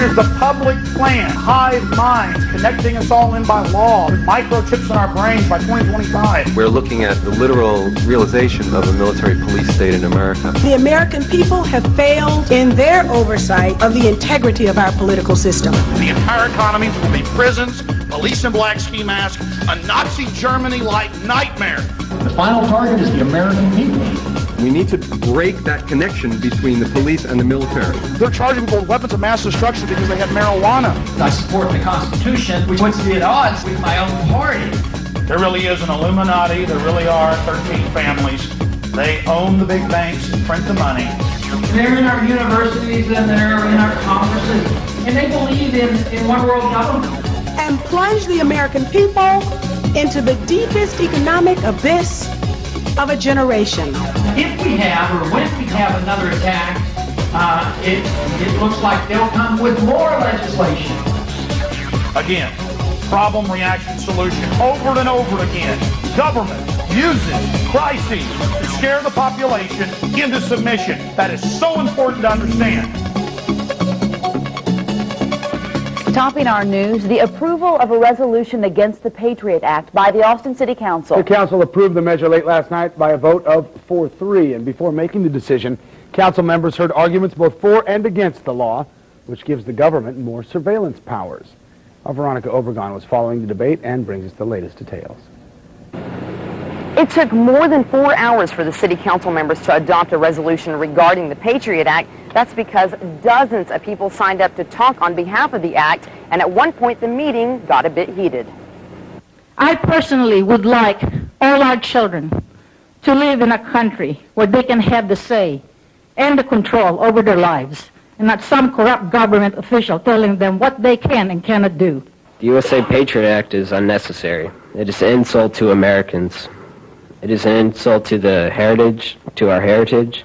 The public plan, hive mind, connecting us all in by law, with microchips in our brains by 2025. We're looking at the literal realization of a military police state in America. The American people have failed in their oversight of the integrity of our political system. The entire economy will be prisons, police in black ski masks, a Nazi Germany-like nightmare. The final target is the American people. We need to break that connection between the police and the military. They're charging people with weapons of mass destruction because they had marijuana. I support the Constitution, which would be at odds with my own party. There really is an Illuminati. There really are 13 families. They own the big banks and print the money. They're in our universities and they're in our Congresses, and they believe in one world government. And plunge the American people into the deepest economic abyss of a generation. If we have, or when we have another attack, it looks like they'll come with more legislation. Again, problem, reaction, solution, over and over again. Government uses crises to scare the population into submission. That is so important to understand. Topping our news, the approval of a resolution against the Patriot Act by the Austin City Council. The council approved the measure late last night by a vote of 4-3, and before making the decision, council members heard arguments both for and against the law, which gives the government more surveillance powers. Our Veronica Obregon was following the debate and brings us the latest details. It took more than 4 hours for the city council members to adopt a resolution regarding the Patriot Act. That's because dozens of people signed up to talk on behalf of the act, and at one point the meeting got a bit heated. I personally would like all our children to live in a country where they can have the say and the control over their lives, and not some corrupt government official telling them what they can and cannot do. The USA Patriot Act is unnecessary. It is an insult to Americans. It is an insult to the heritage, to our heritage,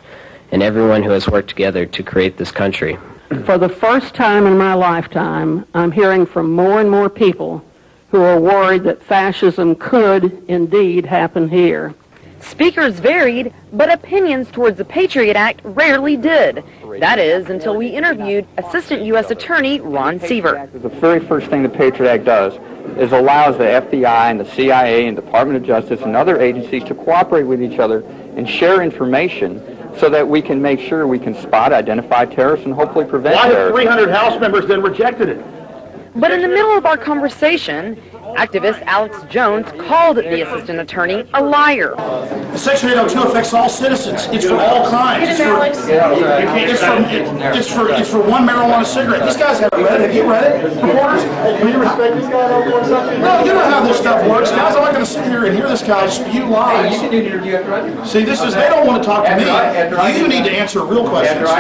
and everyone who has worked together to create this country. For the first time in my lifetime, I'm hearing from more and more people who are worried that fascism could indeed happen here. Speakers varied, but opinions towards the Patriot Act rarely did. That is, until we interviewed Assistant U.S. Attorney Ron Seaver. The very first thing the Patriot Act does is allows the FBI and the CIA and Department of Justice and other agencies to cooperate with each other and share information so that we can make sure we can spot, identify terrorists, and hopefully prevent terrorism. Why have 300 House members then rejected it? But in the middle of our conversation, activist Alex Jones called the assistant attorney a liar. Section 802 affects all citizens. It's for all crimes. It's for one marijuana cigarette. These guys haven't read it. Have you read it? Reporters? Do you respect these guys? No, you know how this stuff works, guys. I'm not going to sit here and hear this guy spew lies. See, this is, they don't want to talk to me. You need to answer real questions.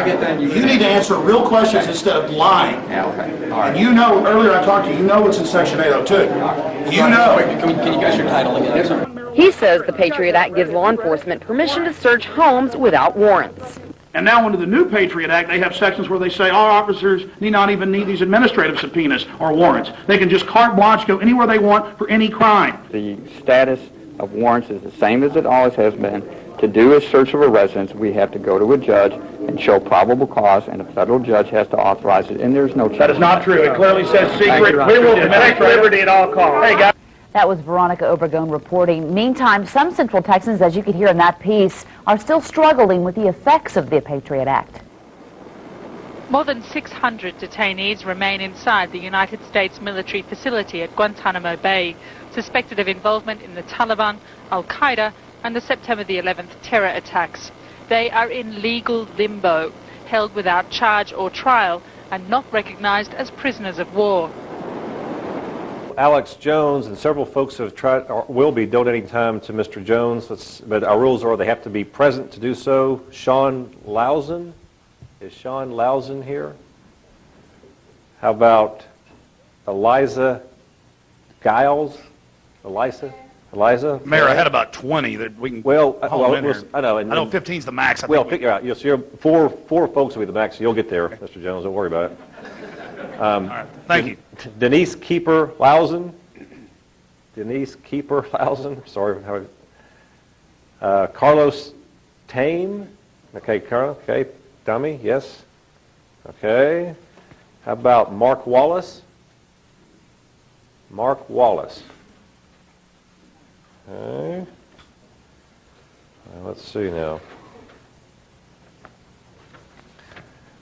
You need to answer real questions instead of lying. And you know, earlier I talked to you, you know what's in Section 802. You know. Can you guys your title again? He says the Patriot Act gives law enforcement permission to search homes without warrants. And now under the new Patriot Act, they have sections where they say our officers need not even need these administrative subpoenas or warrants. They can just carte blanche go anywhere they want for any crime. The status of warrants is the same as it always has been. To do a search of a residence, we have to go to a judge and show probable cause, and a federal judge has to authorize it, and there's no change. That is not true. It clearly says secret. We will protect liberty at all costs. Hey, guys. That was Veronica Obregon reporting. Meantime, some Central Texans, as you could hear in that piece, are still struggling with the effects of the Patriot Act. More than 600 detainees remain inside the United States military facility at Guantanamo Bay, suspected of involvement in the Taliban, Al-Qaeda, and the September the 11th terror attacks. They are in legal limbo, held without charge or trial, and not recognized as prisoners of war. Alex Jones and several folks have tried, or will be donating time to Mr. Jones, but our rules are they have to be present to do so. Sean Lausen, is Sean Lausen here? How about Eliza Giles? Eliza? Eliza? Mayor, I had about 20 that we can Well, in here. I know. I know 15 is the max. I Well, think figure out. You'll four folks will be the max. You'll get there, Mr. Jones. Don't worry about it. All right. Thank you. Denise Keeper-Lausen. Denise Keeper-Lausen. Sorry. Carlos Tame. Okay, Carl. Okay. Dummy. Yes. Okay. How about Mark Wallace? Mark Wallace. Okay. Let's see now.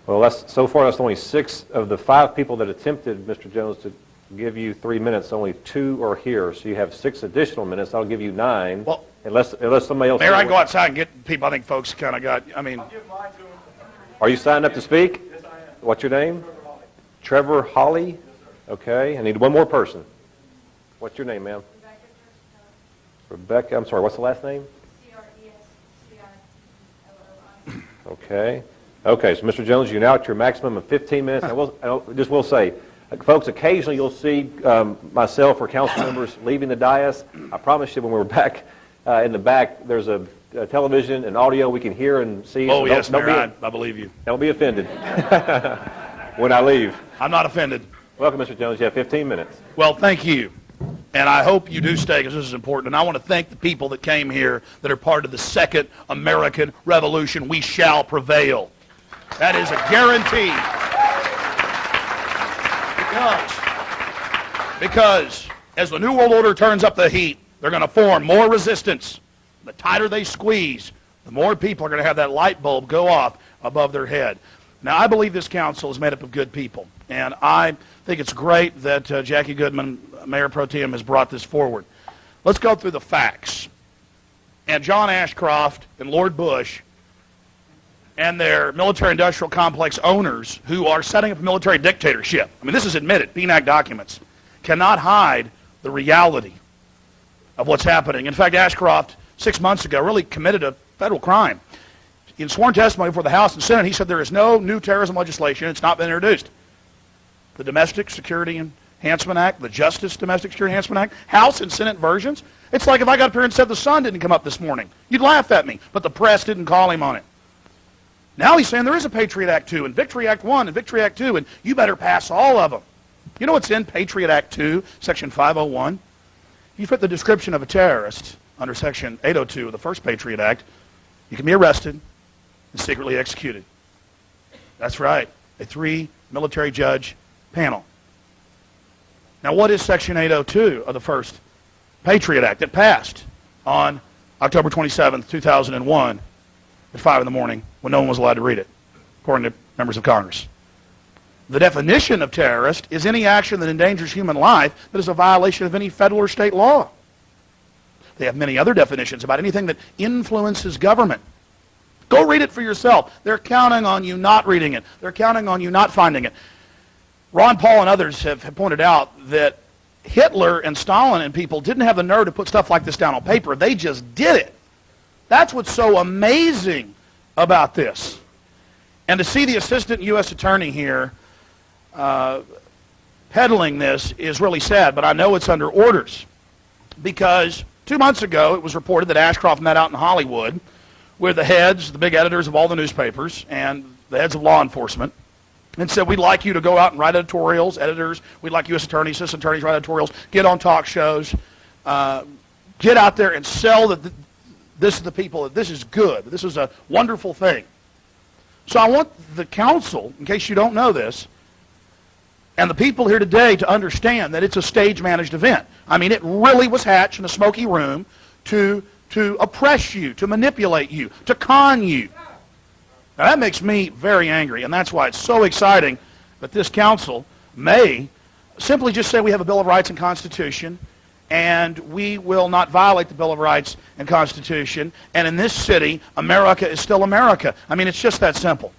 Well, so far that's only 6 of the 5 people that attempted, Mr. Jones, to give you 3 minutes. Only 2 are here, so you have 6 additional minutes. I'll give you 9. Well, unless somebody else. Mayor, I can go outside and get people. I think folks kind of got. I mean. I'll give mine to them. Are you signed up to speak? Yes, I am. What's your name? Trevor Holly. Okay. I need one more person. What's your name, ma'am? Rebecca. I'm sorry. What's the last name? Okay. Okay, so Mr. Jones, you're now at your maximum of 15 minutes. I will say, folks, occasionally you'll see myself or council members leaving the dais. I promise you when we're back in the back, there's a television and audio we can hear and see. Oh, so yes, Mayor, I believe you. Don't be offended when I leave. I'm not offended. Welcome, Mr. Jones. You have 15 minutes. Well, thank you. And I hope you do stay because this is important. And I want to thank the people that came here that are part of the Second American Revolution. We shall prevail. That is a guarantee. Because as the New World Order turns up the heat, they're going to form more resistance. The tighter they squeeze, the more people are going to have that light bulb go off above their head. Now, I believe this council is made up of good people. And I think it's great that Jackie Goodman, Mayor Pro Tem, has brought this forward. Let's go through the facts. And John Ashcroft and Lord Bush and their military-industrial complex owners who are setting up a military dictatorship. I mean, this is admitted. PNAC documents cannot hide the reality of what's happening. In fact, Ashcroft, 6 months ago, really committed a federal crime. In sworn testimony before the House and Senate, he said there is no new terrorism legislation. It's not been introduced. The Domestic Security Enhancement Act, the Justice Domestic Security Enhancement Act, House and Senate versions. It's like if I got up here and said the sun didn't come up this morning. You'd laugh at me, but the press didn't call him on it. Now he's saying there is a Patriot Act 2 and Victory Act 1 and Victory Act 2, and you better pass all of them. You know what's in Patriot Act 2, Section 501? You fit the description of a terrorist under Section 802 of the first Patriot Act, you can be arrested and secretly executed. That's right, a 3-military judge panel. Now what is Section 802 of the first Patriot Act that passed on October 27th, 2001 at 5 in the morning when no one was allowed to read it, according to members of Congress? The definition of terrorist is any action that endangers human life that is a violation of any federal or state law. They have many other definitions about anything that influences government. Go read it for yourself. They're counting on you not reading it. They're counting on you not finding it. Ron Paul and others have pointed out that Hitler and Stalin and people didn't have the nerve to put stuff like this down on paper. They just did it. That's what's so amazing about this. And to see the assistant U.S. attorney here peddling this is really sad, but I know it's under orders. Because 2 months ago it was reported that Ashcroft met out in Hollywood with the heads, the big editors of all the newspapers, and the heads of law enforcement, and said, we'd like you to go out and write editorials, editors, we'd like U.S. attorneys, assistant attorneys write editorials, get on talk shows, get out there and sell that this is the people, that this is good, that this is a wonderful thing. So I want the council, in case you don't know this, and the people here today to understand that it's a stage-managed event. I mean, it really was hatched in a smoky room to oppress you, to manipulate you, to con you. Now that makes me very angry, and that's why it's so exciting that this council may simply just say we have a Bill of Rights and Constitution, and we will not violate the Bill of Rights and Constitution, and in this city, America is still America. I mean, it's just that simple.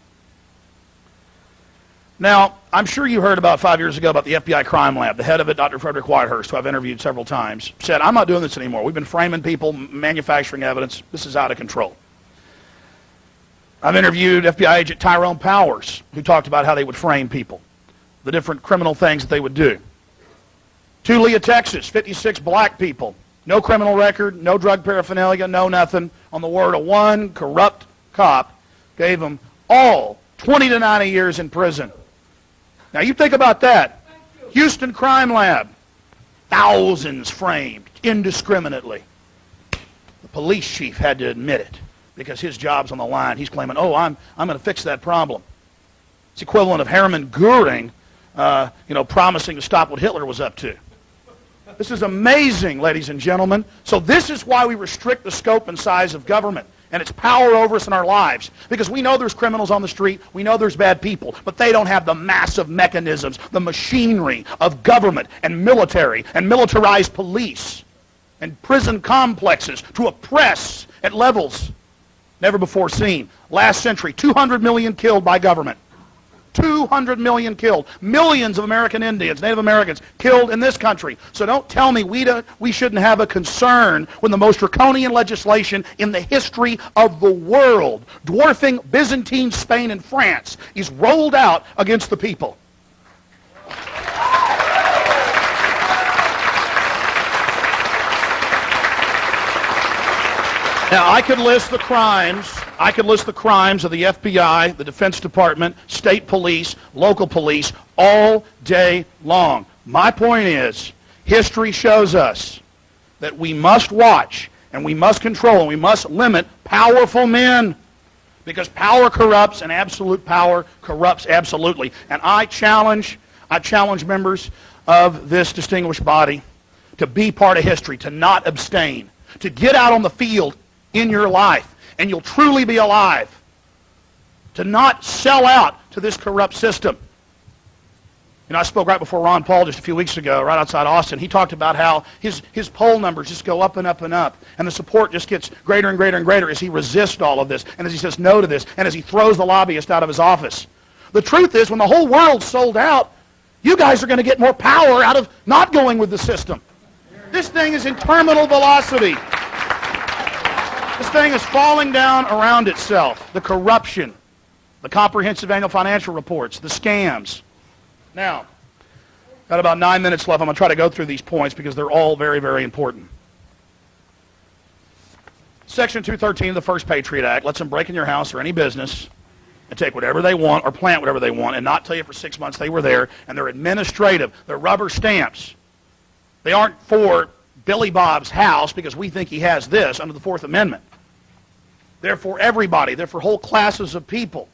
Now, I'm sure you heard about 5 years ago about the FBI crime lab. The head of it, Dr. Frederick Whitehurst, who I've interviewed several times, said, I'm not doing this anymore. We've been framing people, manufacturing evidence. This is out of control. I've interviewed FBI agent Tyrone Powers, who talked about how they would frame people, the different criminal things that they would do. Tulia, Texas, 56 black people No criminal record, no drug paraphernalia, no nothing. On the word of one corrupt cop, gave them all 20 to 90 years in prison. Now you think about that. Houston Crime Lab, thousands framed indiscriminately. The police chief had to admit it because his job's on the line. He's claiming, oh, I'm going to fix that problem. It's equivalent of Hermann Goering, promising to stop what Hitler was up to. This is amazing, ladies and gentlemen. So this is why we restrict the scope and size of government and its power over us in our lives. Because we know there's criminals on the street, we know there's bad people, but they don't have the massive mechanisms, the machinery of government and military and militarized police and prison complexes to oppress at levels never before seen. Last century, 200 million killed by government. 200 million killed. Millions of American Indians, Native Americans, killed in this country. So don't tell me we shouldn't have a concern when the most draconian legislation in the history of the world, dwarfing Byzantine Spain and France, is rolled out against the people. Now, I could list the crimes of the FBI, the Defense Department, state police, local police, all day long. My point is, history shows us that we must watch, and we must control, and we must limit powerful men. Because power corrupts, and absolute power corrupts absolutely. And I challenge members of this distinguished body to be part of history, to not abstain, to get out on the field in your life, and you'll truly be alive. To not sell out to this corrupt system. I spoke right before Ron Paul just a few weeks ago, right outside Austin. He talked about how his poll numbers just go up and up and up, and the support just gets greater and greater and greater as he resists all of this, and as he says no to this, and as he throws the lobbyist out of his office. The truth is, when the whole world's sold out, you guys are going to get more power out of not going with the system. This thing is in terminal velocity. This thing is falling down around itself. The corruption, the comprehensive annual financial reports, the scams. Now, got about 9 minutes left. I'm going to try to go through these points because they're all very, very important. Section 213 of the First Patriot Act lets them break in your house or any business and take whatever they want or plant whatever they want and not tell you for 6 months they were there, and they're administrative. They're rubber stamps. They aren't for Billy Bob's house because we think he has this under the Fourth Amendment. They're for everybody. They're for whole classes of people.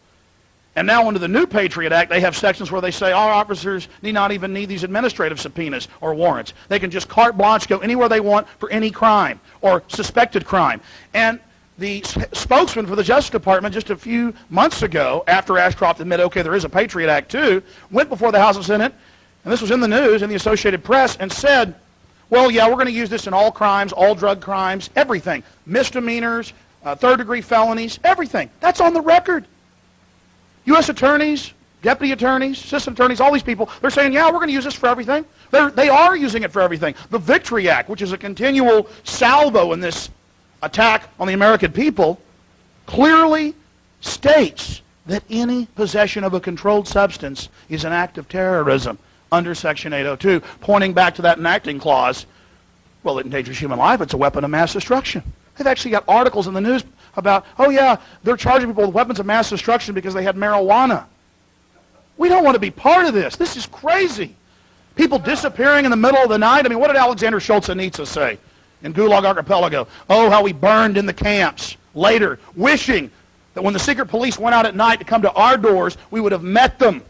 And now under the new Patriot Act, they have sections where they say our officers need not even need these administrative subpoenas or warrants. They can just carte blanche go anywhere they want for any crime or suspected crime. And the spokesman for the Justice Department just a few months ago, after Ashcroft admitted, okay, there is a Patriot Act too, went before the House and Senate, and this was in the news, in the Associated Press, and said, well, yeah, we're going to use this in all crimes, all drug crimes, everything. Misdemeanors, third-degree felonies, everything. That's on the record. U.S. attorneys, deputy attorneys, assistant attorneys, all these people, they're saying, yeah, we're going to use this for everything. They are using it for everything. The Victory Act, which is a continual salvo in this attack on the American people, clearly states that any possession of a controlled substance is an act of terrorism under Section 802, pointing back to that enacting clause. Well, it endangers human life. It's a weapon of mass destruction. They've actually got articles in the news about, oh yeah, they're charging people with weapons of mass destruction because they had marijuana. We don't want to be part of this. This is crazy. People disappearing in the middle of the night. I mean, what did Alexander Solzhenitsyn say in Gulag Archipelago? Oh, how we burned in the camps. Later, wishing that when the secret police went out at night to come to our doors, we would have met them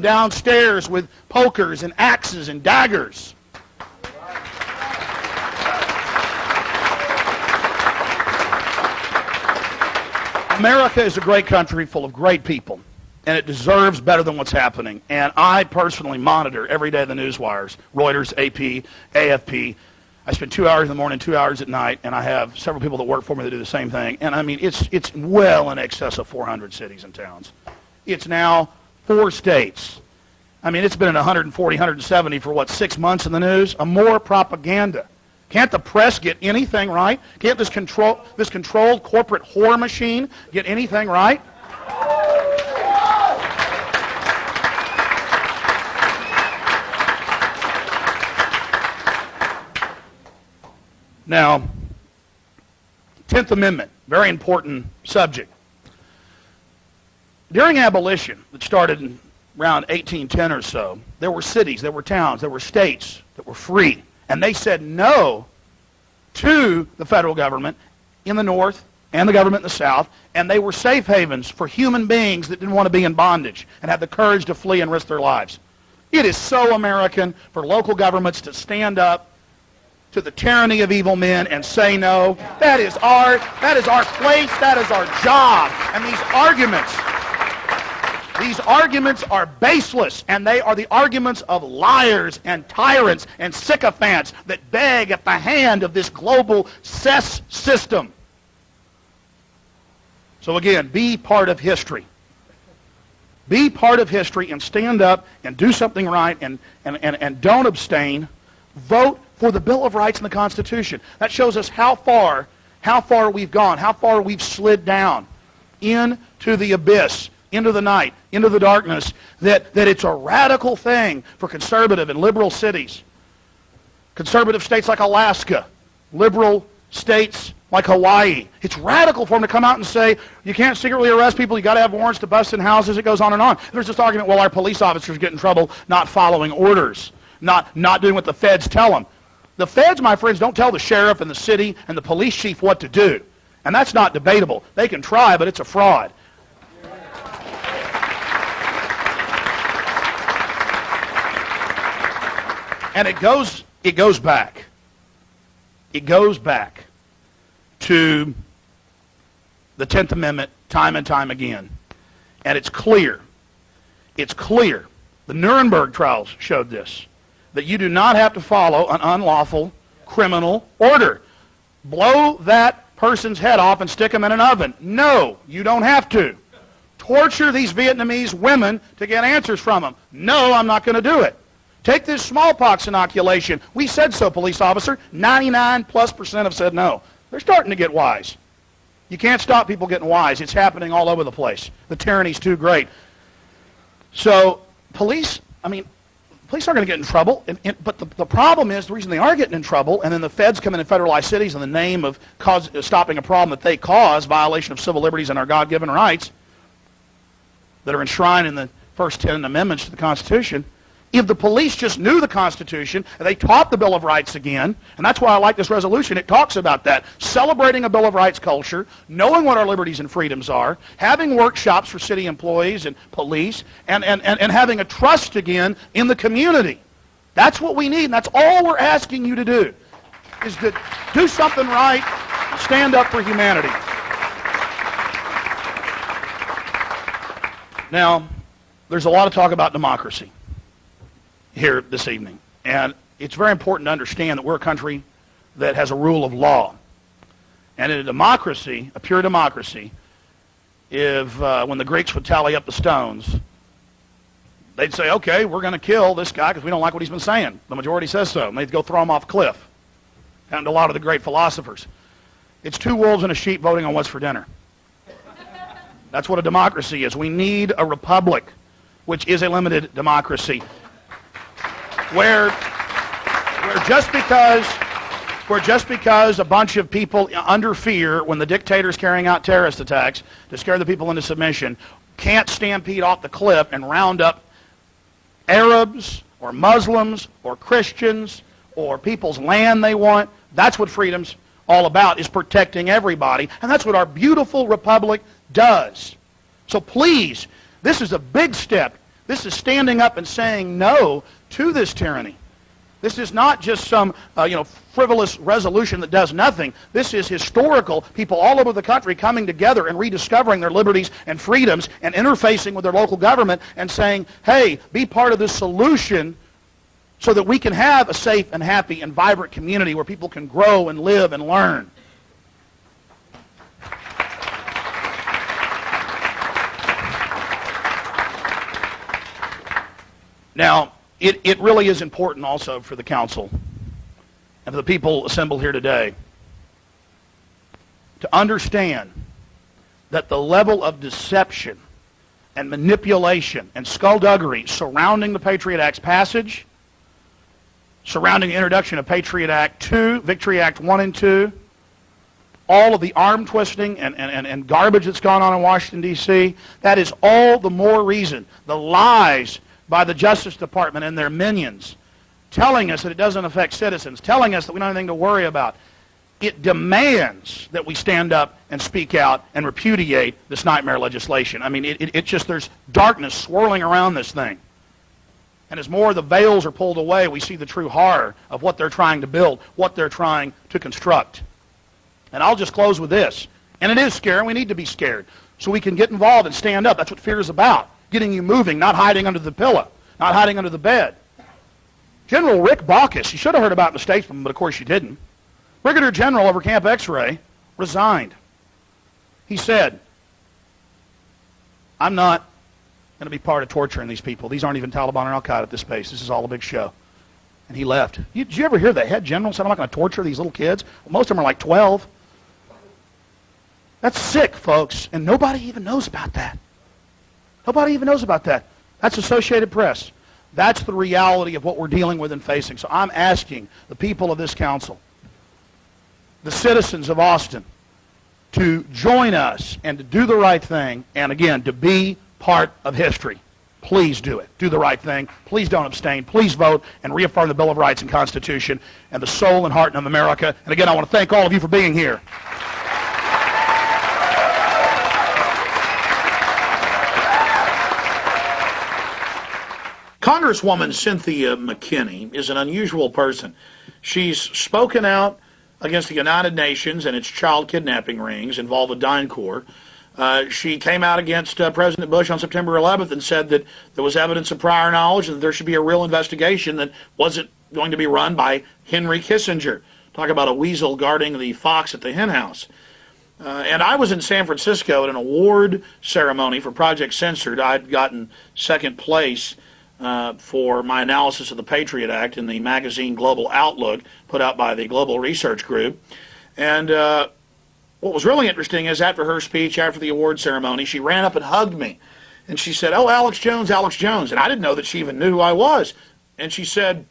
downstairs with pokers and axes and daggers. America is a great country full of great people, and it deserves better than what's happening. And I personally monitor every day the news wires, Reuters, AP, AFP. I spend 2 hours in the morning, 2 hours at night, and I have several people that work for me that do the same thing. And I mean, it's well in excess of 400 cities and towns. It's now 4 states. I mean, it's been at 140, 170 for, what, 6 months in the news? More propaganda. Can't the press get anything right? Can't this controlled corporate whore machine get anything right? Now, 10th Amendment, very important subject. During abolition, that started in around 1810 or so, there were cities, there were towns, there were states that were free. And they said no to the federal government in the North and the government in the South, and they were safe havens for human beings that didn't want to be in bondage and had the courage to flee and risk their lives. It is so American for local governments to stand up to the tyranny of evil men and say no. That is our place, that is our job. And these arguments are baseless, and they are the arguments of liars and tyrants and sycophants that beg at the hand of this global cess system. So again, be part of history. Be part of history and stand up and do something right and don't abstain. Vote for the Bill of Rights and the Constitution. That shows us how far we've gone, how far we've slid down into the abyss, into the night, into the darkness, that it's a radical thing for conservative and liberal cities. Conservative states like Alaska, liberal states like Hawaii. It's radical for them to come out and say, you can't secretly arrest people, you got to have warrants to bust in houses, it goes on and on. There's this argument, well, our police officers get in trouble not following orders, not doing what the feds tell them. The feds, my friends, don't tell the sheriff and the city and the police chief what to do. And that's not debatable. They can try, but it's a fraud. And it goes back. It goes back to the 10th Amendment time and time again. And it's clear. It's clear. The Nuremberg trials showed this. That you do not have to follow an unlawful criminal order. Blow that person's head off and stick him in an oven. No, you don't have to. Torture these Vietnamese women to get answers from them. No, I'm not going to do it. Take this smallpox inoculation. We said so, police officer. 99+% have said no. They're starting to get wise. You can't stop people getting wise. It's happening all over the place. The tyranny's too great. So police aren't going to get in trouble. But the problem is, the reason they are getting in trouble, and then the feds come in and federalize cities in the name of stopping a problem that they cause, violation of civil liberties and our God-given rights that are enshrined in the first 10 amendments to the Constitution. If the police just knew the Constitution, and they taught the Bill of Rights again, and that's why I like this resolution, it talks about that, celebrating a Bill of Rights culture, knowing what our liberties and freedoms are, having workshops for city employees and police, and having a trust again in the community. That's what we need, and that's all we're asking you to do, is to do something right, stand up for humanity. Now, there's a lot of talk about democracy here this evening. And it's very important to understand that we're a country that has a rule of law. And in a democracy, a pure democracy, when the Greeks would tally up the stones, they'd say, okay, we're going to kill this guy because we don't like what he's been saying. The majority says so. And they'd go throw him off a cliff. And a lot of the great philosophers. It's two wolves and a sheep voting on what's for dinner. That's what a democracy is. We need a republic, which is a limited democracy. Where just because a bunch of people under fear, when the dictator's carrying out terrorist attacks to scare the people into submission, can't stampede off the cliff and round up Arabs or Muslims or Christians or people's land they want. That's what freedom's all about, is protecting everybody. And that's what our beautiful republic does. So please, this is a big step. This is standing up and saying no to this tyranny. This is not just some frivolous resolution that does nothing. This is historical. People all over the country coming together and rediscovering their liberties and freedoms and interfacing with their local government and saying, hey, be part of this solution so that we can have a safe and happy and vibrant community where people can grow and live and learn. Now, it really is important also for the council and for the people assembled here today to understand that the level of deception and manipulation and skullduggery surrounding the Patriot Act's passage surrounding the introduction of Patriot Act 2, Victory Act 1 and 2, all of the arm twisting and garbage that's gone on in Washington, D.C., that is all the more reason. The lies by the Justice Department and their minions telling us that it doesn't affect citizens, telling us that we don't have anything to worry about. It demands that we stand up and speak out and repudiate this nightmare legislation. I mean, it just, there's darkness swirling around this thing. And as more of the veils are pulled away, we see the true horror of what they're trying to build, what they're trying to construct. And I'll just close with this. And it is scary, and we need to be scared. So we can get involved and stand up. That's what fear is about. Getting you moving, not hiding under the pillow, not hiding under the bed. General Rick Baucus, you should have heard about it in the statesman, but of course you didn't. Brigadier General over Camp X-Ray resigned. He said, I'm not going to be part of torturing these people. These aren't even Taliban or Al-Qaeda at this base. This is all a big show. And he left. Did you ever hear the head general say, I'm not going to torture these little kids? Well, most of them are like 12. That's sick, folks, and nobody even knows about that. Nobody even knows about that. That's Associated Press. That's the reality of what we're dealing with and facing. So I'm asking the people of this council, the citizens of Austin, to join us and to do the right thing, and again, to be part of history. Please do it. Do the right thing. Please don't abstain. Please vote and reaffirm the Bill of Rights and Constitution and the soul and heart of America. And again, I want to thank all of you for being here. Congresswoman Cynthia McKinney is an unusual person. She's spoken out against the United Nations and its child kidnapping rings involved with DynCorp. She came out against President Bush on September 11th and said that there was evidence of prior knowledge and that there should be a real investigation that wasn't going to be run by Henry Kissinger. Talk about a weasel guarding the fox at the hen house. And I was in San Francisco at an award ceremony for Project Censored. I'd gotten second place for my analysis of the Patriot Act in the magazine Global Outlook, put out by the Global Research Group. And what was really interesting is after her speech, after the award ceremony, she ran up and hugged me. And she said, oh, Alex Jones, Alex Jones. And I didn't know that she even knew who I was. And she said,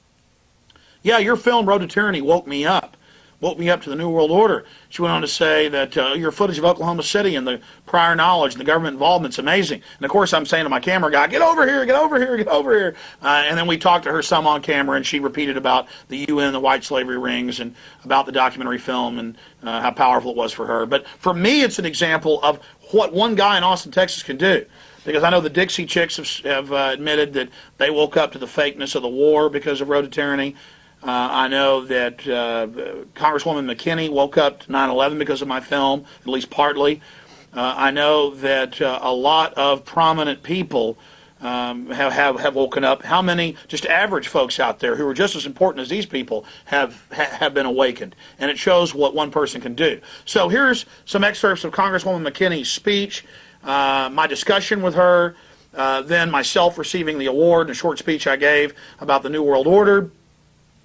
yeah, your film, Road to Tyranny, woke me up to the New World Order. She went on to say that your footage of Oklahoma City and the prior knowledge and the government involvement's amazing. And of course I'm saying to my camera guy, get over here, get over here, get over here. And then we talked to her some on camera, and she repeated about the UN, the white slavery rings, and about the documentary film and how powerful it was for her. But for me, it's an example of what one guy in Austin, Texas can do. Because I know the Dixie Chicks have admitted that they woke up to the fakeness of the war because of Road to Tyranny. I know that Congresswoman McKinney woke up to 9/11 because of my film, at least partly. I know that a lot of prominent people have woken up. How many just average folks out there who are just as important as these people have been awakened? And it shows what one person can do. So here's some excerpts of Congresswoman McKinney's speech, my discussion with her, then myself receiving the award and a short speech I gave about the New World Order.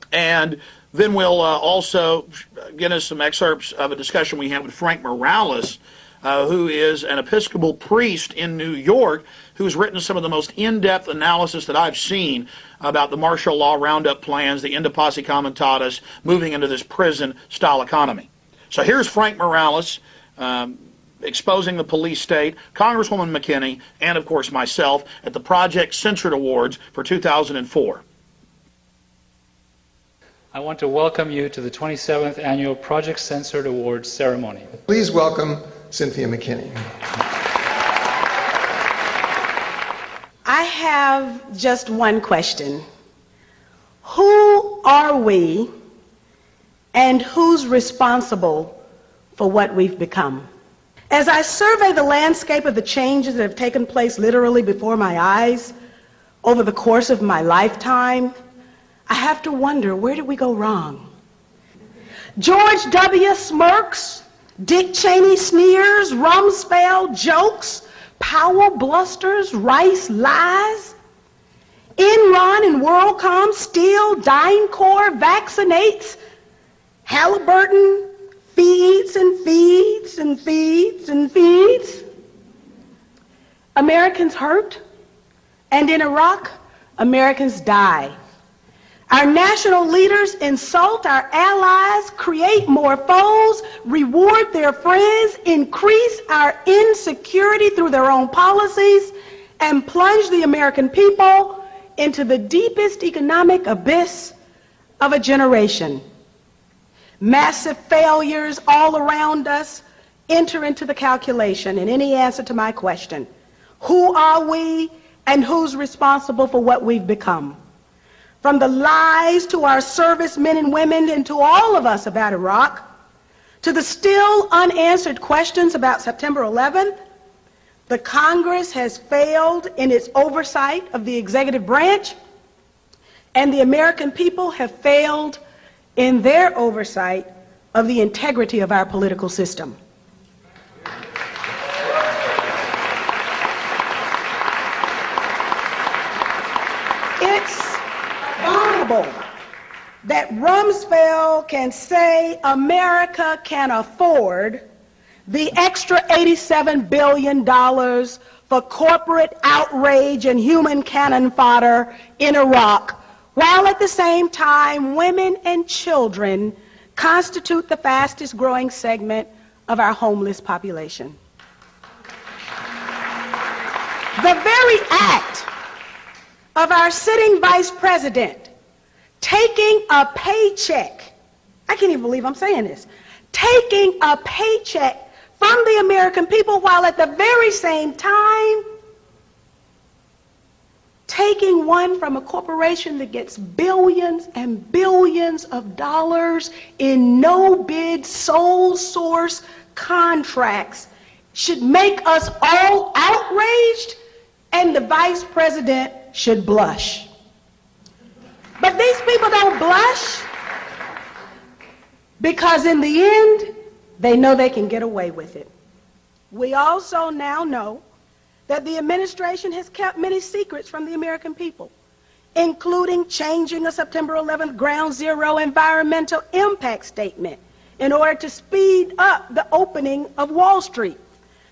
And then we'll also get us some excerpts of a discussion we had with Frank Morales, who is an Episcopal priest in New York, who's written some of the most in-depth analysis that I've seen about the martial law roundup plans, the Inter Passe Comitatus, moving into this prison-style economy. So here's Frank Morales exposing the police state, Congresswoman McKinney, and of course myself at the Project Censored Awards for 2004. I want to welcome you to the 27th Annual Project Censored Awards ceremony. Please welcome Cynthia McKinney. I have just one question. Who are we and who's responsible for what we've become? As I survey the landscape of the changes that have taken place literally before my eyes over the course of my lifetime, I have to wonder, where did we go wrong? George W. smirks, Dick Cheney sneers, Rumsfeld jokes, Powell blusters, Rice lies. Enron and WorldCom steal, DynCorp vaccinates, Halliburton feeds and feeds and feeds and feeds. Americans hurt, and in Iraq, Americans die. Our national leaders insult our allies, create more foes, reward their friends, increase our insecurity through their own policies, and plunge the American people into the deepest economic abyss of a generation. Massive failures all around us enter into the calculation in any answer to my question. Who are we and who's responsible for what we've become? From the lies to our servicemen and women and to all of us about Iraq, to the still unanswered questions about September 11th, the Congress has failed in its oversight of the executive branch, and the American people have failed in their oversight of the integrity of our political system. It's horrible that Rumsfeld can say America can afford the extra $87 billion for corporate outrage and human cannon fodder in Iraq, while at the same time women and children constitute the fastest growing segment of our homeless population. The very act of our sitting vice president taking a paycheck, I can't even believe I'm saying this, taking a paycheck from the American people while at the very same time taking one from a corporation that gets billions and billions of dollars in no-bid, sole-source contracts should make us all outraged, and the vice president should blush. But these people don't blush because in the end, they know they can get away with it. We also now know that the administration has kept many secrets from the American people, including changing a September 11th ground zero environmental impact statement in order to speed up the opening of Wall Street.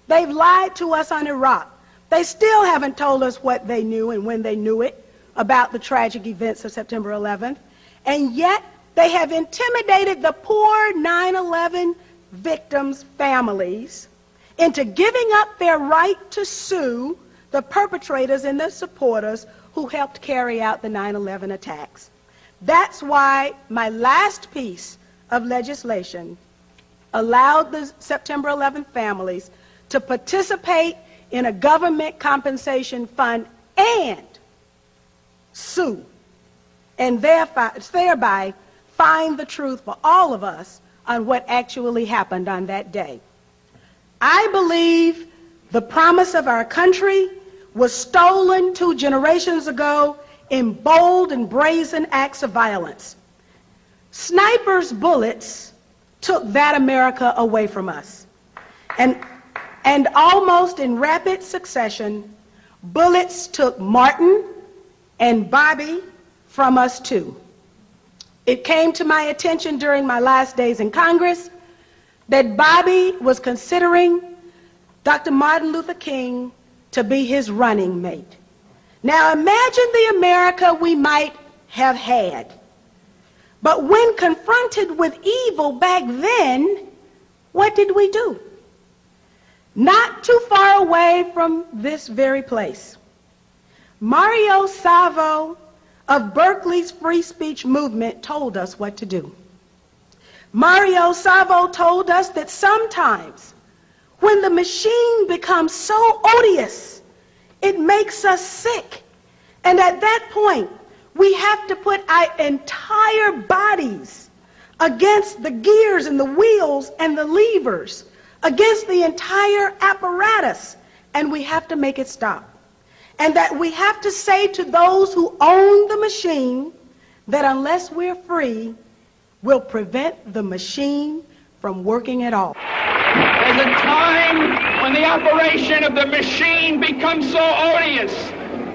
They've lied to us on Iraq. They still haven't told us what they knew and when they knew it about the tragic events of September 11th, and yet they have intimidated the poor 9/11 victims' families into giving up their right to sue the perpetrators and the supporters who helped carry out the 9/11 attacks. That's why my last piece of legislation allowed the September 11th families to participate in a government compensation fund and sue, and thereby find the truth for all of us on what actually happened on that day. I believe the promise of our country was stolen 2 generations ago in bold and brazen acts of violence. Snipers' bullets took that America away from us. And almost in rapid succession, bullets took Martin and Bobby from us too. It came to my attention during my last days in Congress that Bobby was considering Dr. Martin Luther King to be his running mate. Now imagine the America we might have had. But when confronted with evil back then, what did we do? Not too far away from this very place, Mario Savio of Berkeley's free speech movement told us what to do. Mario Savio told us that sometimes when the machine becomes so odious, it makes us sick. And at that point, we have to put our entire bodies against the gears and the wheels and the levers, against the entire apparatus, and we have to make it stop. And that we have to say to those who own the machine that unless we're free, we'll prevent the machine from working at all. There's a time when the operation of the machine becomes so odious,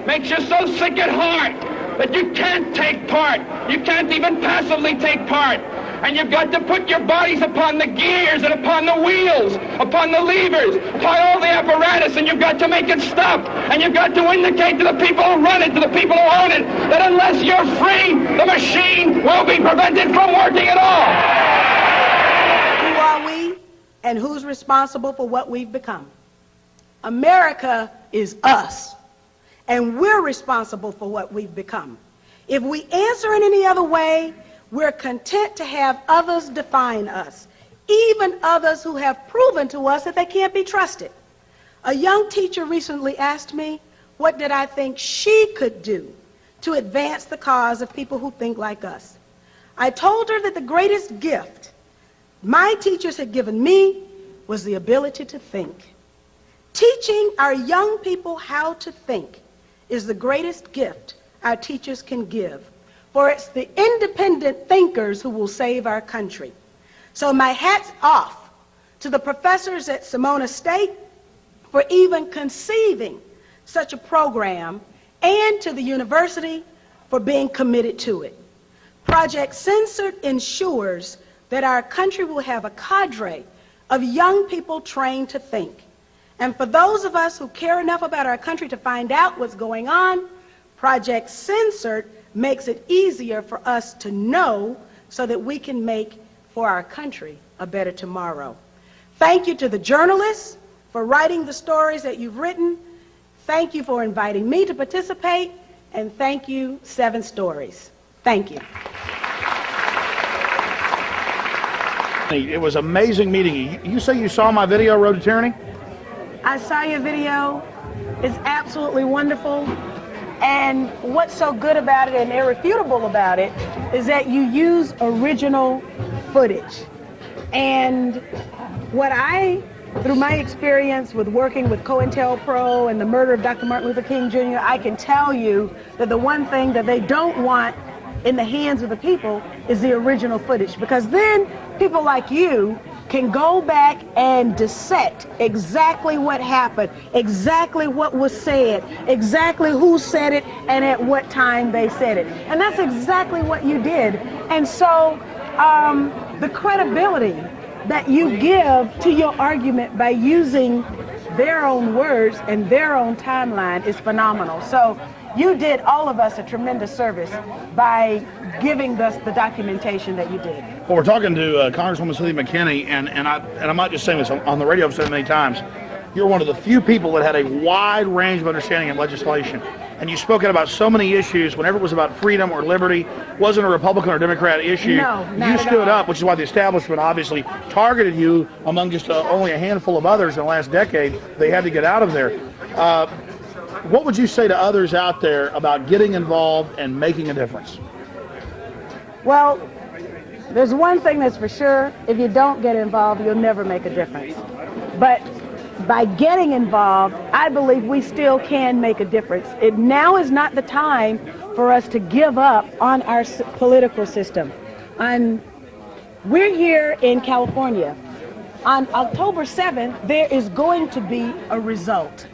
makes you so sick at heart that you can't take part. You can't even passively take part. And you've got to put your bodies upon the gears and upon the wheels, upon the levers, upon all the apparatus, and you've got to make it stop. And you've got to indicate to the people who run it, to the people who own it, that unless you're free, the machine will be prevented from working at all. Who are we and who's responsible for what we've become? America is us, and we're responsible for what we've become. If we answer in any other way, we're content to have others define us, even others who have proven to us that they can't be trusted. A young teacher recently asked me, what did I think she could do to advance the cause of people who think like us? I told her that the greatest gift my teachers had given me was the ability to think. Teaching our young people how to think is the greatest gift our teachers can give, for it's the independent thinkers who will save our country. So my hat's off to the professors at Simona State for even conceiving such a program, and to the university for being committed to it. Project Censored ensures that our country will have a cadre of young people trained to think. And for those of us who care enough about our country to find out what's going on, Project Censored makes it easier for us to know so that we can make for our country a better tomorrow. Thank you to the journalists for writing the stories that you've written. Thank you for inviting me to participate. And thank you, 7 Stories. Thank you. It was amazing meeting you. You say you saw my video, Road to Tyranny? I saw your video. It's absolutely wonderful. And what's so good about it and irrefutable about it is that you use original footage. And what through my experience with working with COINTELPRO and the murder of Dr. Martin Luther King Jr., I can tell you that the one thing that they don't want in the hands of the people is the original footage, because then people like you can go back and dissect exactly what happened, exactly what was said, exactly who said it, and at what time they said it. And that's exactly what you did. And so the credibility that you give to your argument by using their own words and their own timeline is phenomenal. So you did all of us a tremendous service by giving us the documentation that you did. Well, we're talking to Congresswoman Cynthia McKinney, and I'm not just saying this on the radio, I've said it many times. You're one of the few people that had a wide range of understanding of legislation. And you spoke out about so many issues. Whenever it was about freedom or liberty, wasn't a Republican or Democrat issue. No, not you stood at all. up, which is why the establishment obviously targeted you among just only a handful of others in the last decade. They had to get out of there. What would you say to others out there about getting involved and making a difference? Well, there's one thing that's for sure. If you don't get involved, you'll never make a difference. But by getting involved, I believe we still can make a difference. Now is not the time for us to give up on our political system. We're here in California. On October 7th, there is going to be a result.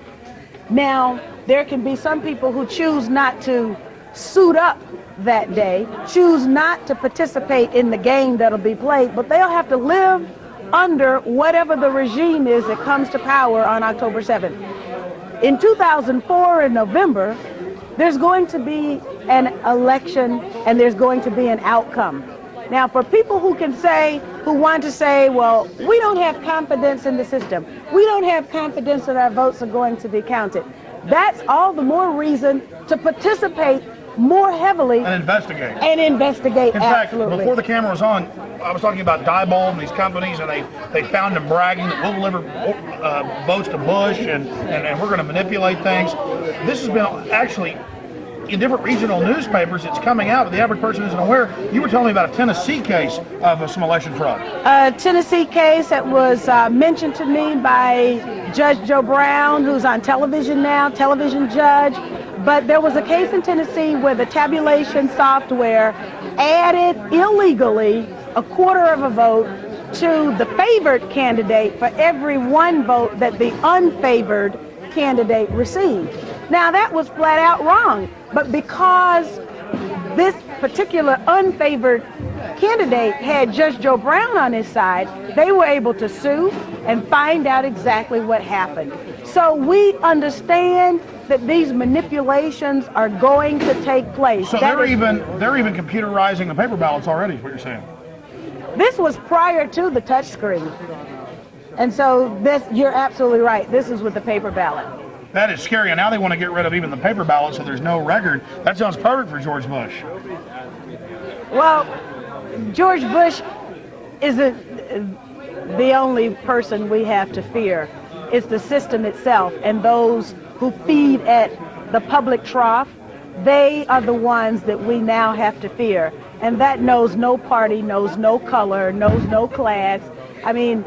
Now, there can be some people who choose not to suit up that day, choose not to participate in the game that'll be played, but they'll have to live under whatever the regime is that comes to power on October 7th. In 2004, in November, there's going to be an election and there's going to be an outcome. Now, for people who want to say, well, we don't have confidence in the system, we don't have confidence that our votes are going to be counted, that's all the more reason to participate more heavily And investigate. In fact, absolutely. Before the camera was on, I was talking about Diebold and these companies, and they found them bragging that we'll deliver votes to Bush and we're going to manipulate things. This has been actually in different regional newspapers. It's coming out, but the average person isn't aware. You were telling me about a Tennessee case of some election fraud. A Tennessee case that was mentioned to me by Judge Joe Brown, who's on television now, television judge. But there was a case in Tennessee where the tabulation software added illegally a quarter of a vote to the favored candidate for every one vote that the unfavored candidate received. Now, that was flat out wrong, but because this particular unfavored candidate had Judge Joe Brown on his side, they were able to sue and find out exactly what happened. So we understand that these manipulations are going to take place. So they're even computerizing the paper ballots already, is what you're saying? This was prior to the touchscreen. And so you're absolutely right. This is with the paper ballot. That is scary, and now they want to get rid of even the paper ballot so there's no record. That sounds perfect for George Bush. Well, George Bush isn't the only person we have to fear. It's the system itself, and those who feed at the public trough, they are the ones that we now have to fear. And that knows no party, knows no color, knows no class. I mean,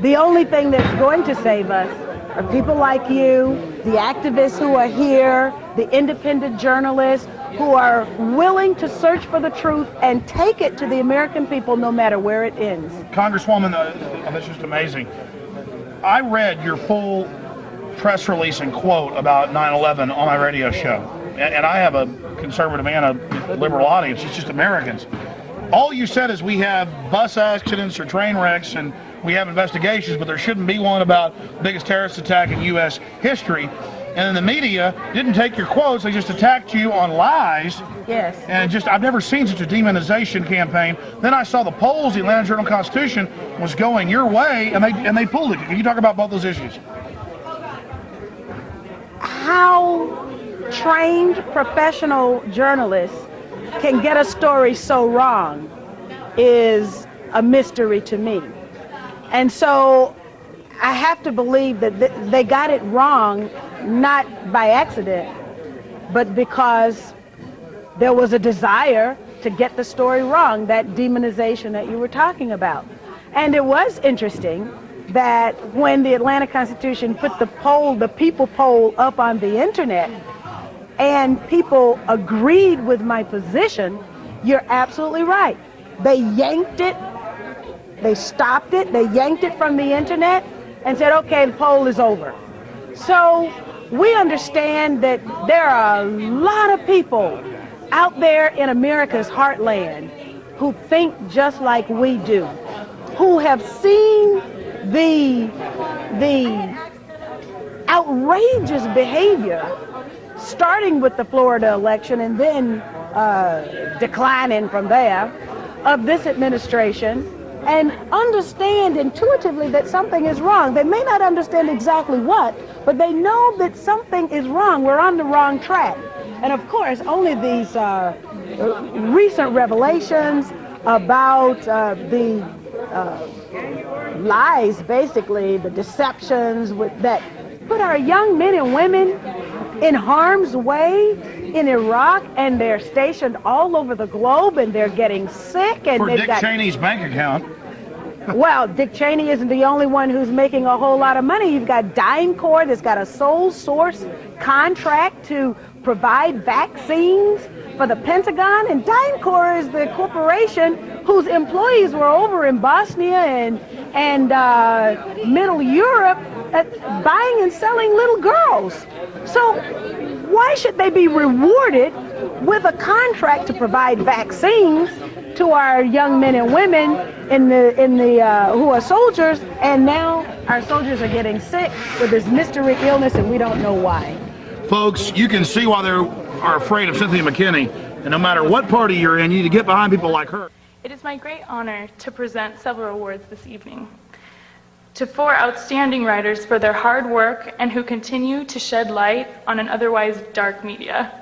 the only thing that's going to save us are people like you, the activists who are here, the independent journalists who are willing to search for the truth and take it to the American people no matter where it ends. Congresswoman, that's just amazing. I read your full press release and quote about 9/11 on my radio show. And I have a conservative and a liberal audience. It's just Americans. All you said is we have bus accidents or train wrecks and we have investigations, but there shouldn't be one about the biggest terrorist attack in U.S. history. And then the media didn't take your quotes, they just attacked you on lies. Yes. And I've never seen such a demonization campaign. Then I saw the polls, the Atlanta Journal-Constitution was going your way, and they pulled it. Can you talk about both those issues? How trained professional journalists can get a story so wrong is a mystery to me. And so I have to believe that they got it wrong, not by accident, but because there was a desire to get the story wrong, that demonization that you were talking about. And it was interesting that when the Atlanta Constitution put the people poll up on the internet, and people agreed with my position, you're absolutely right. They yanked it, they stopped it, they yanked it from the internet and said, okay, the poll is over. So we understand that there are a lot of people out there in America's heartland who think just like we do, who have seen the outrageous behavior starting with the Florida election and then declining from there, of this administration, and understand intuitively that something is wrong. They may not understand exactly what, but they know that something is wrong. We're on the wrong track. And of course, only these recent revelations about the lies, basically, the deceptions that put our young men and women in harm's way in Iraq, and they're stationed all over the globe, and they're getting sick. And for Dick Cheney's bank account. Well, Dick Cheney isn't the only one who's making a whole lot of money. You've got DynCorp that's got a sole source contract to provide vaccines for the Pentagon, and DynCorp is the corporation whose employees were over in Bosnia and Middle Europe buying and selling little girls. So why should they be rewarded with a contract to provide vaccines to our young men and women who are soldiers, and now our soldiers are getting sick with this mystery illness and we don't know why? Folks, you can see why they are afraid of Cynthia McKinney, and no matter what party you're in, you need to get behind people like her. It is my great honor to present several awards this evening to 4 outstanding writers for their hard work and who continue to shed light on an otherwise dark media.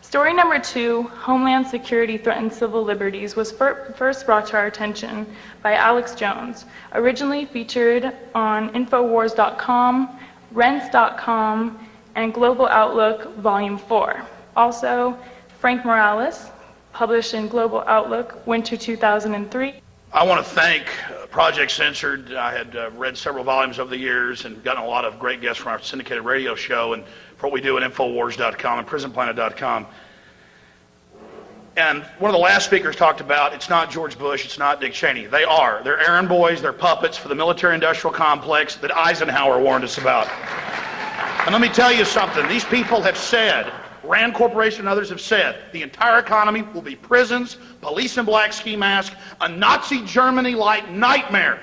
Story number 2, Homeland Security Threatens Civil Liberties, was first brought to our attention by Alex Jones, originally featured on Infowars.com, Rents.com, and Global Outlook Volume 4. Also, Frank Morales, published in Global Outlook, Winter 2003. I want to thank Project Censored. I had read several volumes over the years and gotten a lot of great guests from our syndicated radio show and for what we do at Infowars.com and PrisonPlanet.com. And one of the last speakers talked about it's not George Bush, it's not Dick Cheney. They are. They're errand boys, they're puppets for the military-industrial complex that Eisenhower warned us about. And let me tell you something. These people have said Rand Corporation and others have said the entire economy will be prisons, police in black ski masks, a Nazi Germany-like nightmare.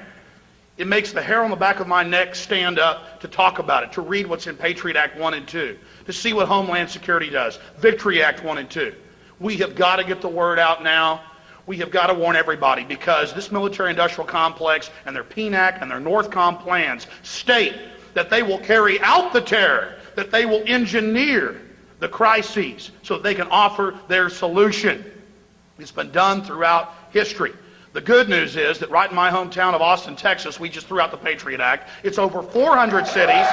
It makes the hair on the back of my neck stand up to talk about it, to read what's in Patriot Act 1 and 2, to see what Homeland Security does, Victory Act 1 and 2. We have got to get the word out now. We have got to warn everybody, because this military-industrial complex and their PNAC and their Northcom plans state that they will carry out the terror, that they will engineer the crises so that they can offer their solution. It's been done throughout history. The good news is that right in my hometown of Austin, Texas, we just threw out the Patriot Act. It's over 400 cities.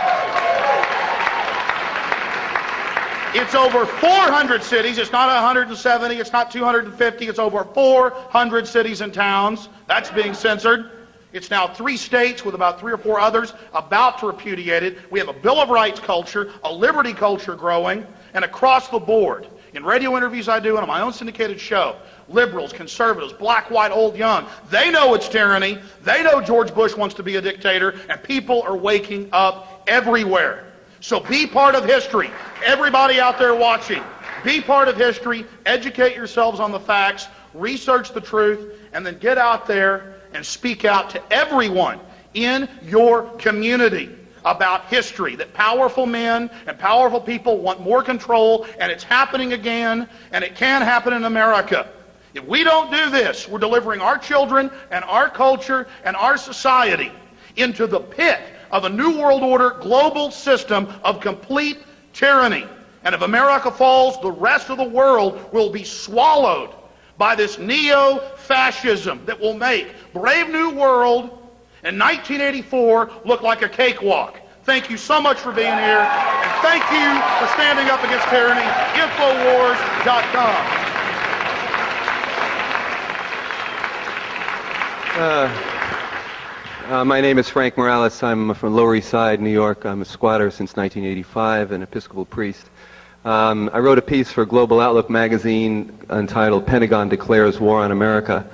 It's over 400 cities. It's not 170. It's not 250. It's over 400 cities and towns. That's being censored. It's now 3 states with about 3 or 4 others about to repudiate it. We have a Bill of Rights culture, a liberty culture growing, and across the board, in radio interviews I do and on my own syndicated show, liberals, conservatives, black, white, old, young, they know it's tyranny. They know George Bush wants to be a dictator, and people are waking up everywhere. So be part of history. Everybody out there watching, be part of history, educate yourselves on the facts, research the truth, and then get out there and speak out to everyone in your community about history, that powerful men and powerful people want more control, and it's happening again, and it can happen in America. If we don't do this, we're delivering our children and our culture and our society into the pit of a New World Order global system of complete tyranny. And if America falls, the rest of the world will be swallowed by this neo-fascism that will make Brave New World in 1984 look like a cakewalk. Thank you so much for being here, and thank you for standing up against tyranny. Infowars.com. My name is Frank Morales. I'm from Lower East Side, New York. I'm a squatter since 1985, an Episcopal priest. I wrote a piece for Global Outlook magazine entitled Pentagon Declares War on America,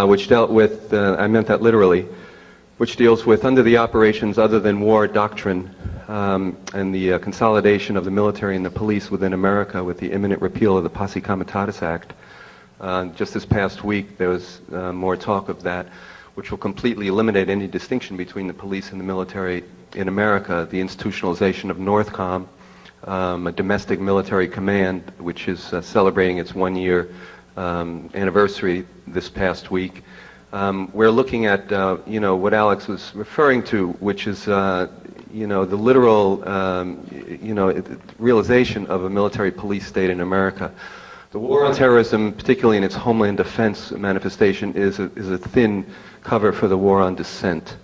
which dealt with, I meant that literally, which deals with under the operations other than war doctrine and the consolidation of the military and the police within America with the imminent repeal of the Posse Comitatus Act. Just this past week there was more talk of that, which will completely eliminate any distinction between the police and the military in America, the institutionalization of Northcom, a domestic military command, which is celebrating its 1-year anniversary this past week. We're looking at, what Alex was referring to, which is, the literal, realization of a military police state in America. The war on terrorism, particularly in its homeland defense manifestation, is a thin cover for the war on dissent.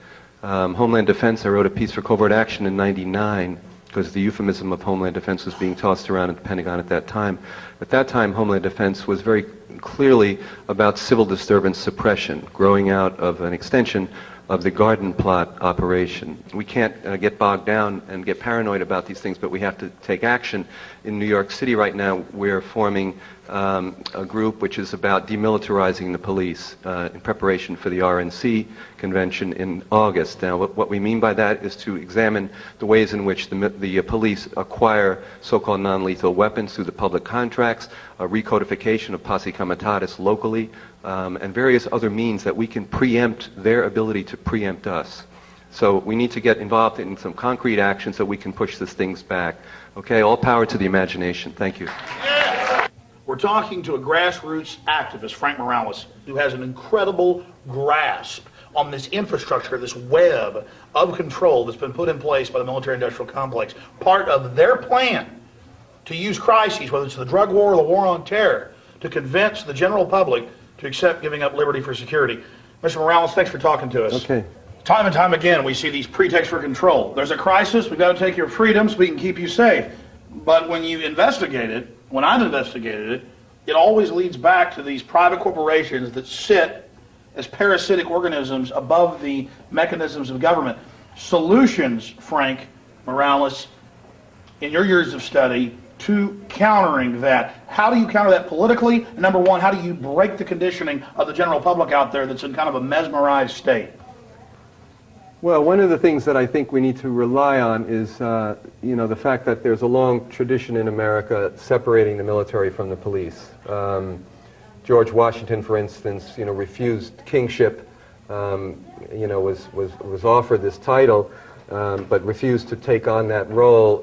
Homeland defense, I wrote a piece for Covert Action in '99, because the euphemism of Homeland Defense was being tossed around at the Pentagon at that time. At that time, Homeland Defense was very clearly about civil disturbance suppression, growing out of an extension of the Garden Plot operation. We can't get bogged down and get paranoid about these things, but we have to take action. In New York City right now, we're forming a group which is about demilitarizing the police in preparation for the RNC convention in August. Now, what we mean by that is to examine the ways in which the police acquire so-called non-lethal weapons through the public contracts, a recodification of Posse Comitatus locally, and various other means that we can preempt their ability to preempt us. So we need to get involved in some concrete action so we can push these things back. Okay, all power to the imagination. Thank you. We're talking to a grassroots activist, Frank Morales, who has an incredible grasp on this infrastructure, this web of control that's been put in place by the military-industrial complex. Part of their plan to use crises, whether it's the drug war or the war on terror, to convince the general public to accept giving up liberty for security. Mr. Morales, thanks for talking to us. Okay. Time and time again, we see these pretexts for control. There's a crisis, we've got to take your freedoms, we can keep you safe. But when you investigate it, when I've investigated it, it always leads back to these private corporations that sit as parasitic organisms above the mechanisms of government. Solutions, Frank Morales, in your years of study, to countering that. How do you counter that politically? And number one, how do you break the conditioning of the general public out there that's in kind of a mesmerized state? Well, one of the things that I think we need to rely on is, the fact that there's a long tradition in America separating the military from the police. George Washington, for instance, refused kingship, was offered this title, but refused to take on that role,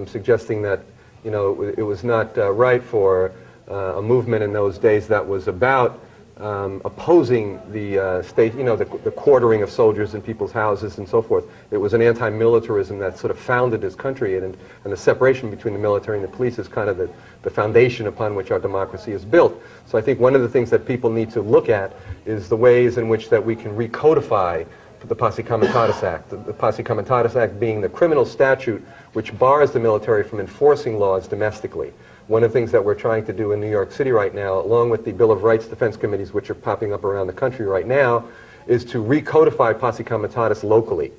suggesting that, it was not right for a movement in those days that was about opposing the state, the quartering of soldiers in people's houses and so forth. It was an anti-militarism that sort of founded this country, and the separation between the military and the police is kind of the foundation upon which our democracy is built. So I think one of the things that people need to look at is the ways in which that we can recodify the Posse Comitatus Act. The Posse Comitatus Act being the criminal statute which bars the military from enforcing laws domestically. One of the things that we're trying to do in New York City right now, along with the Bill of Rights defense committees which are popping up around the country right now, is to recodify Posse Comitatus locally,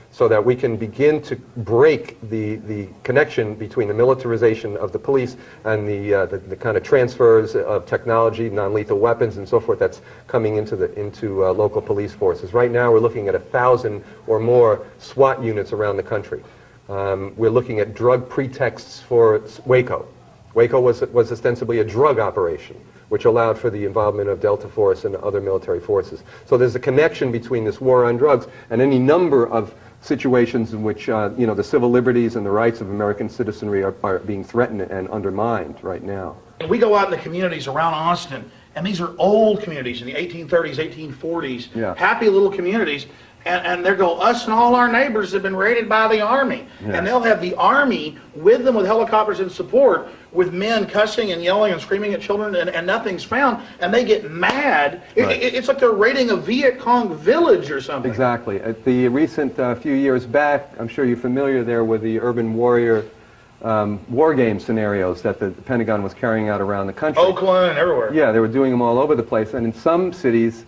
so that we can begin to break the connection between the militarization of the police and the kind of transfers of technology, non-lethal weapons, and so forth that's coming into local police forces. Right now, we're looking at 1,000 or more SWAT units around the country. We're looking at drug pretexts for Waco. Waco was ostensibly a drug operation, which allowed for the involvement of Delta Force and other military forces. So there's a connection between this war on drugs and any number of situations in which the civil liberties and the rights of American citizenry are being threatened and undermined right now. We go out in the communities around Austin, and these are old communities in the 1830s, 1840s, Yeah. happy little communities, and they go, us and all our neighbors have been raided by the Army. Yes. And they'll have the Army with them with helicopters in support, with men cussing and yelling and screaming at children, and nothing's found, and they get mad. Right. It's like they're raiding a Viet Cong village or something. Exactly. At the recent few years back, I'm sure you're familiar there with the urban warrior war game scenarios that the Pentagon was carrying out around the country. Oakland and everywhere. Yeah, they were doing them all over the place, and in some cities,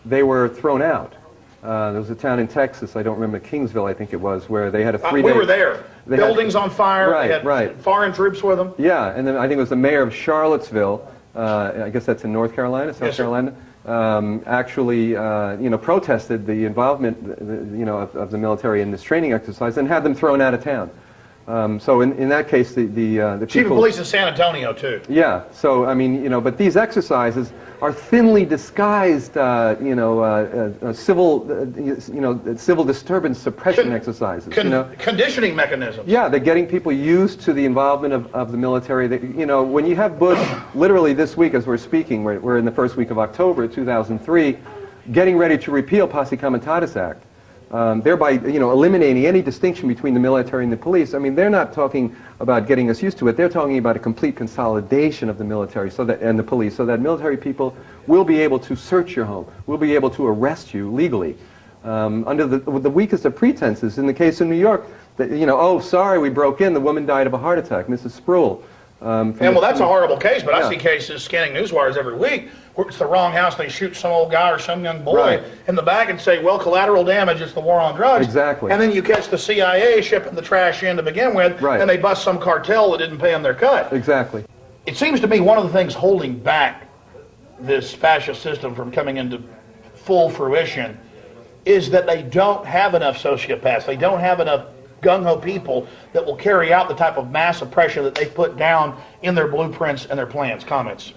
they were thrown out. There was a town in Texas, I don't remember, Kingsville, I think it was, where they had a 3-day... We were there. Buildings on fire. Right, they had right. foreign troops with them. Yeah, and then I think it was the mayor of Charlottesville, I guess that's in North Carolina, South Yes, sir. Carolina, actually, protested the involvement, of the military in this training exercise and had them thrown out of town. So in that case, the Chief of people... Police in San Antonio, too. Yeah, so, I mean, but these exercises are thinly disguised, civil disturbance suppression exercises. Conditioning mechanisms. Yeah, they're getting people used to the involvement of the military. When you have Bush, literally this week as we're speaking, we're in the first week of October 2003, getting ready to repeal Posse Comitatus Act. Thereby, eliminating any distinction between the military and the police. I mean, they're not talking about getting us used to it. They're talking about a complete consolidation of the military and the police, so that military people will be able to search your home, will be able to arrest you legally under the weakest of pretenses. In the case of New York, oh, sorry, we broke in. The woman died of a heart attack, Mrs. Spruill. That's a horrible case, but Yeah. I see cases scanning newswires every week where it's the wrong house, they shoot some old guy or some young boy Right. in the back and say, well, collateral damage, it's the war on drugs. Exactly. And then you catch the CIA shipping the trash in to begin with, Right. and they bust some cartel that didn't pay them their cut. Exactly. It seems to me one of the things holding back this fascist system from coming into full fruition is that they don't have enough sociopaths. They don't have enough gung-ho people that will carry out the type of mass oppression that they put down in their blueprints and their plans. Comments?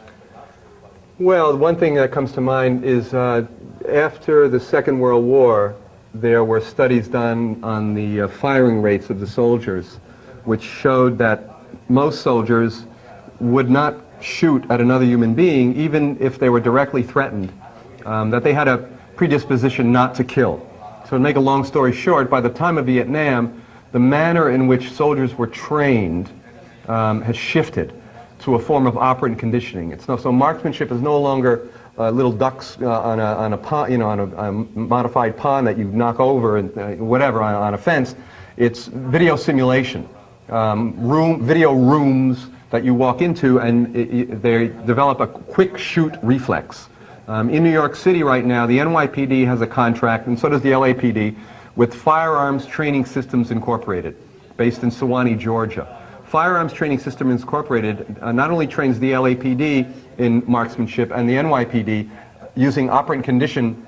Well, one thing that comes to mind is after the Second World War, there were studies done on the firing rates of the soldiers, which showed that most soldiers would not shoot at another human being, even if they were directly threatened, that they had a predisposition not to kill. So to make a long story short, by the time of Vietnam, the manner in which soldiers were trained has shifted to a form of operant conditioning. So marksmanship is no longer little ducks on a pond, on a modified pond that you knock over and whatever on a fence. It's video simulation, video rooms that you walk into, and they develop a quick shoot reflex. In New York City right now, the NYPD has a contract, and so does the LAPD, with Firearms Training Systems Incorporated, based in Sewanee, Georgia. Firearms Training Systems Incorporated not only trains the LAPD in marksmanship and the NYPD using operant condition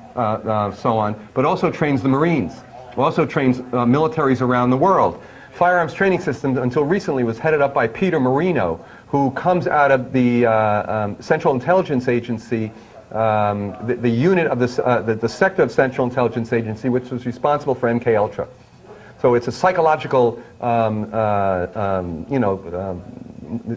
so on, but also trains the Marines, also trains militaries around the world. Firearms training system, until recently, was headed up by Peter Marino, who comes out of the Central Intelligence Agency, the unit of the sector of Central Intelligence Agency, which was responsible for MKUltra. So it's a psychological,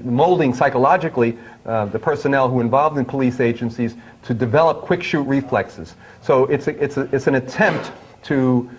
molding psychologically the personnel who are involved in police agencies to develop quick shoot reflexes. So it's an attempt to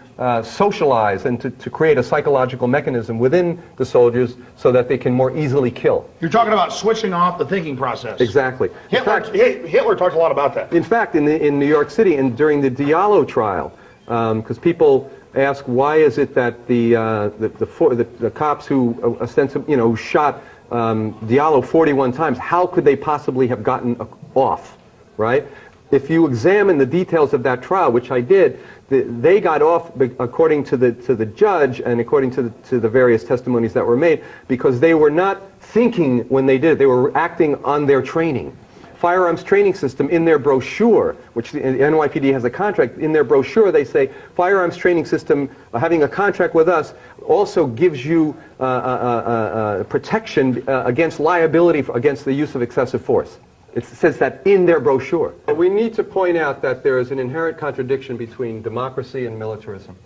socialize and to create a psychological mechanism within the soldiers so that they can more easily kill. You're talking about switching off the thinking process. Exactly. Hitler talked a lot about that. In fact, in New York City, and during the Diallo trial, because people ask why is it that the cops who ostensibly, who shot Diallo 41 times, how could they possibly have gotten off, right? If you examine the details of that trial, which I did, they got off according to the judge and according to the various testimonies that were made because they were not thinking when they did it. They were acting on their training. Firearms training system, in their brochure, which the NYPD has a contract, in their brochure they say firearms training system, having a contract with us also gives you protection against liability against the use of excessive force. It says that in their brochure. We need to point out that there is an inherent contradiction between democracy and militarism.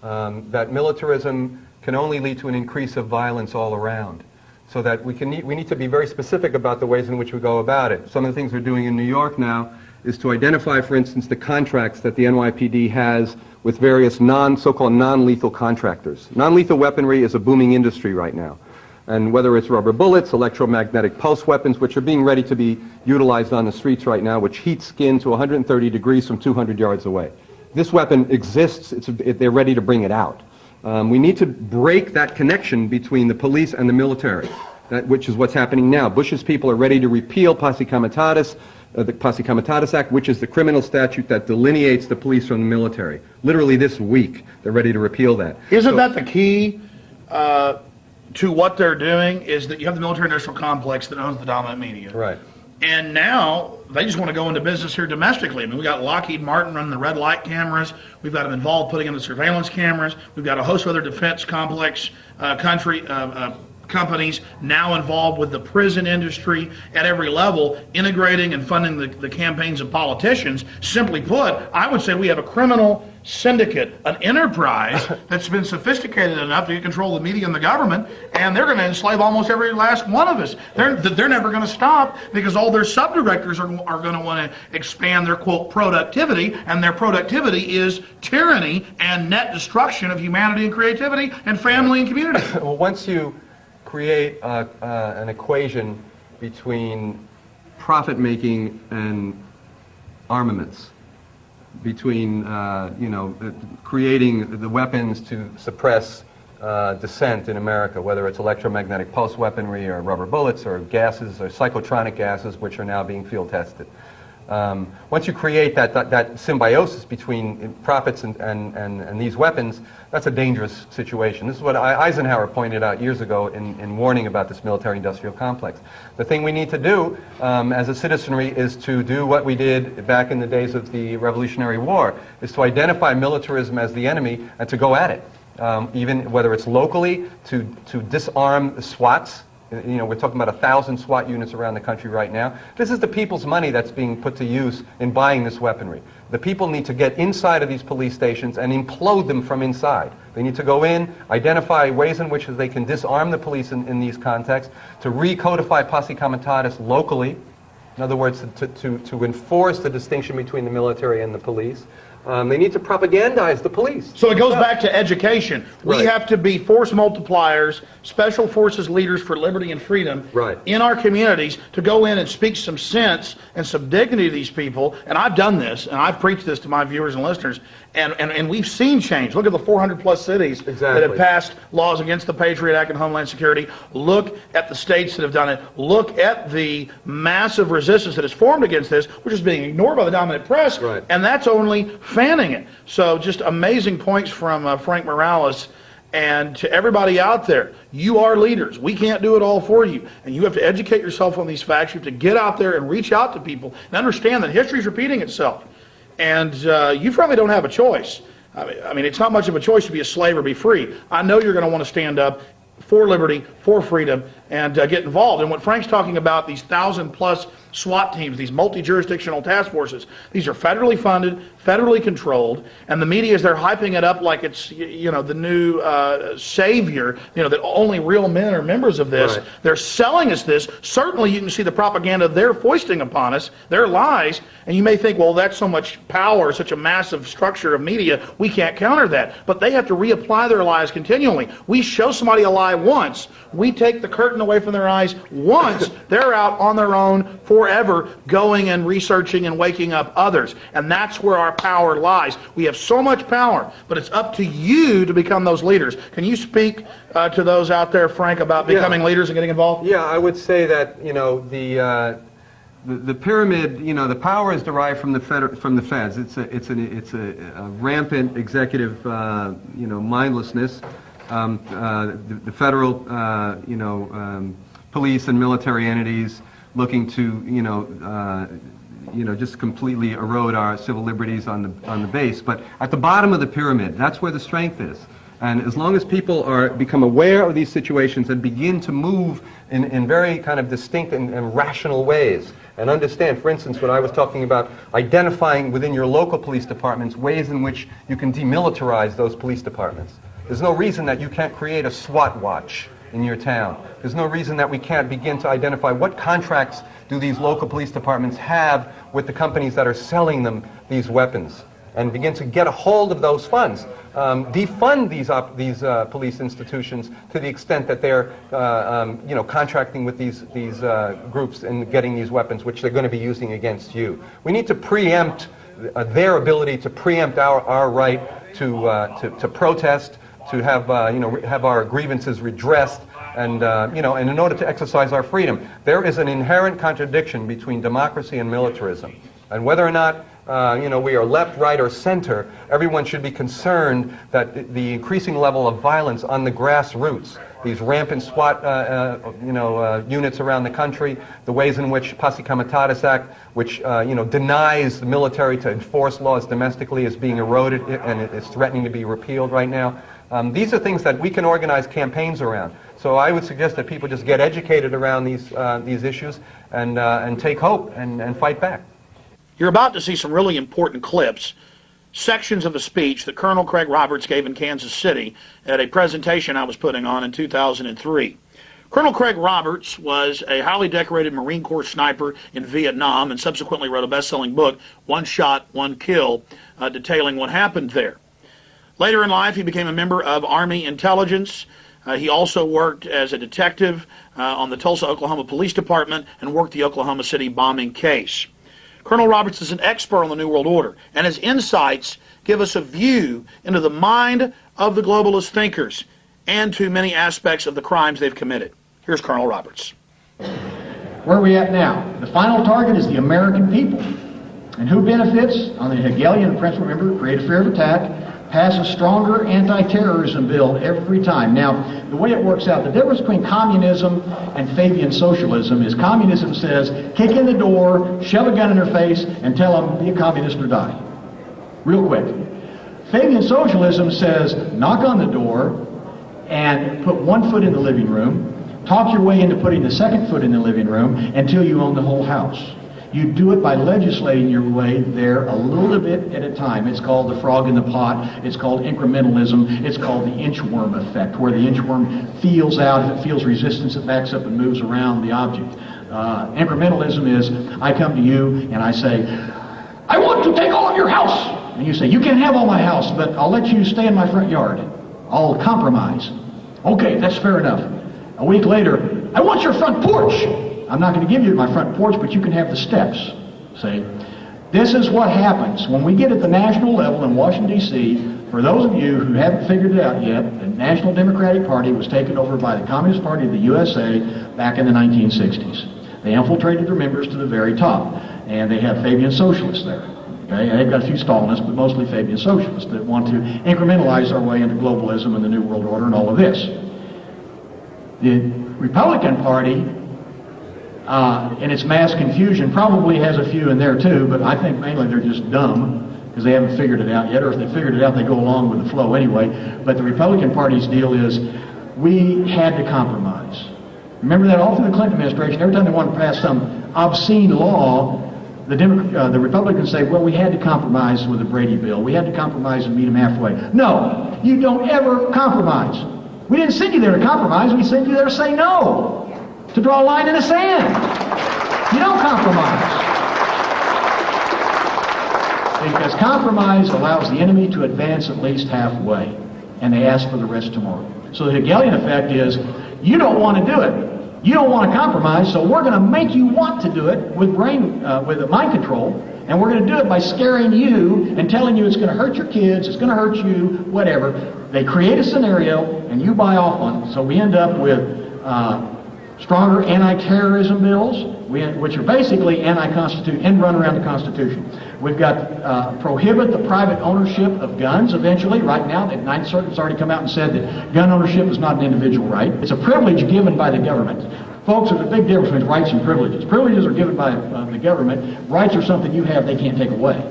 That militarism can only lead to an increase of violence all around. So that we need to be very specific about the ways in which we go about it. Some of the things we're doing in New York now is to identify, for instance, the contracts that the NYPD has with various so-called non-lethal contractors. Non-lethal weaponry is a booming industry right now. And whether it's rubber bullets, electromagnetic pulse weapons, which are being ready to be utilized on the streets right now, which heat skin to 130 degrees from 200 yards away. This weapon exists. They're ready to bring it out. We need to break that connection between the police and the military, which is what's happening now. Bush's people are ready to repeal Posse Comitatus, the Posse Comitatus Act, which is the criminal statute that delineates the police from the military. Literally this week, they're ready to repeal that. Isn't that the key to what they're doing, is that you have the military-industrial complex that owns the dominant media. Right. And now they just want to go into business here domestically. I mean, we got Lockheed Martin running the red light cameras. We've got them involved putting in the surveillance cameras. We've got a host of other defense complex companies now involved with the prison industry at every level, integrating and funding the campaigns of politicians. Simply put, I would say we have a criminal syndicate, an enterprise that's been sophisticated enough to control the media and the government, and they're going to enslave almost every last one of us. They're never going to stop because all their subdirectors are going to want to expand their, quote, productivity, and their productivity is tyranny and net destruction of humanity and creativity and family and community. Well, once you create an equation between profit-making and armaments, between creating the weapons to suppress dissent in America, whether it's electromagnetic pulse weaponry or rubber bullets or gases or psychotronic gases, which are now being field tested. Once you create that symbiosis between profits and these weapons, that's a dangerous situation. This is what Eisenhower pointed out years ago in warning about this military-industrial complex. The thing we need to do as a citizenry is to do what we did back in the days of the Revolutionary War, is to identify militarism as the enemy and to go at it. Even whether it's locally, to disarm the SWATs. You know, we're talking about 1,000 SWAT units around the country right now. This is the people's money that's being put to use in buying this weaponry. The people need to get inside of these police stations and implode them from inside. They need to go in, identify ways in which they can disarm the police in these contexts, to recodify Posse Comitatus locally. In other words, to enforce the distinction between the military and the police. They need to propagandize the police. So it goes back to education. We have to be force multipliers, special forces leaders for liberty and freedom in our communities to go in and speak some sense and some dignity to these people. And I've done this, and I've preached this to my viewers and listeners, and we've seen change. Look at the 400-plus cities that have passed laws against the Patriot Act and Homeland Security. Look at the states that have done it. Look at the massive resistance that has formed against this, which is being ignored by the dominant press, and that's only fanning it. So just amazing points from Frank Morales. And to everybody out there, you are leaders. We can't do it all for you. And you have to educate yourself on these facts. You have to get out there and reach out to people and understand that history is repeating itself. And you probably don't have a choice. I mean, it's not much of a choice to be a slave or be free. I know you're going to want to stand up for liberty, for freedom, and get involved. And what Frank's talking about, these 1,000+ SWAT teams, these multi-jurisdictional task forces, these are federally funded, federally controlled, and the media is there hyping it up like it's, you know, the new savior, you know, that only real men are members of this. Right. They're selling us this. Certainly you can see the propaganda they're foisting upon us, their lies, and you may think, well, that's so much power, such a massive structure of media, we can't counter that. But they have to reapply their lies continually. We show somebody a lie once, we take the curtain away from their eyes once, they're out on their own forever, going and researching and waking up others. And that's where our power lies. We have so much power, but it's up to you to become those leaders. Can you speak to those out there, Frank, about becoming leaders and getting involved? Yeah, I would say that, you know, the pyramid, you know, the power is derived from the feds. It's a rampant executive, you know, mindlessness. The federal, you know, police and military entities looking to, you know, just completely erode our civil liberties on the base. But at the bottom of the pyramid, that's where the strength is. And as long as people become aware of these situations and begin to move in very kind of distinct and rational ways, and understand, for instance, when I was talking about identifying within your local police departments ways in which you can demilitarize those police departments. There's no reason that you can't create a SWAT watch in your town. There's no reason that we can't begin to identify what contracts do these local police departments have with the companies that are selling them these weapons, and begin to get a hold of those funds. Defund these police institutions to the extent that they're you know, contracting with these groups and getting these weapons, which they're going to be using against you. We need to preempt their ability to preempt our right to protest, to have you know, have our grievances redressed, and you know, and in order to exercise our freedom. There is an inherent contradiction between democracy and militarism, and whether or not you know, we are left, right, or center, everyone should be concerned that the increasing level of violence on the grassroots, these rampant SWAT you know, units around the country, the ways in which Posse Comitatus Act, which you know, denies the military to enforce laws domestically, is being eroded and it's threatening to be repealed right now. These are things that we can organize campaigns around. So I would suggest that people just get educated around these issues and take hope and fight back. You're about to see some really important clips, sections of a speech that Colonel Craig Roberts gave in Kansas City at a presentation I was putting on in 2003. Colonel Craig Roberts was a highly decorated Marine Corps sniper in Vietnam and subsequently wrote a best-selling book, One Shot, One Kill, detailing what happened there. Later in life, he became a member of Army intelligence. He also worked as a detective on the Tulsa, Oklahoma Police Department and worked the Oklahoma City bombing case. Colonel Roberts is an expert on the New World Order, and his insights give us a view into the mind of the globalist thinkers and to many aspects of the crimes they've committed. Here's Colonel Roberts. Where are we at now? The final target is the American people. And who benefits? On the Hegelian principle, remember, create a fear of attack, pass a stronger anti-terrorism bill every time. Now, the way it works out, the difference between communism and Fabian socialism is communism says, kick in the door, shove a gun in their face, and tell them, be a communist or die. Real quick. Fabian socialism says, knock on the door and put one foot in the living room, talk your way into putting the second foot in the living room until you own the whole house. You do it by legislating your way there a little bit at a time. It's called the frog in the pot. It's called incrementalism. It's called the inchworm effect, where the inchworm feels out. If it feels resistance, it backs up and moves around the object. Incrementalism is, I come to you and I say, I want to take all of your house. And you say, you can't have all my house, but I'll let you stay in my front yard. I'll compromise. Okay, that's fair enough. A week later, I want your front porch. I'm not going to give you my front porch, but you can have the steps. See? This is what happens when we get at the national level in Washington, D.C. For those of you who haven't figured it out yet, the National Democratic Party was taken over by the Communist Party of the USA back in the 1960s. They infiltrated their members to the very top, and they have Fabian socialists there. Okay? And they've got a few Stalinists, but mostly Fabian socialists that want to incrementalize our way into globalism and the New World Order and all of this. The Republican Party and it's mass confusion. Probably has a few in there too, but I think mainly they're just dumb because they haven't figured it out yet, or if they figured it out, they go along with the flow anyway. But the Republican Party's deal is we had to compromise. Remember that all through the Clinton administration, every time they wanted to pass some obscene law, the Republicans say, well, we had to compromise with the Brady bill. We had to compromise and meet them halfway. No, you don't ever compromise. We didn't send you there to compromise. We sent you there to say no, to draw a line in the sand. You don't compromise. Because compromise allows the enemy to advance at least halfway, and they ask for the rest tomorrow. So the Hegelian effect is, you don't want to do it. You don't want to compromise, so we're going to make you want to do it with with mind control, and we're going to do it by scaring you and telling you it's going to hurt your kids, it's going to hurt you, whatever. They create a scenario, and you buy off on it. So we end up with stronger anti-terrorism bills, which are basically anti-constitution, and run around the Constitution. We've got prohibit the private ownership of guns eventually. Right now, the Ninth Circuit's already come out and said that gun ownership is not an individual right. It's a privilege given by the government. Folks, there's a big difference between rights and privileges. Privileges are given by the government. Rights are something you have they can't take away.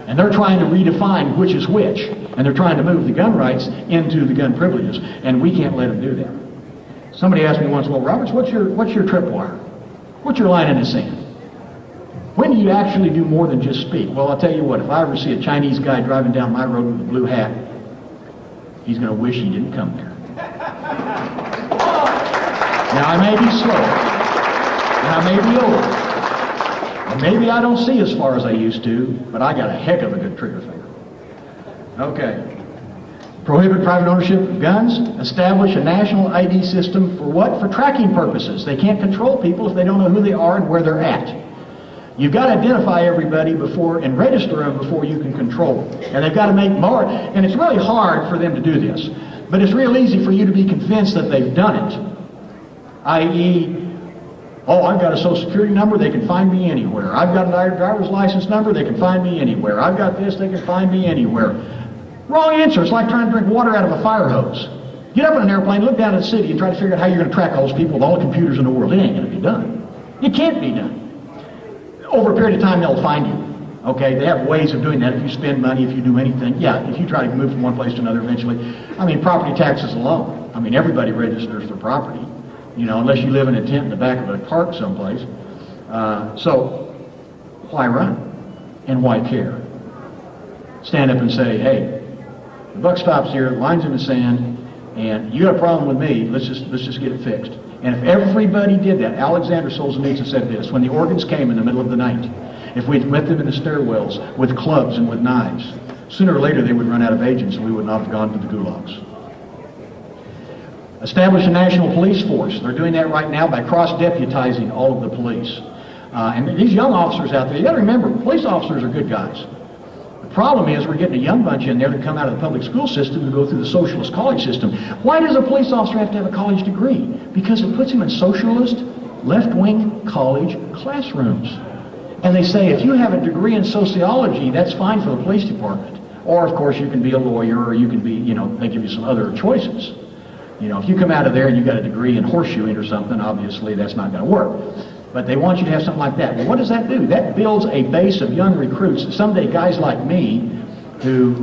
And they're trying to redefine which is which. And they're trying to move the gun rights into the gun privileges. And we can't let them do that. Somebody asked me once, well, Roberts, what's your tripwire? What's your line in the sand? When do you actually do more than just speak? Well, I'll tell you what, if I ever see a Chinese guy driving down my road with a blue hat, he's going to wish he didn't come there. Now, I may be slow, and I may be old, and maybe I don't see as far as I used to, but I got a heck of a good trigger finger. Okay. Prohibit private ownership of guns. Establish a national ID system for what? For tracking purposes. They can't control people if they don't know who they are and where they're at. You've got to identify everybody before and register them before you can control them. And they've got to make more. And it's really hard for them to do this. But it's real easy for you to be convinced that they've done it. I.e., oh, I've got a social security number, they can find me anywhere. I've got a driver's license number, they can find me anywhere. I've got this, they can find me anywhere. Wrong answer. It's like trying to drink water out of a fire hose. Get up in an airplane, look down at the city, and try to figure out how you're going to track all those people with all the computers in the world. It ain't going to be done. It can't be done. Over a period of time, they'll find you. Okay, they have ways of doing that. If you spend money, if you do anything, yeah, if you try to move from one place to another eventually. I mean, property taxes alone. I mean, everybody registers for property, you know, unless you live in a tent in the back of a park someplace. So, why run? And why care? Stand up and say, hey, the buck stops here, the line's in the sand, and you got a problem with me, let's just get it fixed. And if everybody did that, Alexander Solzhenitsyn said this, when the organs came in the middle of the night, if we'd met them in the stairwells with clubs and with knives, sooner or later they would run out of agents and we would not have gone to the gulags. Establish a national police force. They're doing that right now by cross-deputizing all of the police. And these young officers out there, you got to remember, police officers are good guys. The problem is we're getting a young bunch in there that come out of the public school system to go through the socialist college system. Why does a police officer have to have a college degree? Because it puts him in socialist, left-wing college classrooms. And they say, if you have a degree in sociology, that's fine for the police department. Or, of course, you can be a lawyer, or you can be, you know, they give you some other choices. You know, if you come out of there and you got a degree in horseshoeing or something, obviously that's not going to work. But they want you to have something like that. Well, what does that do? That builds a base of young recruits. Someday guys like me who,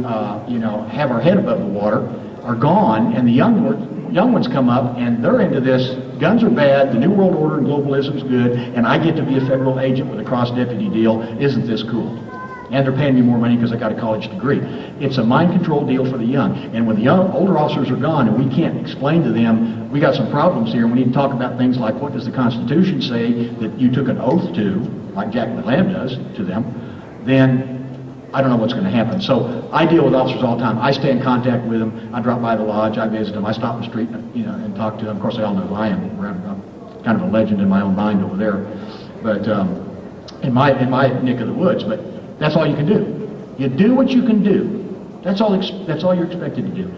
you know, have our head above the water are gone, and the young ones come up, and they're into this. Guns are bad, the New World Order and globalism's good, and I get to be a federal agent with a cross-deputy deal. Isn't this cool? And they're paying me more money because I got a college degree. It's a mind control deal for the young. And when the older officers are gone and we can't explain to them, we got some problems here, and we need to talk about things like, what does the Constitution say that you took an oath to, like Jack McLam does to them, then I don't know what's going to happen. So I deal with officers all the time. I stay in contact with them. I drop by the lodge. I visit them. I stop in the street, and talk to them. Of course, they all know who I am. I'm kind of a legend in my own mind over there, but in my neck of the woods. But that's all you can do. You do what you can do. That's all you're expected to do.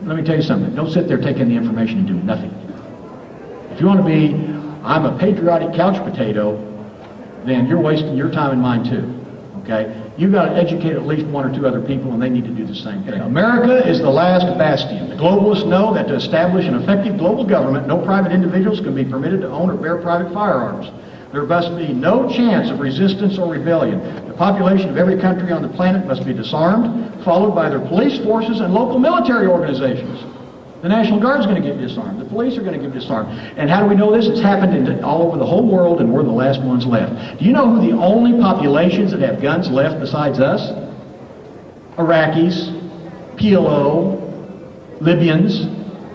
Let me tell you something. Don't sit there taking the information and do nothing. If you want to be, I'm a patriotic couch potato, then you're wasting your time and mine too. Okay? You've got to educate at least one or two other people, and they need to do the same thing. America is the last bastion. The globalists know that to establish an effective global government, no private individuals can be permitted to own or bear private firearms. There must be no chance of resistance or rebellion. The population of every country on the planet must be disarmed, followed by their police forces and local military organizations. The National Guard is going to get disarmed. The police are going to get disarmed. And how do we know this? It's happened all over the whole world, and we're the last ones left. Do you know who the only populations that have guns left besides us? Iraqis, PLO, Libyans,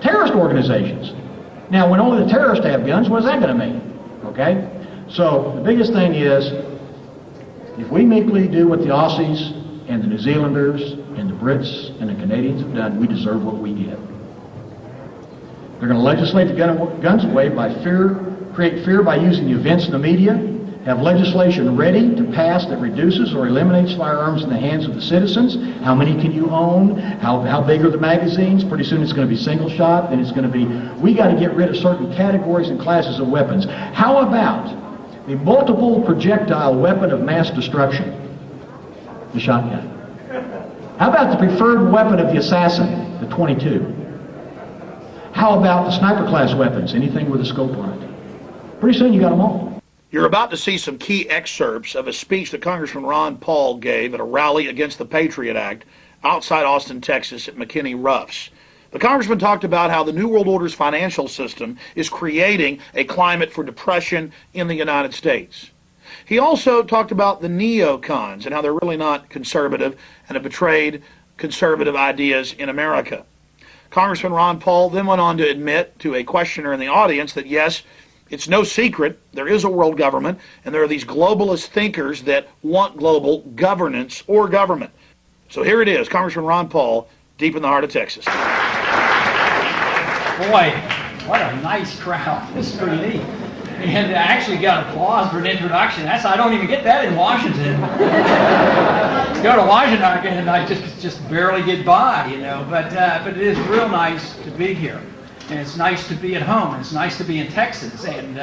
terrorist organizations. Now, when only the terrorists have guns, what is that going to mean? Okay? So, the biggest thing is, if we meekly do what the Aussies and the New Zealanders and the Brits and the Canadians have done, we deserve what we get. They're going to legislate the guns away by create fear by using the events in the media, have legislation ready to pass that reduces or eliminates firearms in the hands of the citizens. How many can you own? How big are the magazines? Pretty soon it's going to be single shot, then it's going to be, we got to get rid of certain categories and classes of weapons. How about the multiple projectile weapon of mass destruction? The shotgun. How about the preferred weapon of the assassin? The .22. How about the sniper class weapons? Anything with a scope on it. Pretty soon you got them all. You're about to see some key excerpts of a speech that Congressman Ron Paul gave at a rally against the Patriot Act outside Austin, Texas at McKinney Ruff's. The congressman talked about how the New World Order's financial system is creating a climate for depression in the United States. He also talked about the neocons and how they're really not conservative and have betrayed conservative ideas in America. Congressman Ron Paul then went on to admit to a questioner in the audience that yes, it's no secret, there is a world government, and there are these globalist thinkers that want global governance or government. So here it is, Congressman Ron Paul, deep in the heart of Texas. Boy, what a nice crowd. This is pretty neat. And I actually got applause for an introduction. I don't even get that in Washington. Go to Washington and I just barely get by, you know. But it is real nice to be here. And it's nice to be at home. It's nice to be in Texas. And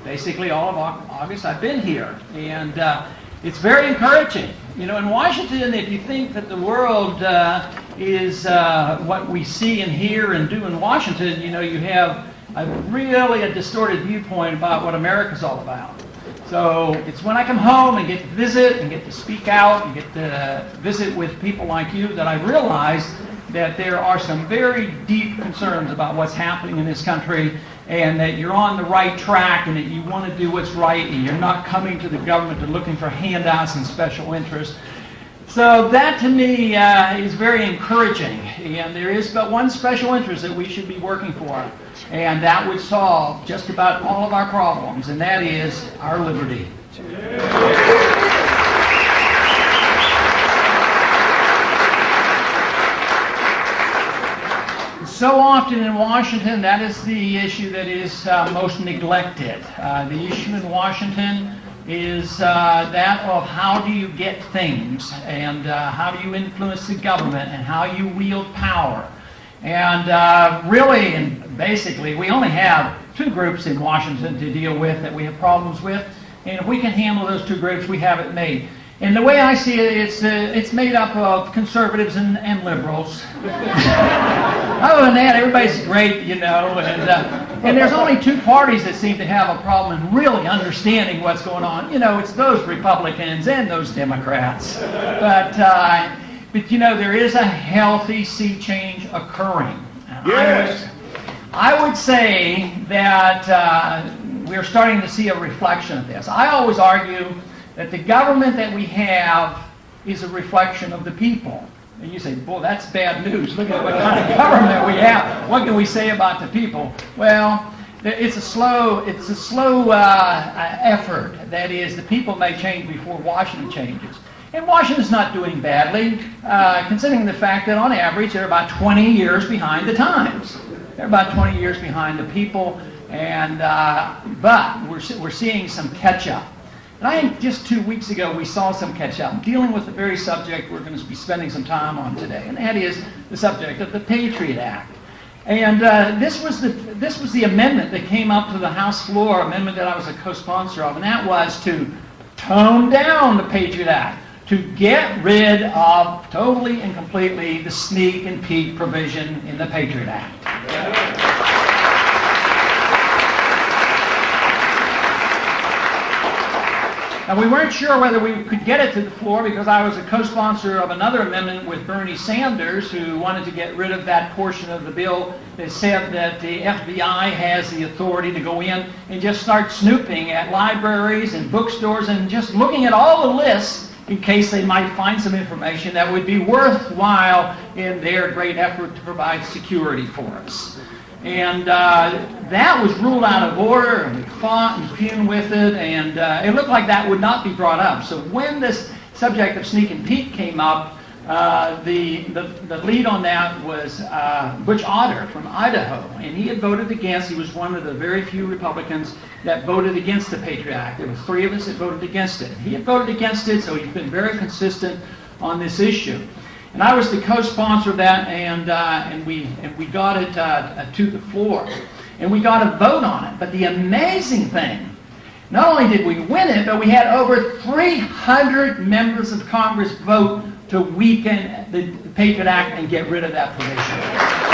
basically all of August I've been here. And it's very encouraging. You know, in Washington, if you think that the world is what we see and hear and do in Washington, you know, you have really a distorted viewpoint about what America's all about. So it's when I come home and get to visit and get to speak out and get to visit with people like you that I realize that there are some very deep concerns about what's happening in this country and that you're on the right track and that you want to do what's right and you're not coming to the government to looking for handouts and special interests. So that to me is very encouraging, and there is but one special interest that we should be working for, and that would solve just about all of our problems, and that is our liberty. So often in Washington, that is the issue that is most neglected. The issue in Washington is that of how do you get things and how do you influence the government and how you wield power. And really and basically we only have two groups in Washington to deal with that we have problems with, and if we can handle those two groups, we have it made. And the way I see it, it's made up of conservatives and liberals. Other than that, everybody's great, you know, and there's only two parties that seem to have a problem in really understanding what's going on. You know, it's those Republicans and those Democrats. But you know, there is a healthy sea change occurring. Yes. I would say that we're starting to see a reflection of this. I always argue that the government that we have is a reflection of the people. And you say, boy, that's bad news. Look at what kind of government we have. What can we say about the people? Well, it's a slow effort. That is, the people may change before Washington changes. And Washington's not doing badly, considering the fact that on average they're about 20 years behind the times. They're about 20 years behind the people, and but we're seeing some catch-up. And I think just 2 weeks ago we saw some catch-up dealing with the very subject we're going to be spending some time on today, and that is the subject of the Patriot Act. And this was the amendment that came up to the House floor, amendment that I was a co-sponsor of, and that was to tone down the Patriot Act, to get rid of totally and completely the sneak and peek provision in the Patriot Act. And we weren't sure whether we could get it to the floor because I was a co-sponsor of another amendment with Bernie Sanders, who wanted to get rid of that portion of the bill that said that the FBI has the authority to go in and just start snooping at libraries and bookstores and just looking at all the lists in case they might find some information that would be worthwhile in their great effort to provide security for us. And that was ruled out of order, and we fought and fumed with it, and it looked like that would not be brought up. So when this subject of sneak and peek came up, the lead on that was Butch Otter from Idaho, and he had voted against. He was one of the very few Republicans that voted against the Patriot Act. There were 3 of us that voted against it. He had voted against it, so he's been very consistent on this issue. And I was the co-sponsor of that, and we got it to the floor. And we got a vote on it. But the amazing thing, not only did we win it, but we had over 300 members of Congress vote to weaken the Patriot Act and get rid of that provision.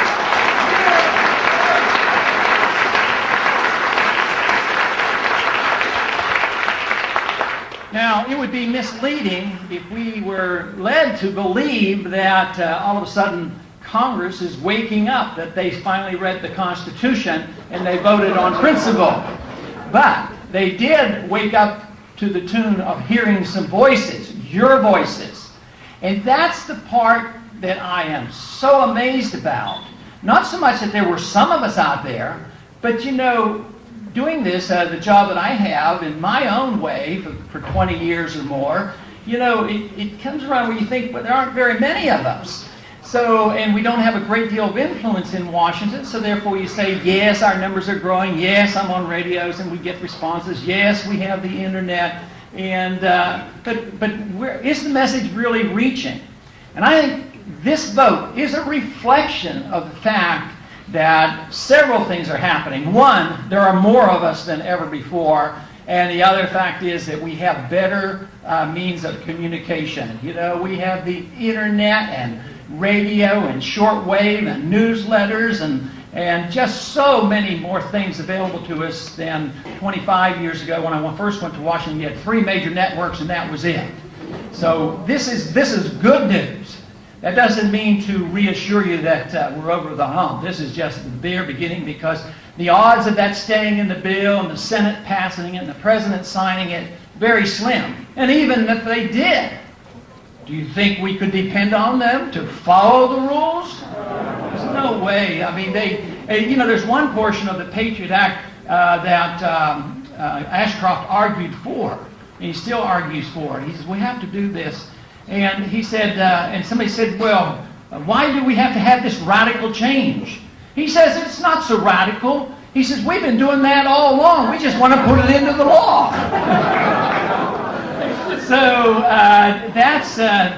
Now, it would be misleading if we were led to believe that all of a sudden Congress is waking up, that they finally read the Constitution and they voted on principle. But they did wake up to the tune of hearing some voices, your voices. And that's the part that I am so amazed about. Not so much that there were some of us out there, but you know, doing this, the job that I have in my own way for 20 years or more, you know, it comes around where you think, well, there aren't very many of us. So, and we don't have a great deal of influence in Washington, so therefore you say, yes, our numbers are growing, yes, I'm on radios and we get responses, yes, we have the internet, and but where is the message really reaching? And I think this vote is a reflection of the fact that several things are happening. One, there are more of us than ever before, and the other fact is that we have better means of communication. You know, we have the internet and radio and shortwave and newsletters and just so many more things available to us than 25 years ago when I first went to Washington. You had 3 major networks and that was it. So this is good news. That doesn't mean to reassure you that we're over the hump. This is just the bare beginning, because the odds of that staying in the bill and the Senate passing it and the President signing it, very slim. And even if they did, do you think we could depend on them to follow the rules? There's no way. I mean, you know, there's one portion of the Patriot Act that Ashcroft argued for, and he still argues for it. He says, we have to do this. And he said, and somebody said, well, why do we have to have this radical change? He says, it's not so radical. He says, we've been doing that all along. We just want to put it into the law. So that's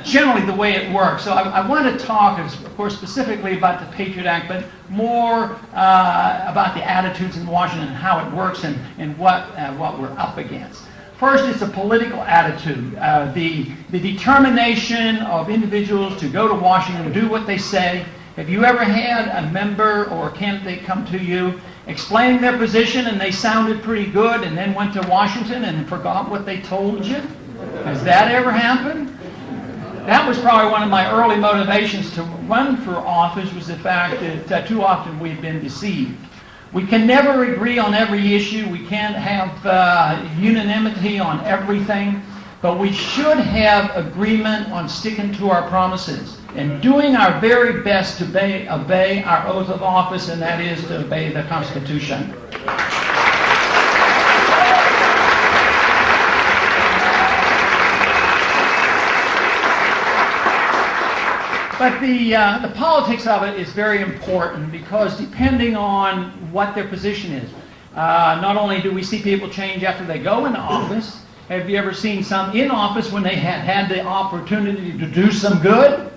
generally the way it works. So I want to talk, of course, specifically about the Patriot Act, but more about the attitudes in Washington and how it works and what we're up against. First, it's a political attitude. The determination of individuals to go to Washington and do what they say. Have you ever had a member or a candidate come to you explaining their position and they sounded pretty good and then went to Washington and forgot what they told you? Has that ever happened? That was probably one of my early motivations to run for office, was the fact that too often we've been deceived. We can never agree on every issue. We can't have unanimity on everything. But we should have agreement on sticking to our promises and doing our very best to obey our oath of office, and that is to obey the Constitution. But the politics of it is very important, because depending on what their position is, not only do we see people change after they go into office. Have you ever seen some in office when they had the opportunity to do some good?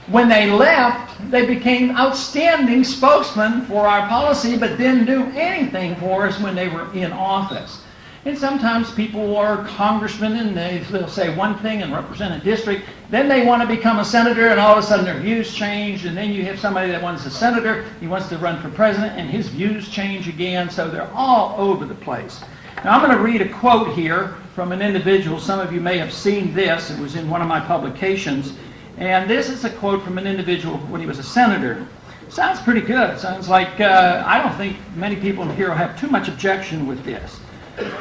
When they left, they became outstanding spokesmen for our policy, but didn't do anything for us when they were in office. And sometimes people are congressmen and they'll say one thing and represent a district. Then they want to become a senator, and all of a sudden their views change. And then you have somebody that wants a senator, he wants to run for president, and his views change again. So they're all over the place. Now I'm going to read a quote here from an individual. Some of you may have seen this. It was in one of my publications. And this is a quote from an individual when he was a senator. Sounds pretty good. Sounds like, I don't think many people here will have too much objection with this.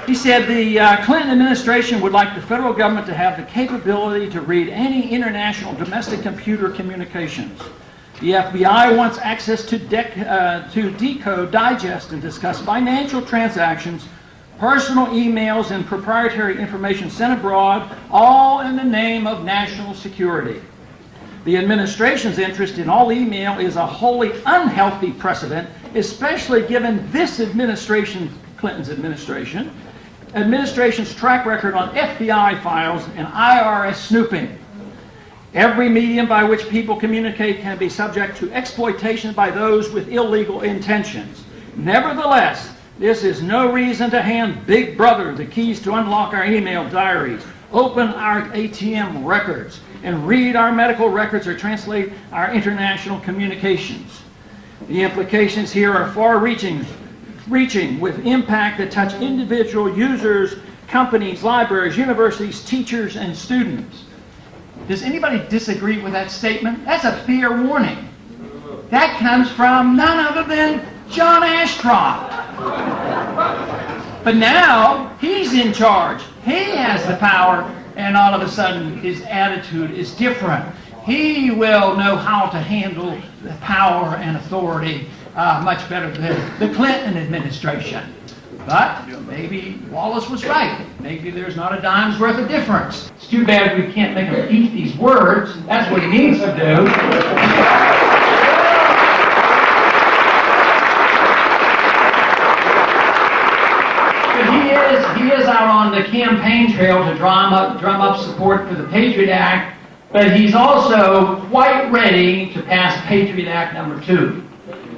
He said the Clinton administration would like the federal government to have the capability to read any international domestic computer communications. The FBI wants access to decode, digest, and discuss financial transactions, personal emails, and proprietary information sent abroad, all in the name of national security. The administration's interest in all email is a wholly unhealthy precedent, especially given this administration, Clinton's administration's track record on FBI files and IRS snooping. Every medium by which people communicate can be subject to exploitation by those with illegal intentions. Nevertheless, this is no reason to hand Big Brother the keys to unlock our email diaries, open our ATM records, and read our medical records or translate our international communications. The implications here are far-reaching, with impact that touch individual users, companies, libraries, universities, teachers, and students. Does anybody disagree with that statement? That's a fair warning. That comes from none other than John Ashcroft. But now he's in charge. He has the power, and all of a sudden his attitude is different. He will know how to handle the power and authority much better than the Clinton administration. But maybe Wallace was right. Maybe there's not a dime's worth of difference. It's too bad we can't make him eat these words. That's what he needs to do. But he is out on the campaign trail to drum up support for the Patriot Act, but he's also quite ready to pass Patriot Act number 2.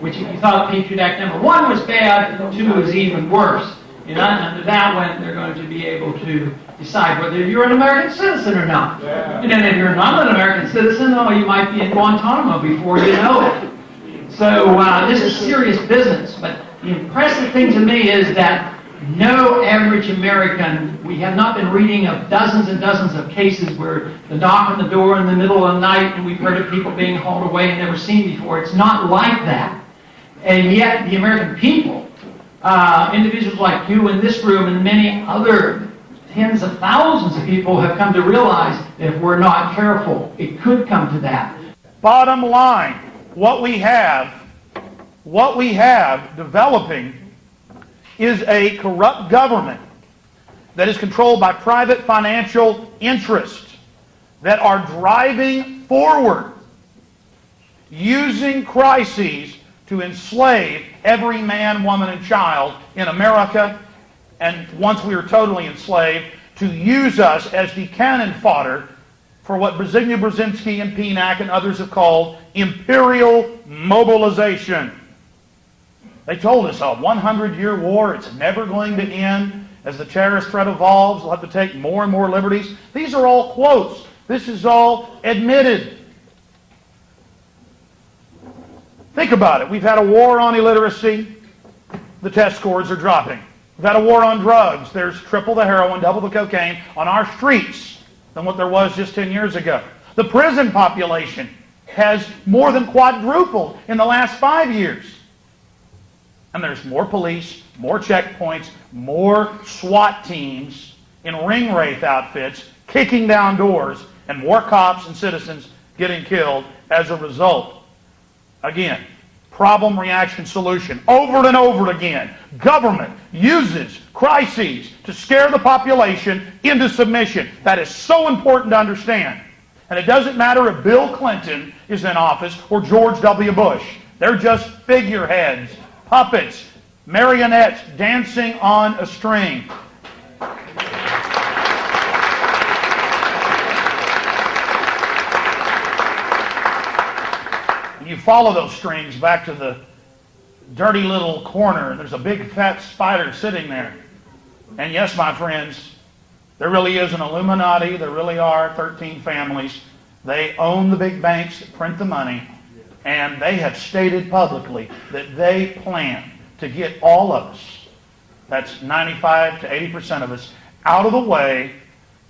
Which, if you thought Patriot Act number 1 was bad, 2 is even worse. And under that one, they're going to be able to decide whether you're an American citizen or not. Yeah. And then if you're not an American citizen, oh, you might be in Guantanamo before you know it. So this is serious business. But the impressive thing to me is that no average American, we have not been reading of dozens and dozens of cases where the knock on the door in the middle of the night and we've heard of people being hauled away and never seen before. It's not like that. And yet the American people, individuals like you in this room and many other tens of thousands of people have come to realize that if we're not careful, it could come to that. Bottom line, what we have developing is a corrupt government that is controlled by private financial interests that are driving forward, using crises to enslave every man, woman, and child in America, and once we are totally enslaved, to use us as the cannon fodder for what Brzezinski, Brzezinski, and Pienack and others have called imperial mobilization. They told us a 100-year war, it's never going to end. As the terrorist threat evolves, we'll have to take more and more liberties. These are all quotes. This is all admitted. Think about it. We've had a war on illiteracy. The test scores are dropping. We've had a war on drugs. There's triple the heroin, double the cocaine on our streets than what there was just 10 years ago. The prison population has more than quadrupled in the last 5 years. And there's more police, more checkpoints, more SWAT teams in ring wraith outfits kicking down doors, and more cops and citizens getting killed as a result. Again, problem, reaction, solution. Over and over again, government uses crises to scare the population into submission. That is so important to understand. And it doesn't matter if Bill Clinton is in office or George W. Bush. They're just figureheads, puppets, marionettes dancing on a string. You follow those strings back to the dirty little corner, and there's a big fat spider sitting there. And yes, my friends, there really is an Illuminati. There really are 13 families. They own the big banks that print the money, and they have stated publicly that they plan to get all of us, that's 95 to 80% of us, out of the way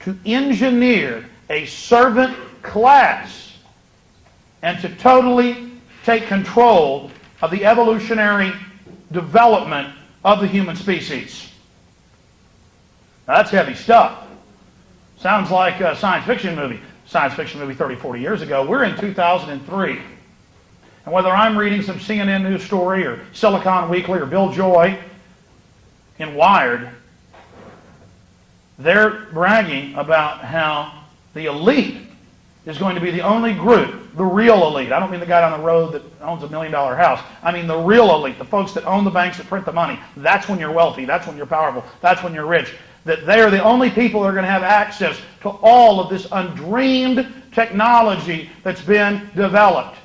to engineer a servant class and to totally take control of the evolutionary development of the human species. Now, that's heavy stuff. Sounds like a science fiction movie 30, 40 years ago. We're in 2003. And whether I'm reading some CNN news story or Silicon Weekly or Bill Joy in Wired, they're bragging about how the elite is going to be the only group, the real elite. I don't mean the guy down the road that owns $1 million house. I mean the real elite, the folks that own the banks that print the money. That's when you're wealthy. That's when you're powerful. That's when you're rich. That they are the only people that are going to have access to all of this undreamed technology that's been developed.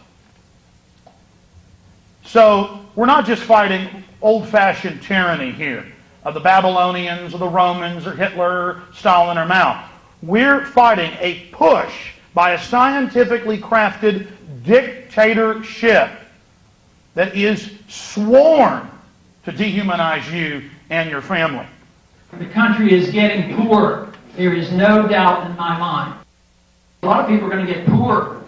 So we're not just fighting old-fashioned tyranny here of the Babylonians or the Romans or Hitler, Stalin, or Mao. We're fighting a push by a scientifically crafted dictatorship that is sworn to dehumanize you and your family. The country is getting poorer. There is no doubt in my mind. A lot of people are going to get poorer.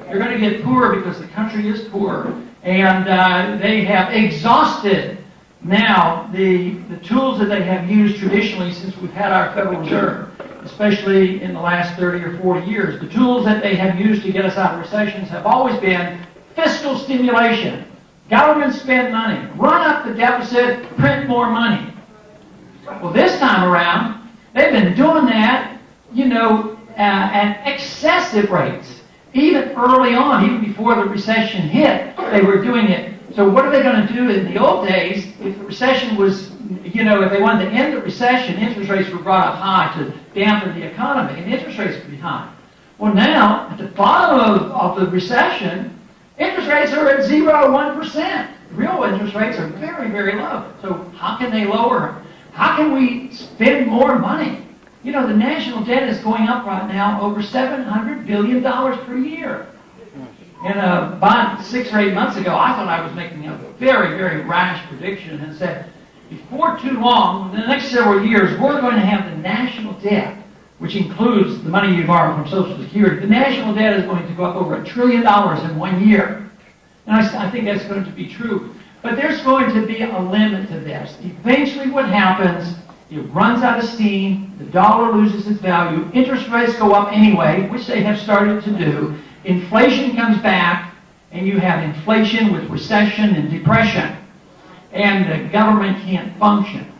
They're going to get poorer because the country is poorer. And they have exhausted now the tools that they have used traditionally since we've had our Federal Reserve, especially in the last 30 or 40 years. The tools that they have used to get us out of recessions have always been fiscal stimulation. Government spend money, run up the deficit, print more money. Well, this time around, they've been doing that, at excessive rates. Even early on, even before the recession hit, they were doing it. So what are they going to do? In the old days, if the recession was, if they wanted to end the recession, interest rates were brought up high to dampen the economy, and interest rates would be high. Well, now, at the bottom of the recession, interest rates are at 0 or 1%. Real interest rates are very, very low. So how can they lower them? How can we spend more money? The national debt is going up right now over $700 billion per year. And about 6 or 8 months ago, I thought I was making a very, very rash prediction and said, before too long, in the next several years, we're going to have the national debt, which includes the money you borrow from Social Security. The national debt is going to go up over $1 trillion in 1 year. And I think that's going to be true. But there's going to be a limit to this. Eventually what happens, it runs out of steam, the dollar loses its value, interest rates go up anyway, which they have started to do, inflation comes back, and you have inflation with recession and depression, and the government can't function.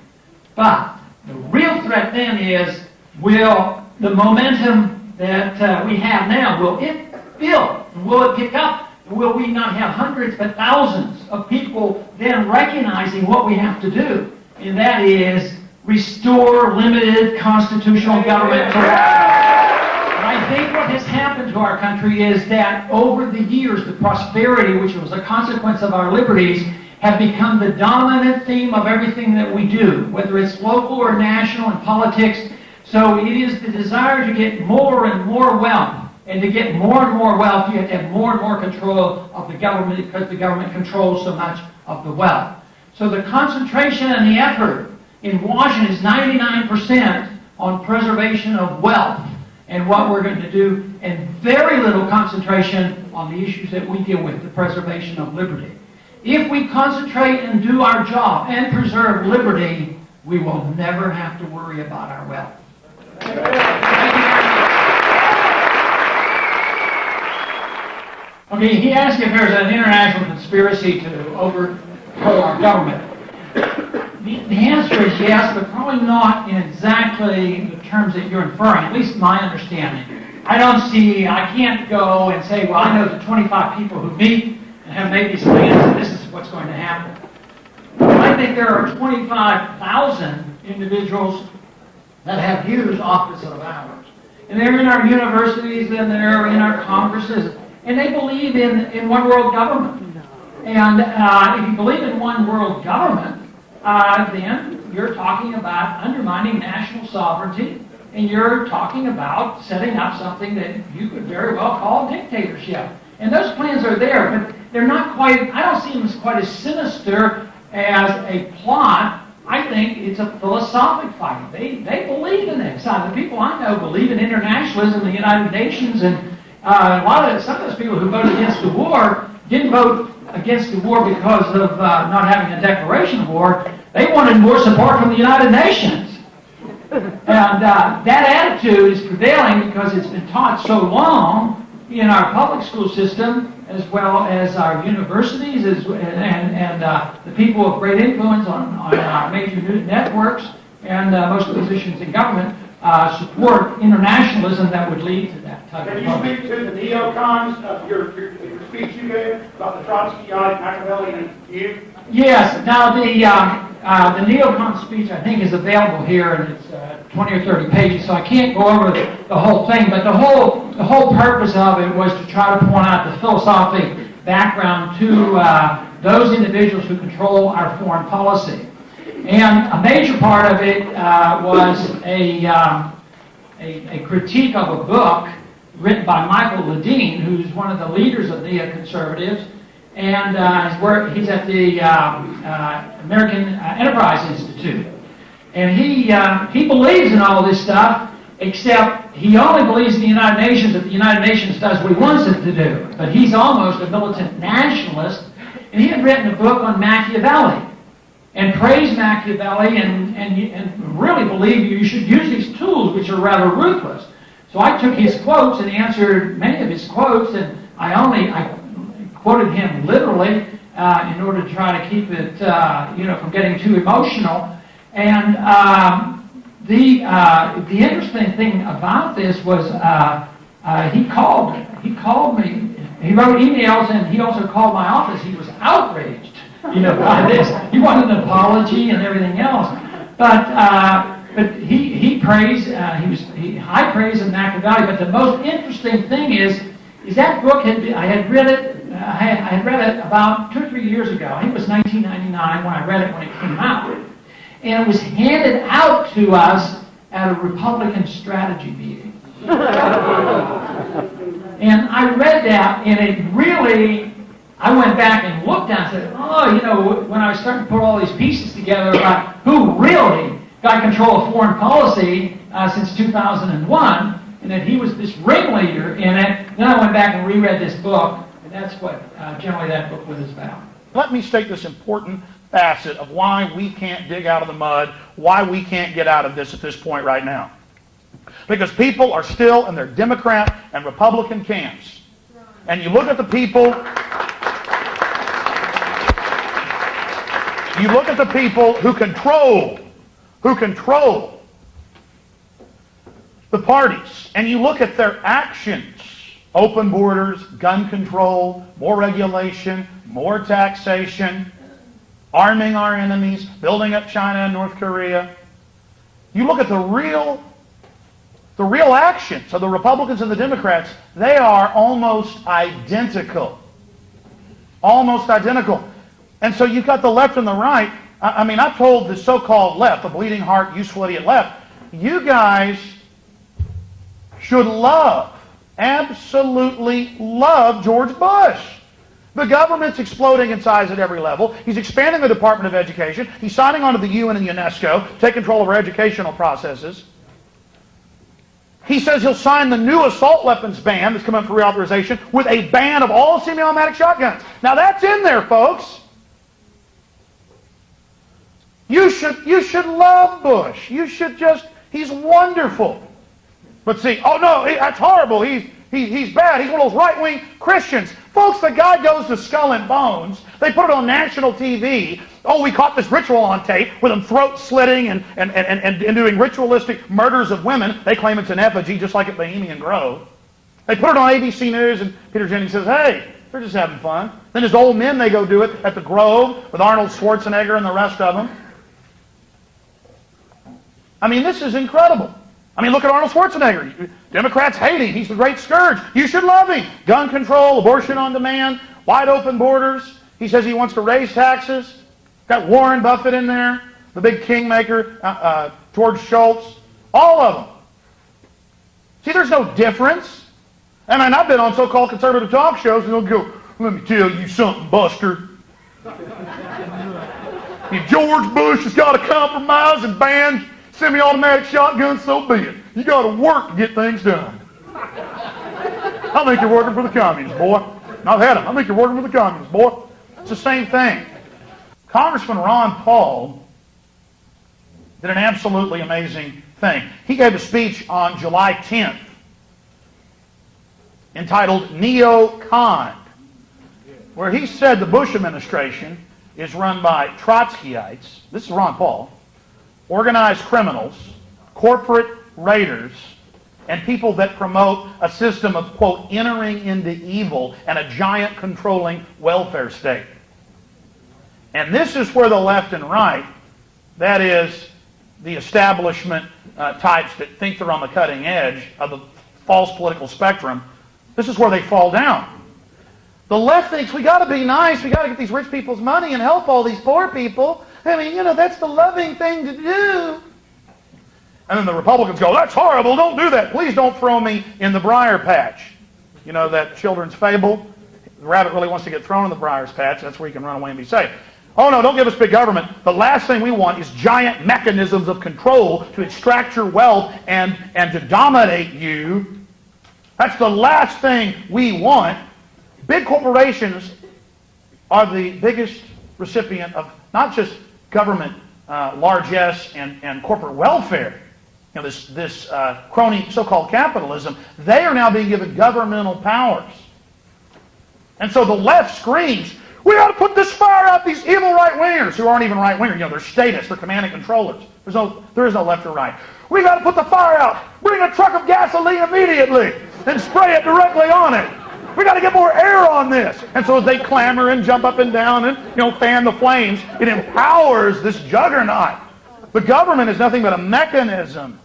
But the real threat then is, will the momentum that we have now, will it build? Will it pick up? Will we not have hundreds but thousands of people then recognizing what we have to do? And that is restore limited constitutional government to And I think what has happened to our country is that over the years, the prosperity, which was a consequence of our liberties, have become the dominant theme of everything that we do, whether it's local or national in politics. So it is the desire to get more and more wealth. And to get more and more wealth, you have to have more and more control of the government because the government controls so much of the wealth. So the concentration and the effort in Washington is 99% on preservation of wealth and what we're going to do, and very little concentration on the issues that we deal with, the preservation of liberty. If we concentrate and do our job and preserve liberty, we will never have to worry about our wealth. Thank you very much. Okay, he asked if there's an international conspiracy to overthrow our government. The answer is yes, but probably not in exactly the terms that you're inferring, at least my understanding. I can't go and say, well, I know the 25 people who meet and have made these plans, and this is what's going to happen. I think there are 25,000 individuals that have views opposite of ours. And they're in our universities, and they're in our congresses, and they believe in one world government. And if you believe in one world government, then you're talking about undermining national sovereignty, and you're talking about setting up something that you could very well call dictatorship. And those plans are there, but they're not quite, I don't see them as quite as sinister as a plot I think it's a philosophic fight. They believe in that side. The people I know believe in internationalism, the United Nations, and some of those people who voted against the war didn't vote against the war because of not having a declaration of war. They wanted more support from the United Nations. And that attitude is prevailing because it's been taught so long in our public school system, as well as our universities, and the people of great influence on our major news networks, and most positions in government support internationalism that would lead to that type of Can you speak to the neocons of your speech you gave about the Trotskyite, Machiavelli, and you? Yes. Now the neocon speech I think is available here, and it's 20 or 30 pages, so I can't go over the whole thing. But the whole purpose of it was to try to point out the philosophic background to those individuals who control our foreign policy. And a major part of it was a critique of a book written by Michael Ledeen, who's one of the leaders of neoconservatives, and he's at the American Enterprise Institute. And he believes in all this stuff, except he only believes in the United Nations if the United Nations does what he wants it to do. But he's almost a militant nationalist, and he had written a book on Machiavelli, and praised Machiavelli, and really believed you should use these tools, which are rather ruthless. So I took his quotes and answered many of his quotes, and I quoted him literally in order to try to keep it, from getting too emotional. And the interesting thing about this was he called me. He wrote emails, and he also called my office. He was outraged, by this. He wanted an apology and everything else. But he praised. He high praise of Machiavelli. But the most interesting thing is that book I had read it. I had read it about 2 or 3 years ago. I think it was 1999 when I read it when it came out. And it was handed out to us at a Republican strategy meeting. And I read that, and it really, I went back and looked at it and said, when I was starting to put all these pieces together about who really got control of foreign policy since 2001, and that he was this ringleader in it, then I went back and reread this book, and that's what generally that book was about. Let me state this important facet of why we can't dig out of the mud, why we can't get out of this at this point right now. Because people are still in their Democrat and Republican camps. And you look at the people, who control the parties, and you look at their actions. Open borders, gun control, more regulation, more taxation, arming our enemies, building up China and North Korea. You look at the real actions of the Republicans and the Democrats, they are almost identical. Almost identical. And so you've got the left and the right. I told the so-called left, the bleeding heart, useful idiot left, you guys should absolutely love George Bush. The government's exploding in size at every level. He's expanding the Department of Education. He's signing on to the UN and UNESCO to take control of our educational processes. He says he'll sign the new assault weapons ban that's coming up for reauthorization with a ban of all semi-automatic shotguns. Now that's in there, folks. You should love Bush. You should he's wonderful. But see, oh no, that's horrible. He's bad. He's one of those right-wing Christians. Folks, the guy goes to Skull and Bones. They put it on national TV. Oh, we caught this ritual on tape with them throat slitting and doing ritualistic murders of women. They claim it's an effigy, just like at Bohemian Grove. They put it on ABC News, and Peter Jennings says, hey, they're just having fun. Then as old men, they go do it at the Grove with Arnold Schwarzenegger and the rest of them. This is incredible. Look at Arnold Schwarzenegger. Democrats hate him. He's the great scourge. You should love him. Gun control, abortion on demand, wide open borders. He says he wants to raise taxes. Got Warren Buffett in there, the big kingmaker, George Shultz, all of them. See, there's no difference. I've been on so-called conservative talk shows, and they'll go, let me tell you something, Buster. If George Bush has got to compromise and ban semi-automatic shotguns, so be it. You got to work to get things done. I think you're working for the communists, boy. I've had them. I think you're working for the communists, boy. It's the same thing. Congressman Ron Paul did an absolutely amazing thing. He gave a speech on July 10th entitled Neo-Con, where he said the Bush administration is run by Trotskyites, this is Ron Paul, organized criminals, corporate raiders, and people that promote a system of, quote, entering into evil and a giant controlling welfare state. And this is where the left and right, that is, the establishment types that think they're on the cutting edge of the false political spectrum, this is where they fall down. The left thinks we got to be nice, we got to get these rich people's money and help all these poor people. I mean, you know, that's the loving thing to do. And then the Republicans go, that's horrible, don't do that. Please don't throw me in the briar patch. You know that children's fable? The rabbit really wants to get thrown in the briar's patch. That's where he can run away and be safe. Oh no, don't give us big government. The last thing we want is giant mechanisms of control to extract your wealth and to dominate you. That's the last thing we want. Big corporations are the biggest recipient of not just government largesse and corporate welfare. You know, this crony so-called capitalism, they are now being given governmental powers. And so the left screams, we ought to put this fire out these evil right-wingers who aren't even right-wingers. You know, they're statists, they're command and controllers. There is no left or right. We got to put the fire out. Bring a truck of gasoline immediately and spray it directly on it. We got to get more air on this. And so as they clamor and jump up and down and, you know, fan the flames, it empowers this juggernaut. The government is nothing but a mechanism.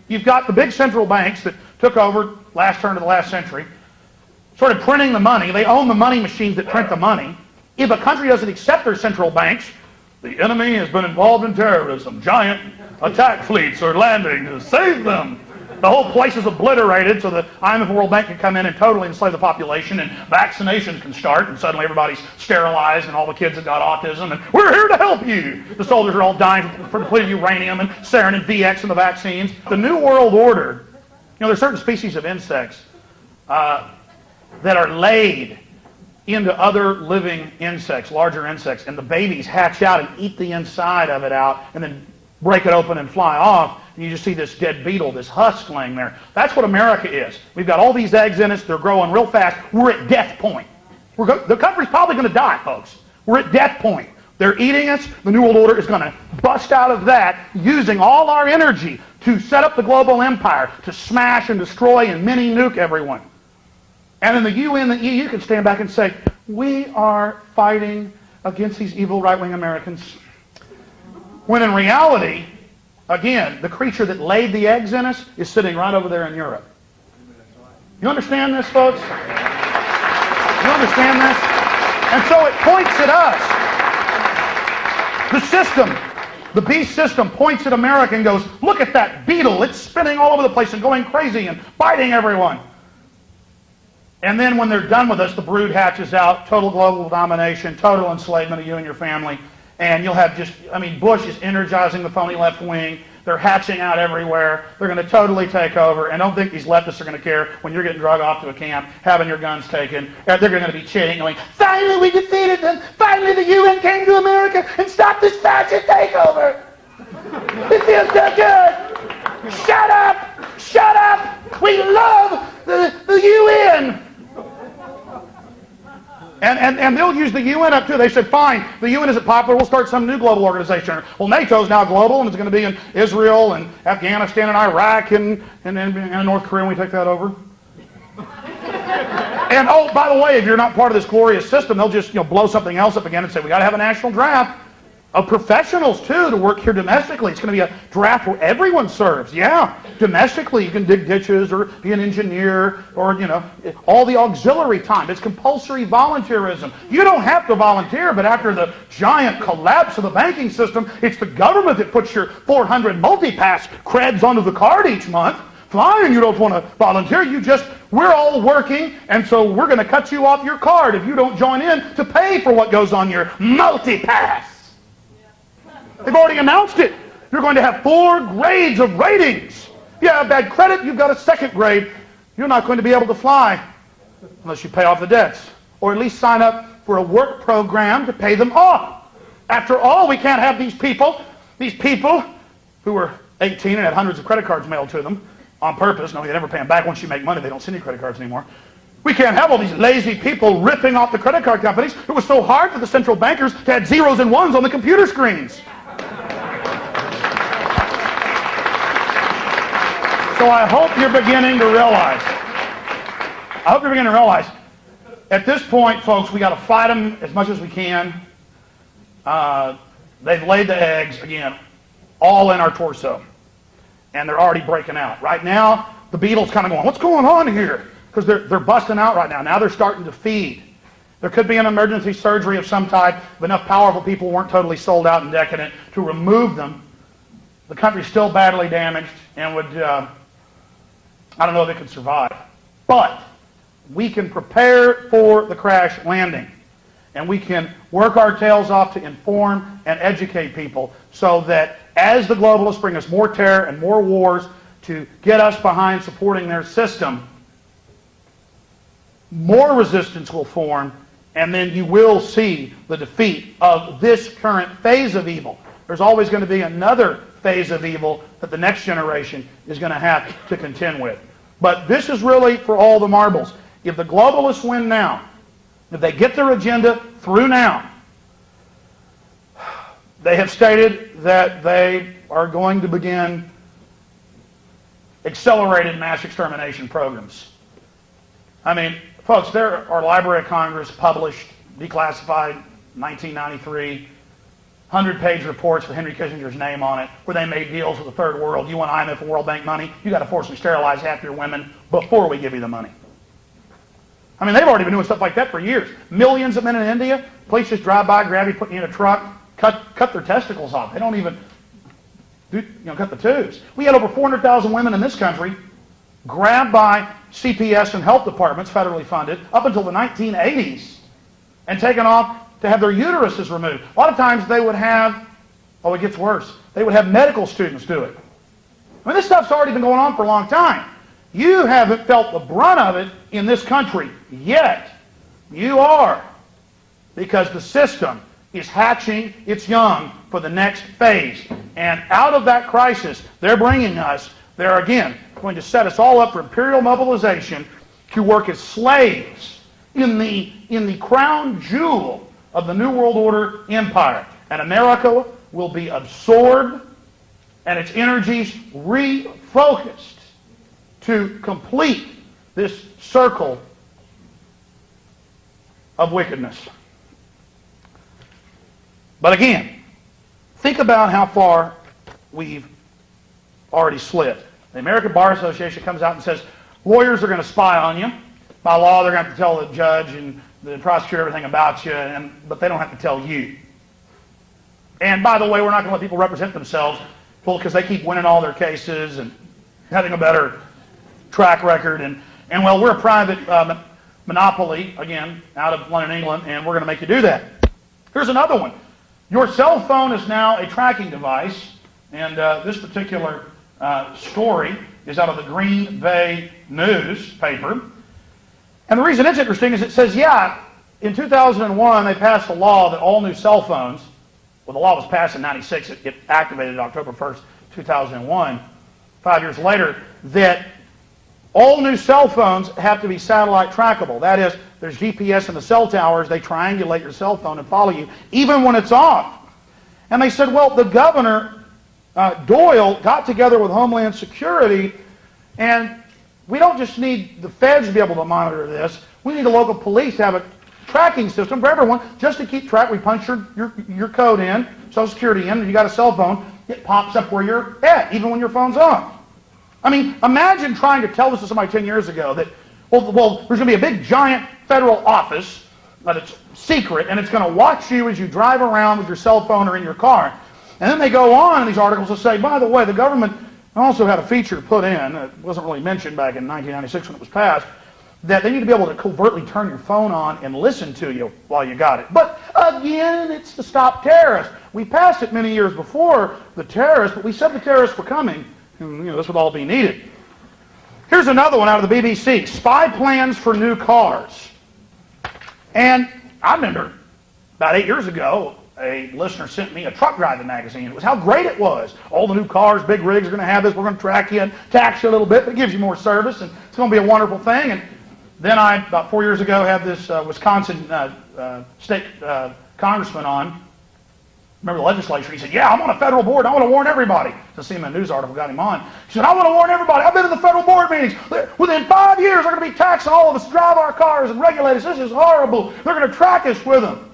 You've got the big central banks that took over last turn of the last century, started printing the money. They own the money machines that print the money. If a country doesn't accept their central banks, the enemy has been involved in terrorism. Giant attack fleets are landing to save them. The whole place is obliterated so the IMF and World Bank can come in and totally enslave the population, and vaccinations can start, and suddenly everybody's sterilized and all the kids have got autism, and we're here to help you. The soldiers are all dying for depleted uranium and sarin and VX in the vaccines. The New World Order, you know, there's certain species of insects that are laid into other living insects, larger insects, and the babies hatch out and eat the inside of it out and then break it open and fly off, and you just see this dead beetle, this husk laying there. That's what America is. We've got all these eggs in us, they're growing real fast. We're at death point. The country's probably going to die, folks. We're at death point. They're eating us. The New World Order is going to bust out of that, using all our energy to set up the global empire, to smash and destroy and mini-nuke everyone. And then the UN, the EU can stand back and say, we are fighting against these evil right-wing Americans. When in reality, again, the creature that laid the eggs in us is sitting right over there in Europe. You understand this, folks? You understand this? And so it points at us. The system, the beast system, points at America and goes, look at that beetle. It's spinning all over the place and going crazy and biting everyone. And then when they're done with us, the brood hatches out, total global domination, total enslavement of you and your family. And you'll have just, I mean, Bush is energizing the phony left wing. They're hatching out everywhere. They're going to totally take over. And don't think these leftists are going to care when you're getting drugged off to a camp, having your guns taken. They're going to be cheating, going, finally we defeated them. Finally the UN came to America and stopped this fascist takeover. It feels so good. Shut up. Shut up. We love the UN. And they'll use the UN up too. They said, fine, the UN isn't popular, we'll start some new global organization. Well, NATO's now global, and it's going to be in Israel and Afghanistan and Iraq and North Korea when we take that over. And oh, by the way, if you're not part of this glorious system, they'll just blow something else up again and say, we got to have a national draft of professionals too to work here domestically. It's going to be a draft where everyone serves. Yeah, domestically you can dig ditches or be an engineer or all the auxiliary time. It's compulsory volunteerism. You don't have to volunteer, but after the giant collapse of the banking system, it's the government that puts your 400 multi-pass creds onto the card each month. Fine, you don't want to volunteer. We're all working, and so we're going to cut you off your card if you don't join in to pay for what goes on your multi-pass. They've already announced it. You're going to have 4 grades of ratings. If you have bad credit, you've got a 2nd grade. You're not going to be able to fly unless you pay off the debts, or at least sign up for a work program to pay them off. After all, we can't have these people who were 18 and had hundreds of credit cards mailed to them on purpose. No, they never pay them back. Once you make money, they don't send you credit cards anymore. We can't have all these lazy people ripping off the credit card companies. It was so hard for the central bankers to add zeros and ones on the computer screens. So I hope you're beginning to realize. At this point, folks, we got to fight them as much as we can. They've laid the eggs, again, all in our torso. And they're already breaking out. Right now, the beetle's kind of going, what's going on here? Because they're busting out right now. Now they're starting to feed. There could be an emergency surgery of some type if enough powerful people weren't totally sold out and decadent to remove them. The country's still badly damaged and would, I don't know if it could survive. But we can prepare for the crash landing. And we can work our tails off to inform and educate people so that as the globalists bring us more terror and more wars to get us behind supporting their system, more resistance will form, and then you will see the defeat of this current phase of evil. There's always going to be another phase of evil that the next generation is going to have to contend with. But this is really for all the marbles. If the globalists win now, if they get their agenda through now, they have stated that they are going to begin accelerated mass extermination programs. I mean, folks, there are Library of Congress published, declassified, 1993, 100-page reports with Henry Kissinger's name on it, where they made deals with the Third World. You want IMF and World Bank money? You got to forcibly sterilize half your women before we give you the money. I mean, they've already been doing stuff like that for years. Millions of men in India, police just drive by, grab you, put you in a truck, cut their testicles off. They don't even cut the tubes. We had over 400,000 women in this country grabbed by CPS and health departments, federally funded, up until the 1980s, and taken off to have their uteruses removed. A lot of times they would have, it gets worse, they would have medical students do it. I mean, this stuff's already been going on for a long time. You haven't felt the brunt of it in this country yet. You are, because the system is hatching its young for the next phase. And out of that crisis, they're bringing us, they're again going to set us all up for imperial mobilization to work as slaves in the crown jewel of the New World Order empire. And America will be absorbed and its energies refocused to complete this circle of wickedness. But again, think about how far we've already slid. The American Bar Association comes out and says, lawyers are going to spy on you. By law, they're going to have to tell the judge and the prosecutor everything about you, but they don't have to tell you. And by the way, we're not going to let people represent themselves because they keep winning all their cases and having a better track record. And well, we're a private monopoly, again, out of London, England, and we're going to make you do that. Here's another one. Your cell phone is now a tracking device, and this particular story is out of the Green Bay newspaper. And the reason it's interesting is it says, in 2001 they passed a law that all new cell phones, well, the law was passed in 96, it activated October 1st, 2001, 5 years later, that all new cell phones have to be satellite trackable. That is, there's GPS in the cell towers, they triangulate your cell phone and follow you, even when it's off. And they said, well, the governor, Doyle, got together with Homeland Security, and we don't just need the feds to be able to monitor this, we need the local police to have a tracking system for everyone, just to keep track. We punch your code in, Social Security in, and you got a cell phone, it pops up where you're at, even when your phone's off. I mean, imagine trying to tell this to somebody 10 years ago that, well, there's going to be a big, giant federal office that it's secret, and it's going to watch you as you drive around with your cell phone or in your car. And then they go on in these articles to say, by the way, the government also had a feature put in, it wasn't really mentioned back in 1996 when it was passed, that they need to be able to covertly turn your phone on and listen to you while you got it. But Again, it's to stop terrorists. We passed it many years before the terrorists, but we said the terrorists were coming, and this would all be needed. Here's another one out of the BBC, spy plans for new cars. And I remember about 8 years ago, a listener sent me a truck driving magazine. It was how great it was. All the new cars, big rigs are going to have this. We're going to track you and tax you a little bit, but it gives you more service, and it's going to be a wonderful thing. And then I, about 4 years ago, had this Wisconsin state congressman on. Remember the legislature? He said, yeah, I'm on a federal board. I want to warn everybody. The CNN News article got him on. He said, I want to warn everybody. I've been in the federal board meetings. Within 5 years, they're going to be taxing all of us to drive our cars and regulate us. This is horrible. They're going to track us with them.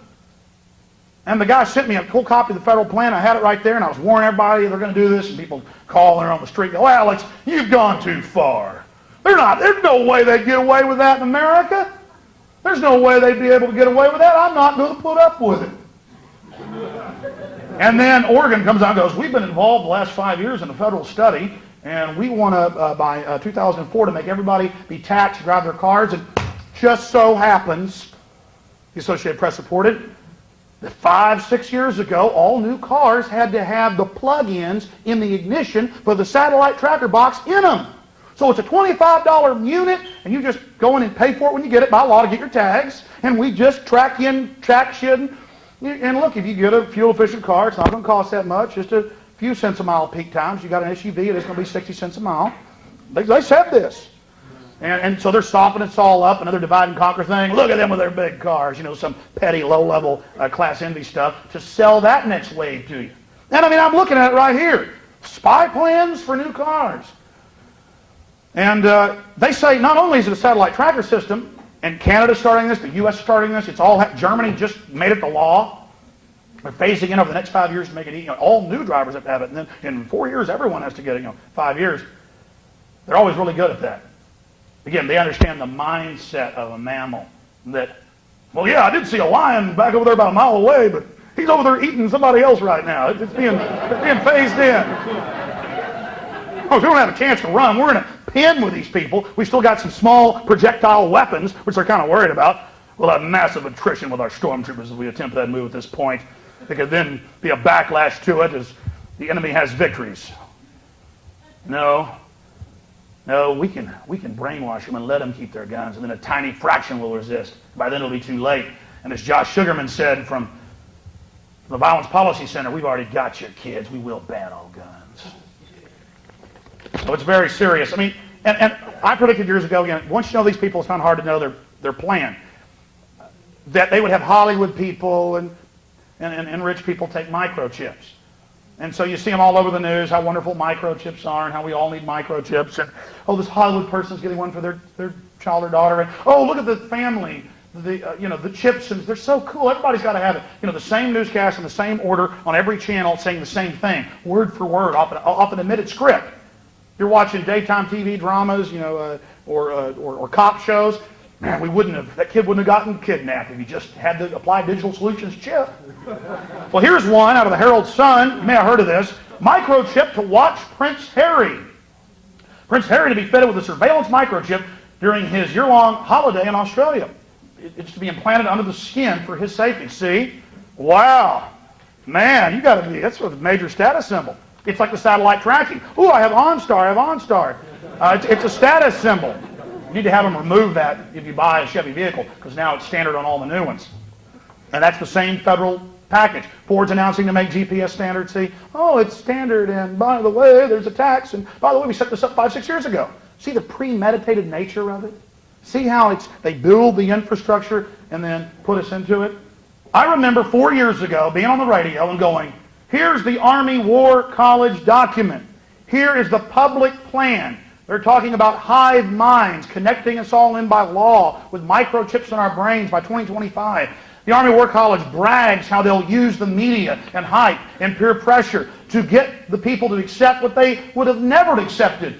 And the guy sent me a full copy of the federal plan. I had it right there, and I was warning everybody they're going to do this. And people call, they're on the street, go, Alex, you've gone too far. There's no way they'd get away with that in America. There's no way they'd be able to get away with that. I'm not going to put up with it. And then Oregon comes out and goes, we've been involved the last 5 years in a federal study, and we want to, by 2004, to make everybody be taxed to drive their cars. And just so happens, the Associated Press reported, that 5, 6 years ago, all new cars had to have the plug-ins in the ignition for the satellite tracker box in them. So it's a $25 unit, and you just go in and pay for it when you get it by law to get your tags, and we just track you and track you. And look, if you get a fuel-efficient car, it's not going to cost that much, just a few cents a mile peak times. You got an SUV, it is going to be 60 cents a mile. They said this. And so they're stopping us all up, another divide and conquer thing. Look at them with their big cars, some petty, low-level class envy stuff to sell that next wave to you. And I mean, I'm looking at it right here. Spy plans for new cars. And they say not only is it a satellite tracker system, and Canada's starting this, the U.S. is starting this, it's all, Germany just made it the law. They're phasing in over the next 5 years to make it, all new drivers have to have it, and then in 4 years, everyone has to get it, 5 years. They're always really good at that. Again, they understand the mindset of a mammal that, well, yeah, I did see a lion back over there about a mile away, but he's over there eating somebody else right now. It's being phased in. Oh, we don't have a chance to run. We're in a pen with these people. We've still got some small projectile weapons, which they're kind of worried about. We'll have massive attrition with our stormtroopers as we attempt that move at this point. There could then be a backlash to it as the enemy has victories. No, we can brainwash them and let them keep their guns, and then a tiny fraction will resist. By then it'll be too late. And as Josh Sugarman said from the Violence Policy Center, we've already got your kids. We will ban all guns. So it's very serious. I mean, and I predicted years ago, again, once you know these people, it's kind of hard to know their plan. That they would have Hollywood people and rich people take microchips. And so you see them all over the news, how wonderful microchips are and how we all need microchips. And, oh, this Hollywood person's getting one for their child or daughter. And, oh, look at the family. The chips, and they're so cool. Everybody's got to have it. The same newscast in the same order on every channel saying the same thing, word for word, off an admitted script. You're watching daytime TV dramas, or cop shows. Man, that kid wouldn't have gotten kidnapped if he just had the Applied Digital Solutions chip. Well, here's one out of the Herald Sun. You may have heard of this. Microchip to watch Prince Harry. Prince Harry to be fitted with a surveillance microchip during his year-long holiday in Australia. It's to be implanted under the skin for his safety. See? Wow. Man, that's a major status symbol. It's like the satellite tracking. Ooh, I have OnStar. It's a status symbol. You need to have them remove that if you buy a Chevy vehicle, because now it's standard on all the new ones. And that's the same federal package. Ford's announcing to make GPS standard. See, oh, it's standard, and by the way, there's a tax, and by the way, we set this up 5, 6 years ago. See the premeditated nature of it? See how they build the infrastructure and then put us into it? I remember 4 years ago being on the radio and going, here's the Army War College document. Here is the public plan. They're talking about hive minds, connecting us all in by law with microchips in our brains by 2025. The Army War College brags how they'll use the media and hype and peer pressure to get the people to accept what they would have never accepted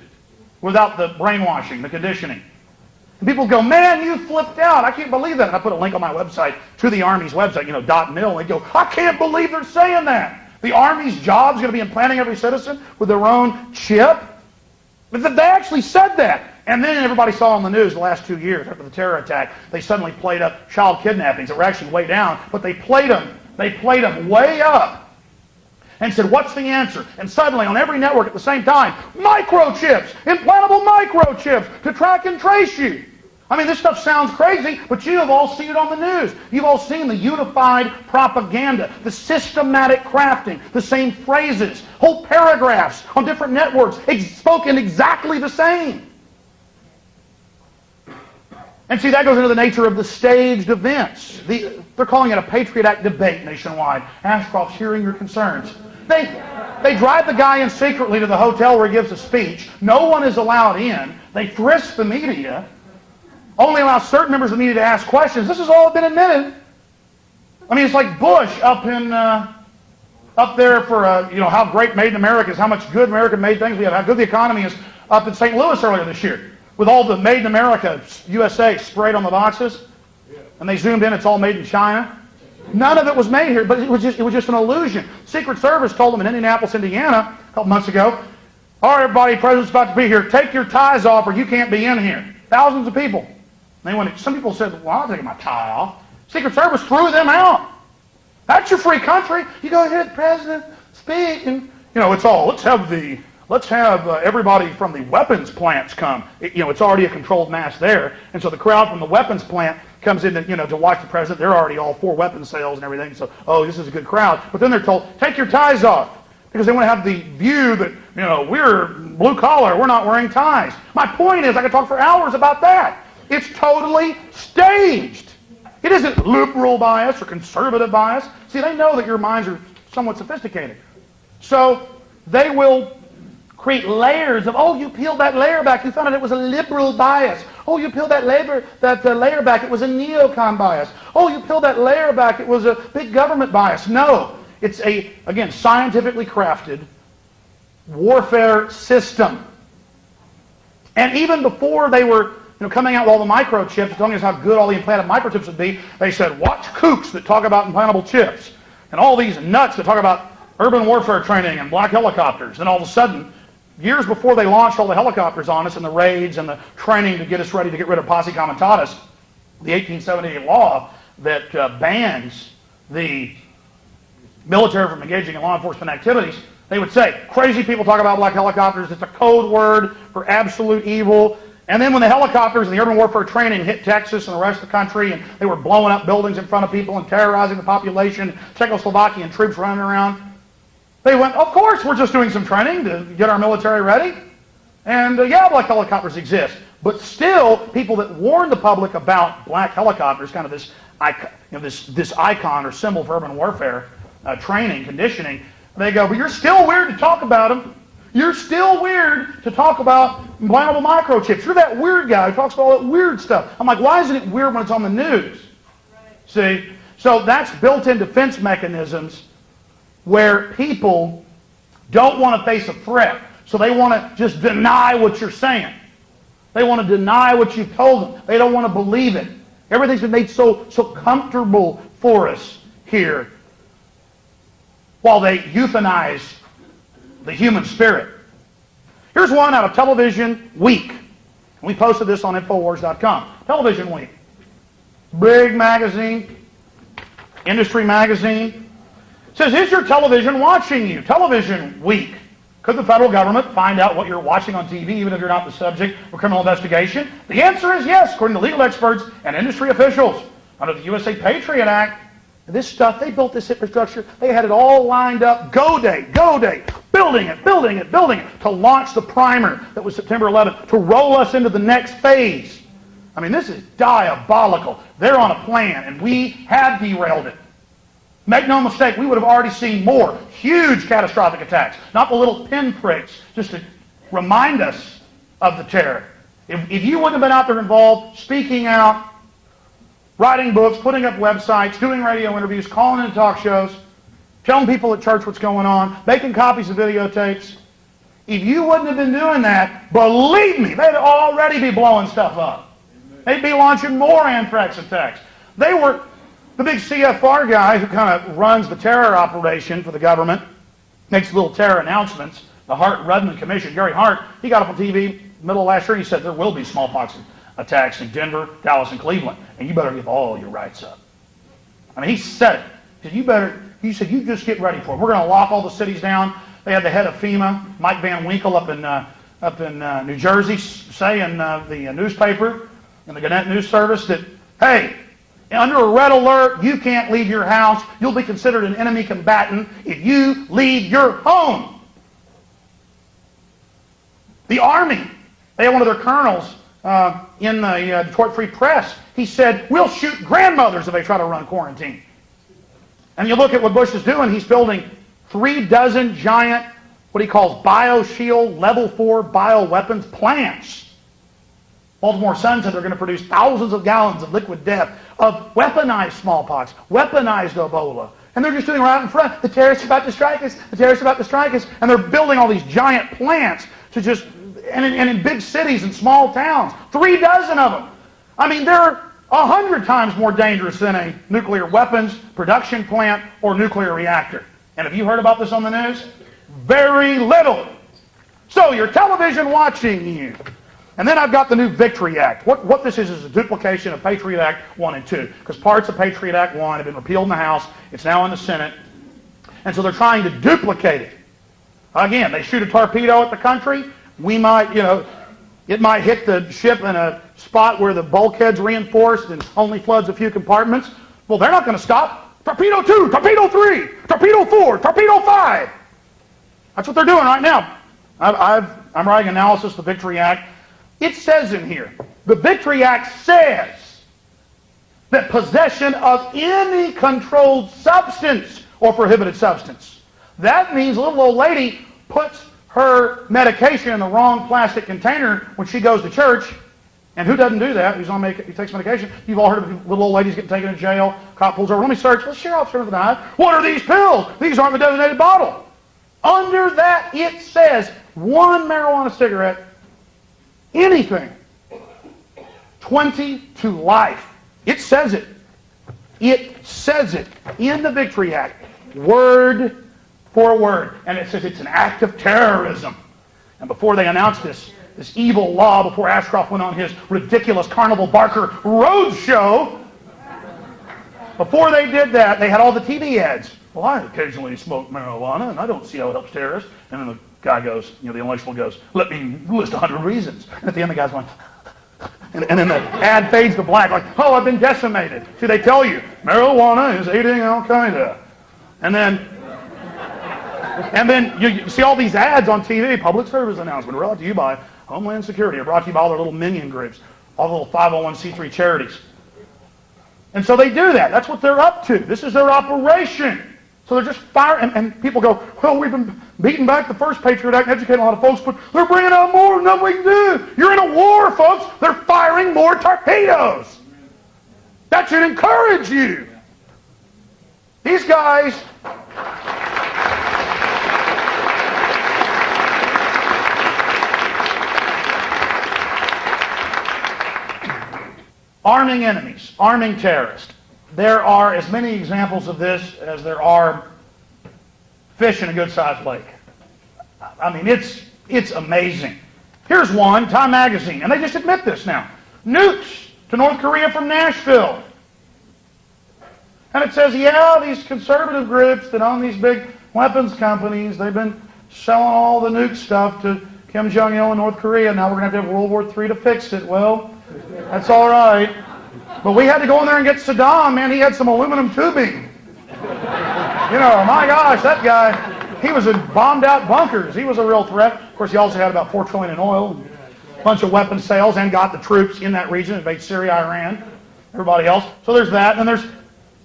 without the brainwashing, the conditioning. And people go, man, you flipped out. I can't believe that. And I put a link on my website to the Army's website, .mil. And they go, I can't believe they're saying that. The Army's job is going to be implanting every citizen with their own chip. But they actually said that. And then everybody saw on the news the last 2 years after the terror attack, they suddenly played up child kidnappings that were actually way down, but they played them way up and said, what's the answer? And suddenly on every network at the same time, microchips, implantable microchips to track and trace you. I mean, this stuff sounds crazy, but you have all seen it on the news. You've all seen the unified propaganda, the systematic crafting, the same phrases, whole paragraphs on different networks spoken exactly the same. And see, that goes into the nature of the staged events. They're calling it a Patriot Act debate nationwide. Ashcroft's hearing your concerns. They drive the guy in secretly to the hotel where he gives a speech. No one is allowed in. They frisk the media. Only allow certain members of the media to ask questions. This has all been admitted. I mean, it's like Bush up there for how great Made in America is, how much good American-made things we have, how good the economy is up in St. Louis earlier this year, with all the Made in America USA sprayed on the boxes, and they zoomed in. It's all made in China. None of it was made here, but it was just an illusion. Secret Service told them in Indianapolis, Indiana, a couple months ago, all right, everybody, the president's about to be here. Take your ties off, or you can't be in here. Thousands of people. Some people said, well, I'm not taking my tie off. Secret Service threw them out. That's your free country. You go hear the president speak, and it's all. Let's have everybody from the weapons plants come. It's already a controlled mass there, and so the crowd from the weapons plant comes in to watch the president. They're already all for weapons sales and everything. So this is a good crowd. But then they're told, take your ties off, because they want to have the view that we're blue collar. We're not wearing ties. My point is, I could talk for hours about that. It's totally staged. It isn't liberal bias or conservative bias. See, they know that your minds are somewhat sophisticated. So they will create layers of, you peeled that layer back, you found out it was a liberal bias. You peeled that layer back, it was a neocon bias. You peeled that layer back, it was a big government bias. No, it's again, scientifically crafted warfare system. And even before they were coming out with all the microchips, telling us how good all the implanted microchips would be, they said, watch kooks that talk about implantable chips, and all these nuts that talk about urban warfare training and black helicopters. And all of a sudden, years before they launched all the helicopters on us and the raids and the training to get us ready to get rid of posse comitatus, the 1878 law that bans the military from engaging in law enforcement activities, they would say, crazy people talk about black helicopters. It's a code word for absolute evil. And then when the helicopters and the urban warfare training hit Texas and the rest of the country, and they were blowing up buildings in front of people and terrorizing the population, Czechoslovakian troops running around, they went, of course, we're just doing some training to get our military ready. And yeah, black helicopters exist. But still, people that warn the public about black helicopters, kind of this icon or symbol for urban warfare training, conditioning, they go, but you're still weird to talk about them. You're still weird to talk about implantable microchips. You're that weird guy who talks about all that weird stuff. I'm like, why isn't it weird when it's on the news? Right. See? So that's built-in defense mechanisms where people don't want to face a threat. So they want to just deny what you're saying. They want to deny what you've told them. They don't want to believe it. Everything's been made so comfortable for us here while they euthanize the human spirit. Here's one out of Television Week. We posted this on Infowars.com. Television Week. Big magazine, industry magazine. It says, is your television watching you? Television Week. Could the federal government find out what you're watching on TV, even if you're not the subject of criminal investigation? The answer is yes, according to legal experts and industry officials. Under the USA Patriot Act, this stuff, they built this infrastructure. They had it all lined up. Go day, building it, to launch the primer that was September 11th, to roll us into the next phase. I mean, this is diabolical. They're on a plan, and we have derailed it. Make no mistake, we would have already seen more huge catastrophic attacks, not the little pinpricks, just to remind us of the terror. If you wouldn't have been out there involved, speaking out, writing books, putting up websites, doing radio interviews, calling into talk shows, telling people at church what's going on, making copies of videotapes. If you wouldn't have been doing that, believe me, they'd already be blowing stuff up. They'd be launching more anthrax attacks. They were, the big CFR guy who kind of runs the terror operation for the government, makes little terror announcements, the Hart-Rudman Commission, Gary Hart, he got up on TV middle of last year, he said there will be smallpox attacks in Denver, Dallas, and Cleveland, and you better give all your rights up. I mean, he said it. He said, you just get ready for it. We're going to lock all the cities down. They had the head of FEMA, Mike Van Winkle, up in New Jersey, say in the newspaper, in the Gannett News Service, that, hey, under a red alert, you can't leave your house. You'll be considered an enemy combatant if you leave your home. The Army, they had one of their colonels in the Detroit Free Press. He said, we'll shoot grandmothers if they try to run quarantine. And you look at what Bush is doing, he's building 3 dozen giant, what he calls BioShield Level 4 bioweapons plants. Baltimore Sun said they're going to produce thousands of gallons of liquid death, of weaponized smallpox, weaponized Ebola. And they're just doing right in front. The terrorists are about to strike us. The terrorists are about to strike us. And they're building all these giant plants to just, and in big cities and small towns. 3 dozen of them. I mean, they're 100 times more dangerous than a nuclear weapons production plant or nuclear reactor. And have you heard about this on the news? Very little. So your television watching you. And then I've got the new Victory Act. What this is a duplication of Patriot Act 1 and 2. Because parts of Patriot Act 1 have been repealed in the House. It's now in the Senate. And so they're trying to duplicate it. Again, they shoot a torpedo at the country. We might, it might hit the ship in a spot where the bulkhead's reinforced and only floods a few compartments. Well, they're not going to stop. Torpedo 2, torpedo 3, torpedo 4, torpedo 5. That's what they're doing right now. I'm writing analysis of the Victory Act. It says in here, the Victory Act says that possession of any controlled substance or prohibited substance. That means a little old lady puts her medication in the wrong plastic container when she goes to church. And who doesn't do that? Who takes medication? You've all heard of little old ladies getting taken to jail. Cop pulls over. Let me search. Let's share officer of the night. What are these pills? These aren't the designated bottle. Under that, it says 1 marijuana cigarette, anything, 20 to life. It says it. It says it in the Victory Act, word for word. And it says it's an act of terrorism. And before they announced this evil law, before Ashcroft went on his ridiculous Carnival Barker road show, before they did that, they had all the TV ads. Well, I occasionally smoke marijuana, and I don't see how it helps terrorists. And then the guy goes, the intellectual goes, let me list 100 reasons. And at the end, the guy's going, and then the ad fades to black, like, oh, I've been decimated. See, they tell you, marijuana is aiding Al-Qaeda. And then you see all these ads on TV, public service announcement, brought to you by Homeland Security, or brought to you by all their little minion groups, all the little 501c3 charities. And so they do that. That's what they're up to. This is their operation. So they're just firing, and people go, well, we've been beating back the first Patriot Act and educating a lot of folks, but they're bringing out more, nothing we can do. You're in a war, folks. They're firing more torpedoes. That should encourage you. These guys... arming enemies, arming terrorists. There are as many examples of this as there are fish in a good-sized lake. I mean, it's amazing. Here's one, Time Magazine, and they just admit this now. Nukes to North Korea from Nashville. And it says, yeah, these conservative groups that own these big weapons companies, they've been selling all the nuke stuff to Kim Jong-il in North Korea. Now we're going to have World War III to fix it. Well, that's all right. But we had to go in there and get Saddam, man. He had some aluminum tubing. My gosh, that guy, he was in bombed-out bunkers. He was a real threat. Of course, he also had about $4 trillion in oil, and a bunch of weapons sales, and got the troops in that region, invade Syria, Iran, everybody else. So there's that. And there's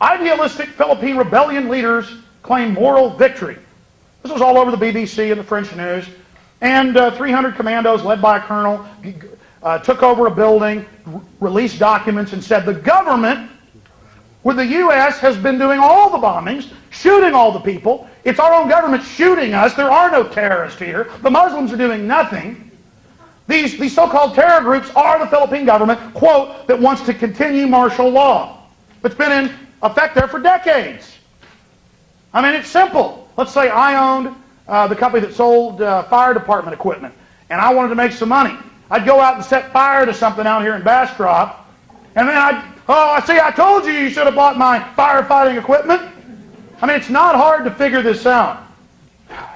idealistic Philippine rebellion leaders claim moral victory. This was all over the BBC and the French news. And 300 commandos led by a colonel took over a building, released documents, and said the government, with the U.S., has been doing all the bombings, shooting all the people. It's our own government shooting us. There are no terrorists here. The Muslims are doing nothing. These so-called terror groups are the Philippine government, quote, that wants to continue martial law. It's been in effect there for decades. I mean, it's simple. Let's say I owned the company that sold fire department equipment, and I wanted to make some money. I'd go out and set fire to something out here in Bastrop, and then I told you you should have bought my firefighting equipment. I mean, it's not hard to figure this out.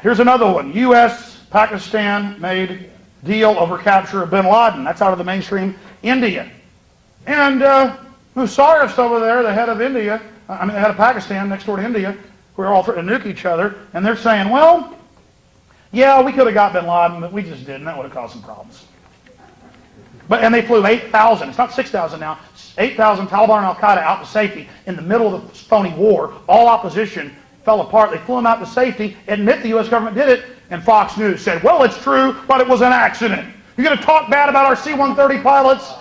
Here's another one. U.S.-Pakistan made deal over capture of bin Laden. That's out of the mainstream India. And Musharraf's over there, the head of India, the head of Pakistan, next door to India, we're all threatening to nuke each other, and they're saying, well, yeah, we could have got bin Laden, but we just didn't. That would have caused some problems. And they flew 8,000, it's not 6,000 now, 8,000 Taliban and Al-Qaeda out to safety in the middle of the phony war. All opposition fell apart. They flew them out to safety, admit the U.S. government did it, and Fox News said, well, it's true, but it was an accident. You're going to talk bad about our C-130 pilots?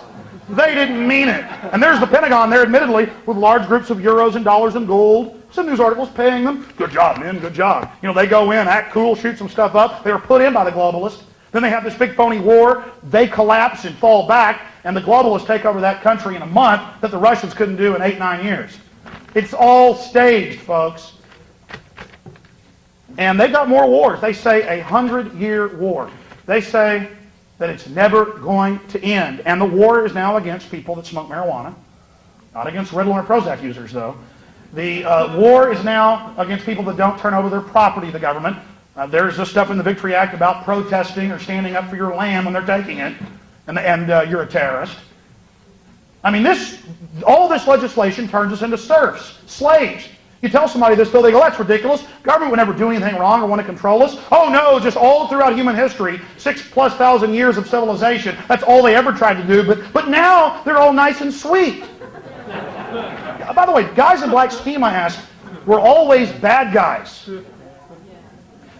They didn't mean it. And there's the Pentagon there, admittedly, with large groups of euros and dollars and gold. Some news articles paying them. Good job, men, good job. They go in, act cool, shoot some stuff up. They were put in by the globalists. Then they have this big phony war. They collapse and fall back, and the globalists take over that country in a month that the Russians couldn't do in 8-9 years. It's all staged, folks. And they've got more wars. They say a 100-year war. They say that it's never going to end. And the war is now against people that smoke marijuana. Not against Ritalin or Prozac users, though. The war is now against people that don't turn over their property to the government. There's this stuff in the Victory Act about protesting or standing up for your land when they're taking it, and you're a terrorist. I mean, all this legislation turns us into serfs, slaves. You tell somebody this, though, they go, that's ridiculous. Government would never do anything wrong or want to control us. Oh, no, just all throughout human history, 6,000+ years of civilization, that's all they ever tried to do. But now they're all nice and sweet. By the way, guys in black ski masks were always bad guys.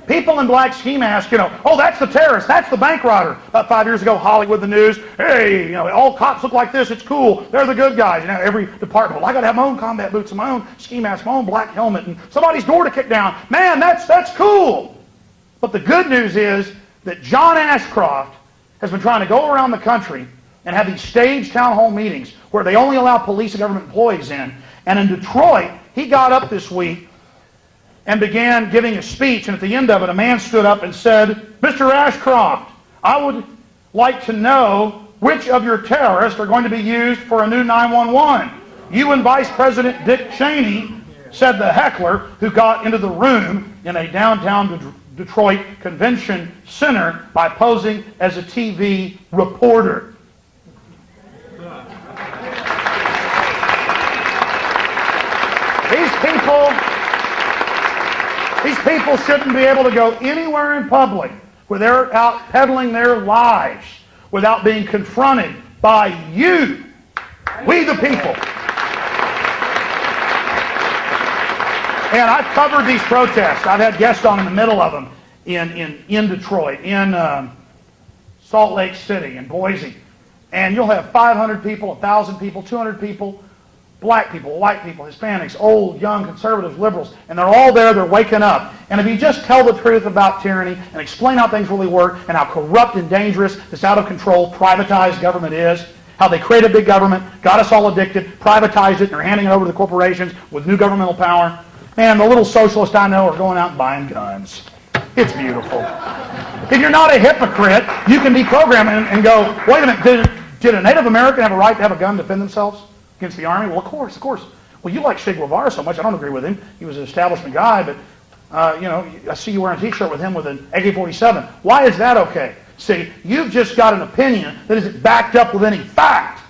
People in black ski masks, oh, that's the terrorist, that's the bank robber. About 5 years ago, Hollywood, the news, hey, all cops look like this, it's cool, they're the good guys. Every department, well, I got to have my own combat boots and my own ski mask, my own black helmet, and somebody's door to kick down. Man, that's cool. But the good news is that John Ashcroft has been trying to go around the country and have these staged town hall meetings where they only allow police and government employees in. And in Detroit, he got up this week and began giving a speech, and at the end of it, a man stood up and said, Mr. Ashcroft, I would like to know which of your terrorists are going to be used for a new 911. You and Vice President Dick Cheney, said the heckler who got into the room in a downtown Detroit convention center by posing as a TV reporter. These people shouldn't be able to go anywhere in public where they're out peddling their lies without being confronted by you, we the people. And I've covered these protests. I've had guests on in the middle of them in Detroit, in Salt Lake City, in Boise. And you'll have 500 people, 1,000 people, 200 people, black people, white people, Hispanics, old, young, conservatives, liberals, and they're all there, they're waking up. And if you just tell the truth about tyranny and explain how things really work and how corrupt and dangerous this out-of-control, privatized government is, how they created big government, got us all addicted, privatized it, and are handing it over to the corporations with new governmental power, man, the little socialists I know are going out and buying guns. It's beautiful. If you're not a hypocrite, you can deprogram and go, wait a minute, did a Native American have a right to have a gun to defend themselves against the army? Well, of course. Well, you like Che Guevara so much. I don't agree with him. He was an establishment guy, but, I see you wearing a T-shirt with him with an AK-47. Why is that okay? See, you've just got an opinion that isn't backed up with any fact.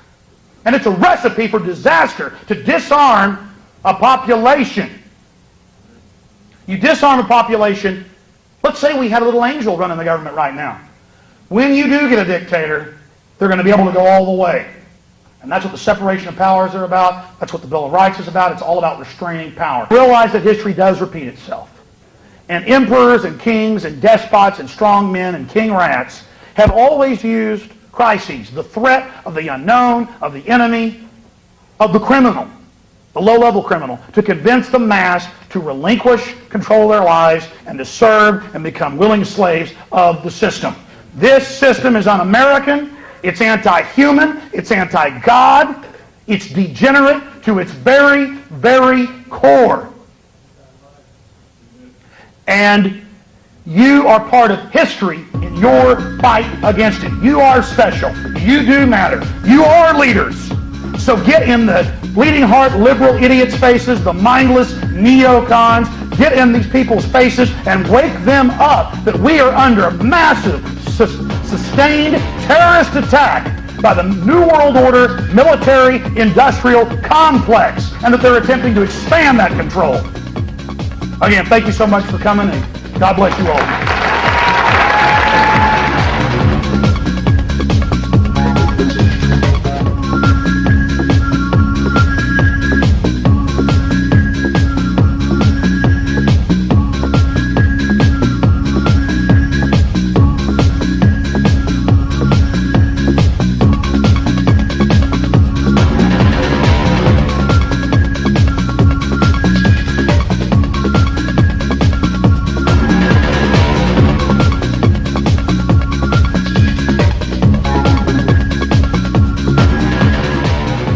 And it's a recipe for disaster to disarm a population. You disarm a population. Let's say we had a little angel running the government right now. When you do get a dictator, they're going to be able to go all the way. And that's what the separation of powers are about. That's what the Bill of Rights is about. It's all about restraining power. Realize that history does repeat itself. And emperors and kings and despots and strong men and king rats have always used crises, the threat of the unknown, of the enemy, of the criminal, the low-level criminal, to convince the mass to relinquish control of their lives and to serve and become willing slaves of the system. This system is un-American. It's anti-human, it's anti-God, it's degenerate to its very, very core. And you are part of history in your fight against it. You are special. You do matter. You are leaders. So get in the bleeding heart liberal idiots' faces, the mindless neocons. Get in these people's faces and wake them up that we are under a massive, sustained terrorist attack by the New World Order military-industrial complex, and that they're attempting to expand that control. Again, thank you so much for coming, and God bless you all.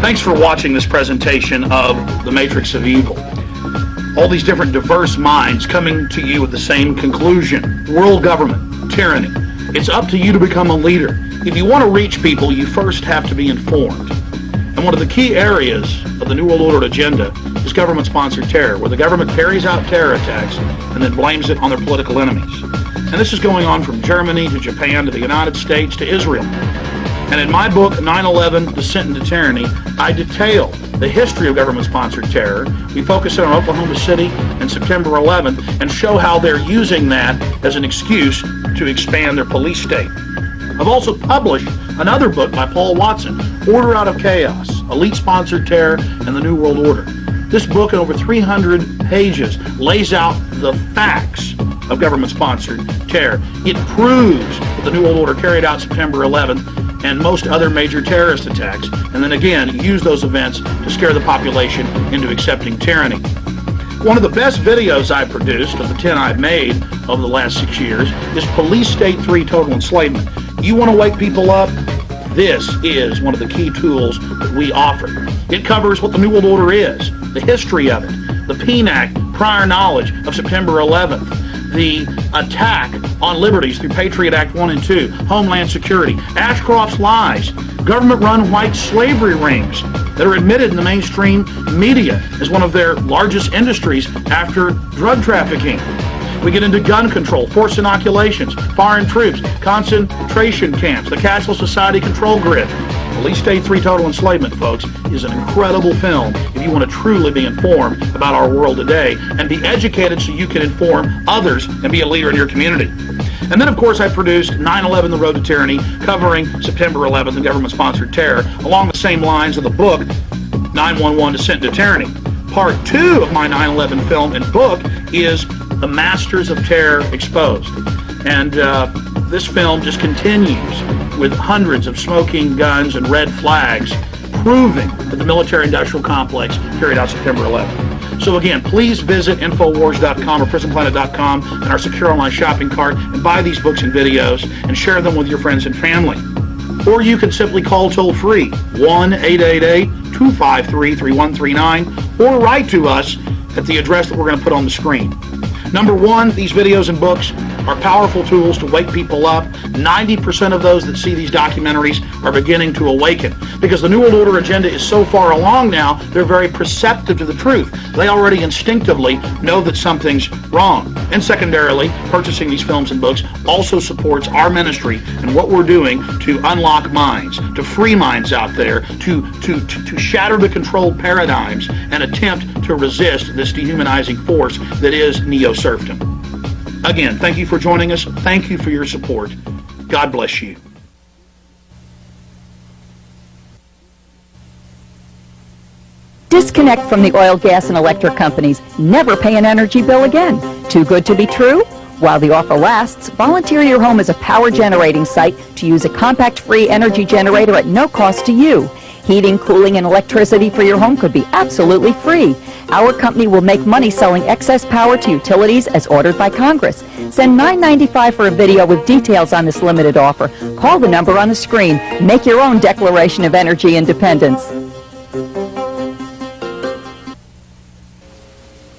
Thanks for watching this presentation of The Matrix of Evil. All these different diverse minds coming to you with the same conclusion. World government, tyranny. It's up to you to become a leader. If you want to reach people, you first have to be informed. And one of the key areas of the New World Order agenda is government-sponsored terror, where the government carries out terror attacks and then blames it on their political enemies. And this is going on from Germany to Japan to the United States to Israel. And in my book, 9/11, Descent into Tyranny, I detail the history of government-sponsored terror. We focus on Oklahoma City and September 11 and show how they're using that as an excuse to expand their police state. I've also published another book by Paul Watson, Order Out of Chaos, Elite-Sponsored Terror and the New World Order. This book, in over 300 pages, lays out the facts of government-sponsored terror. It proves that the New World Order carried out September 11th and most other major terrorist attacks, and then again use those events to scare the population into accepting tyranny. One of the best videos I've produced, of the 10 I've made over the last 6 years, is Police State 3 Total Enslavement. You want to wake people up? This is one of the key tools that we offer. It covers what the New World Order is, the history of it, the PNAC prior knowledge of September 11th, the attack on liberties through Patriot Act 1 and 2, Homeland Security, Ashcroft's lies, government-run white slavery rings that are admitted in the mainstream media as one of their largest industries after drug trafficking. We get into gun control, forced inoculations, foreign troops, concentration camps, the Castle Society control grid. Police State 3 Total Enslavement, folks, is an incredible film if you want to truly be informed about our world today and be educated so you can inform others and be a leader in your community. And then, of course, I produced 9/11, The Road to Tyranny, covering September 11th and government-sponsored terror, along the same lines of the book, 9/11, Descent into Tyranny. Part 2 of my 9/11 film and book is The Masters of Terror Exposed. And this film just continues with hundreds of smoking guns and red flags proving that the military-industrial complex carried out September 11th. So again, please visit Infowars.com or PrisonPlanet.com and our secure online shopping cart and buy these books and videos and share them with your friends and family. Or you can simply call toll-free 1-888-253-3139 or write to us at the address that we're going to put on the screen. Number one, these videos and books are powerful tools to wake people up. 90% of those that see these documentaries are beginning to awaken because the New World Order agenda is so far along now, they're very perceptive to the truth. They already instinctively know that something's wrong. And secondarily, purchasing these films and books also supports our ministry and what we're doing to unlock minds, to free minds out there, to shatter the controlled paradigms and attempt to resist this dehumanizing force that is neo-serfdom. Again, thank you for joining us. Thank you for your support. God bless you. Disconnect from the oil, gas, and electric companies. Never pay an energy bill again. Too good to be true? While the offer lasts, volunteer your home as a power generating site to use a compact-free energy generator at no cost to you. Heating, cooling, and electricity for your home could be absolutely free. Our company will make money selling excess power to utilities as ordered by Congress. Send $9.95 for a video with details on this limited offer. Call the number on the screen. Make your own declaration of energy independence.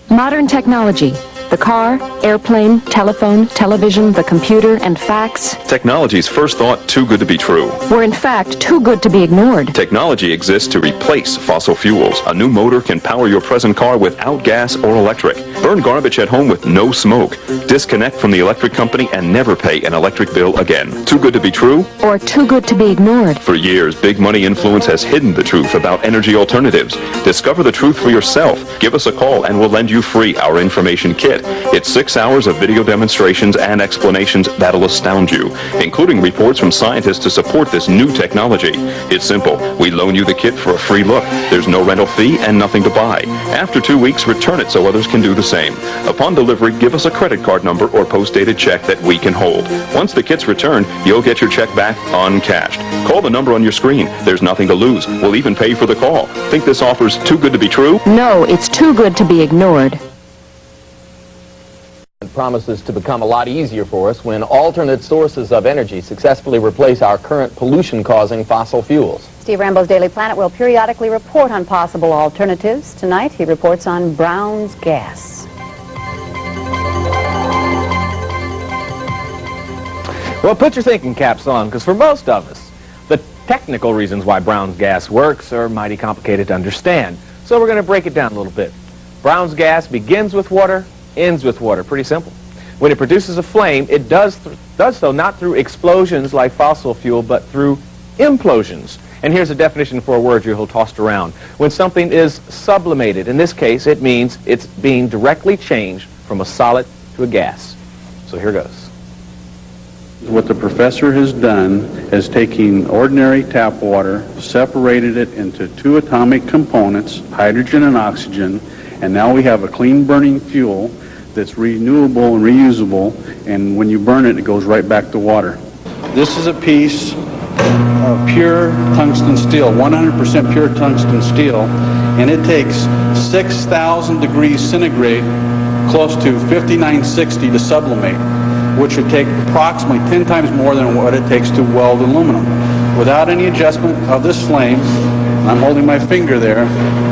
Modern technology, The car, airplane, telephone, television, the computer, and fax Technology's first thought, too good to be true. were in fact too good to be ignored. Technology exists to replace fossil fuels. A new motor can power your present car without gas or electric. Burn garbage at home with no smoke. Disconnect from the electric company and never pay an electric bill again. Too good to be true? Or too good to be ignored. For years, big money influence has hidden the truth about energy alternatives. Discover the truth for yourself. Give us a call and we'll lend you free our information kit. It's 6 hours of video demonstrations and explanations that'll astound you, including reports from scientists to support this new technology. It's simple. We loan you the kit for a free look. There's no rental fee and nothing to buy. After 2 weeks, return it so others can do the same. Upon delivery, give us a credit card number or post-dated check that we can hold. Once the kit's returned, you'll get your check back uncashed. Call the number on your screen. There's nothing to lose. We'll even pay for the call. Think this offer's too good to be true? No, it's too good to be ignored. It promises to become a lot easier for us when alternate sources of energy successfully replace our current pollution-causing fossil fuels. Steve Rambo's Daily Planet will periodically report on possible alternatives. Tonight, he reports on Brown's gas. Well, put your thinking caps on, because for most of us, the technical reasons why Brown's gas works are mighty complicated to understand. So we're going to break it down a little bit. Brown's gas begins with water, ends with water. Pretty simple. When it produces a flame, it does so not through explosions like fossil fuel, but through implosions. And here's a definition for a word you'll tossed around. When something is sublimated, in this case, it means it's being directly changed from a solid to a gas. So here goes. What the professor has done is taking ordinary tap water, separated it into 2 atomic components, hydrogen and oxygen, and now we have a clean burning fuel that's renewable and reusable, and when you burn it, it goes right back to water. This is a piece of pure tungsten steel, 100% pure tungsten steel, and it takes 6,000 degrees centigrade, close to 5960 to sublimate, which would take approximately 10 times more than what it takes to weld aluminum. Without any adjustment of this flame, I'm holding my finger there,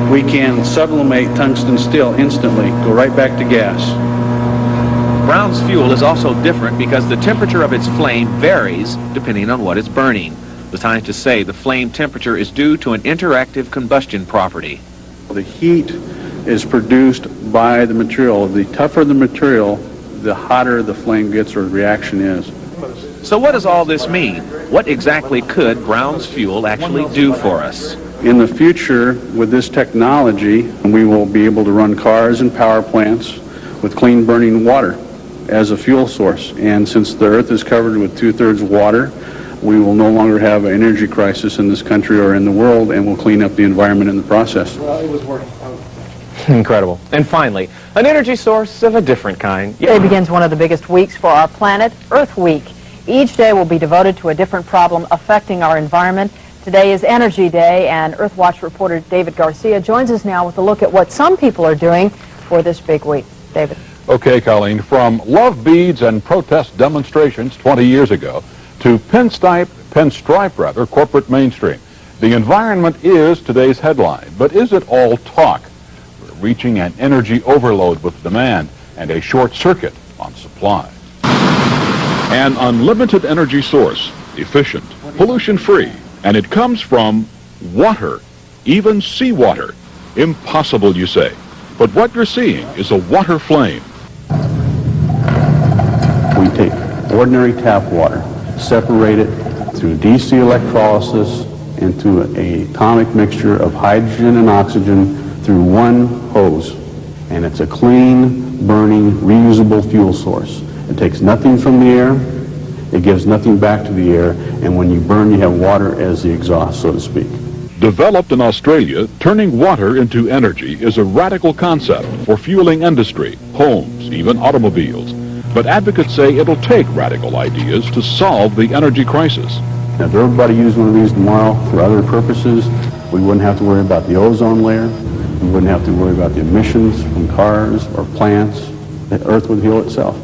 we can sublimate tungsten steel instantly, go right back to gas. Brown's fuel is also different because the temperature of its flame varies depending on what it's burning. The scientists say the flame temperature is due to an interactive combustion property. The heat is produced by the material. The tougher the material, the hotter the flame gets or the reaction is. So what does all this mean? What exactly could Brown's fuel actually do for us? In the future, with this technology, we will be able to run cars and power plants with clean burning water as a fuel source. And since the Earth is covered with 2/3 water, we will no longer have an energy crisis in this country or in the world, and we'll clean up the environment in the process. Well, it was working. Incredible. And finally, an energy source of a different kind. Today begins one of the biggest weeks for our planet, Earth Week. Each day will be devoted to a different problem affecting our environment. Today is Energy Day, and Earthwatch reporter David Garcia joins us now with a look at what some people are doing for this big week. David. Okay, Colleen, from love beads and protest demonstrations 20 years ago to pinstripe corporate mainstream. The environment is today's headline, but is it all talk? We're reaching an energy overload with demand and a short circuit on supply. An unlimited energy source, efficient, pollution-free, and it comes from water, even seawater. Impossible, you say. But what you're seeing is a water flame. We take ordinary tap water, separate it through DC electrolysis into an atomic mixture of hydrogen and oxygen through one hose. And it's a clean, burning, reusable fuel source. It takes nothing from the air, it gives nothing back to the air, and when you burn, you have water as the exhaust, so to speak. Developed in Australia, turning water into energy is a radical concept for fueling industry, homes, even automobiles. But advocates say it'll take radical ideas to solve the energy crisis. Now, if everybody used one of these tomorrow for other purposes, we wouldn't have to worry about the ozone layer, we wouldn't have to worry about the emissions from cars or plants. The Earth would heal itself.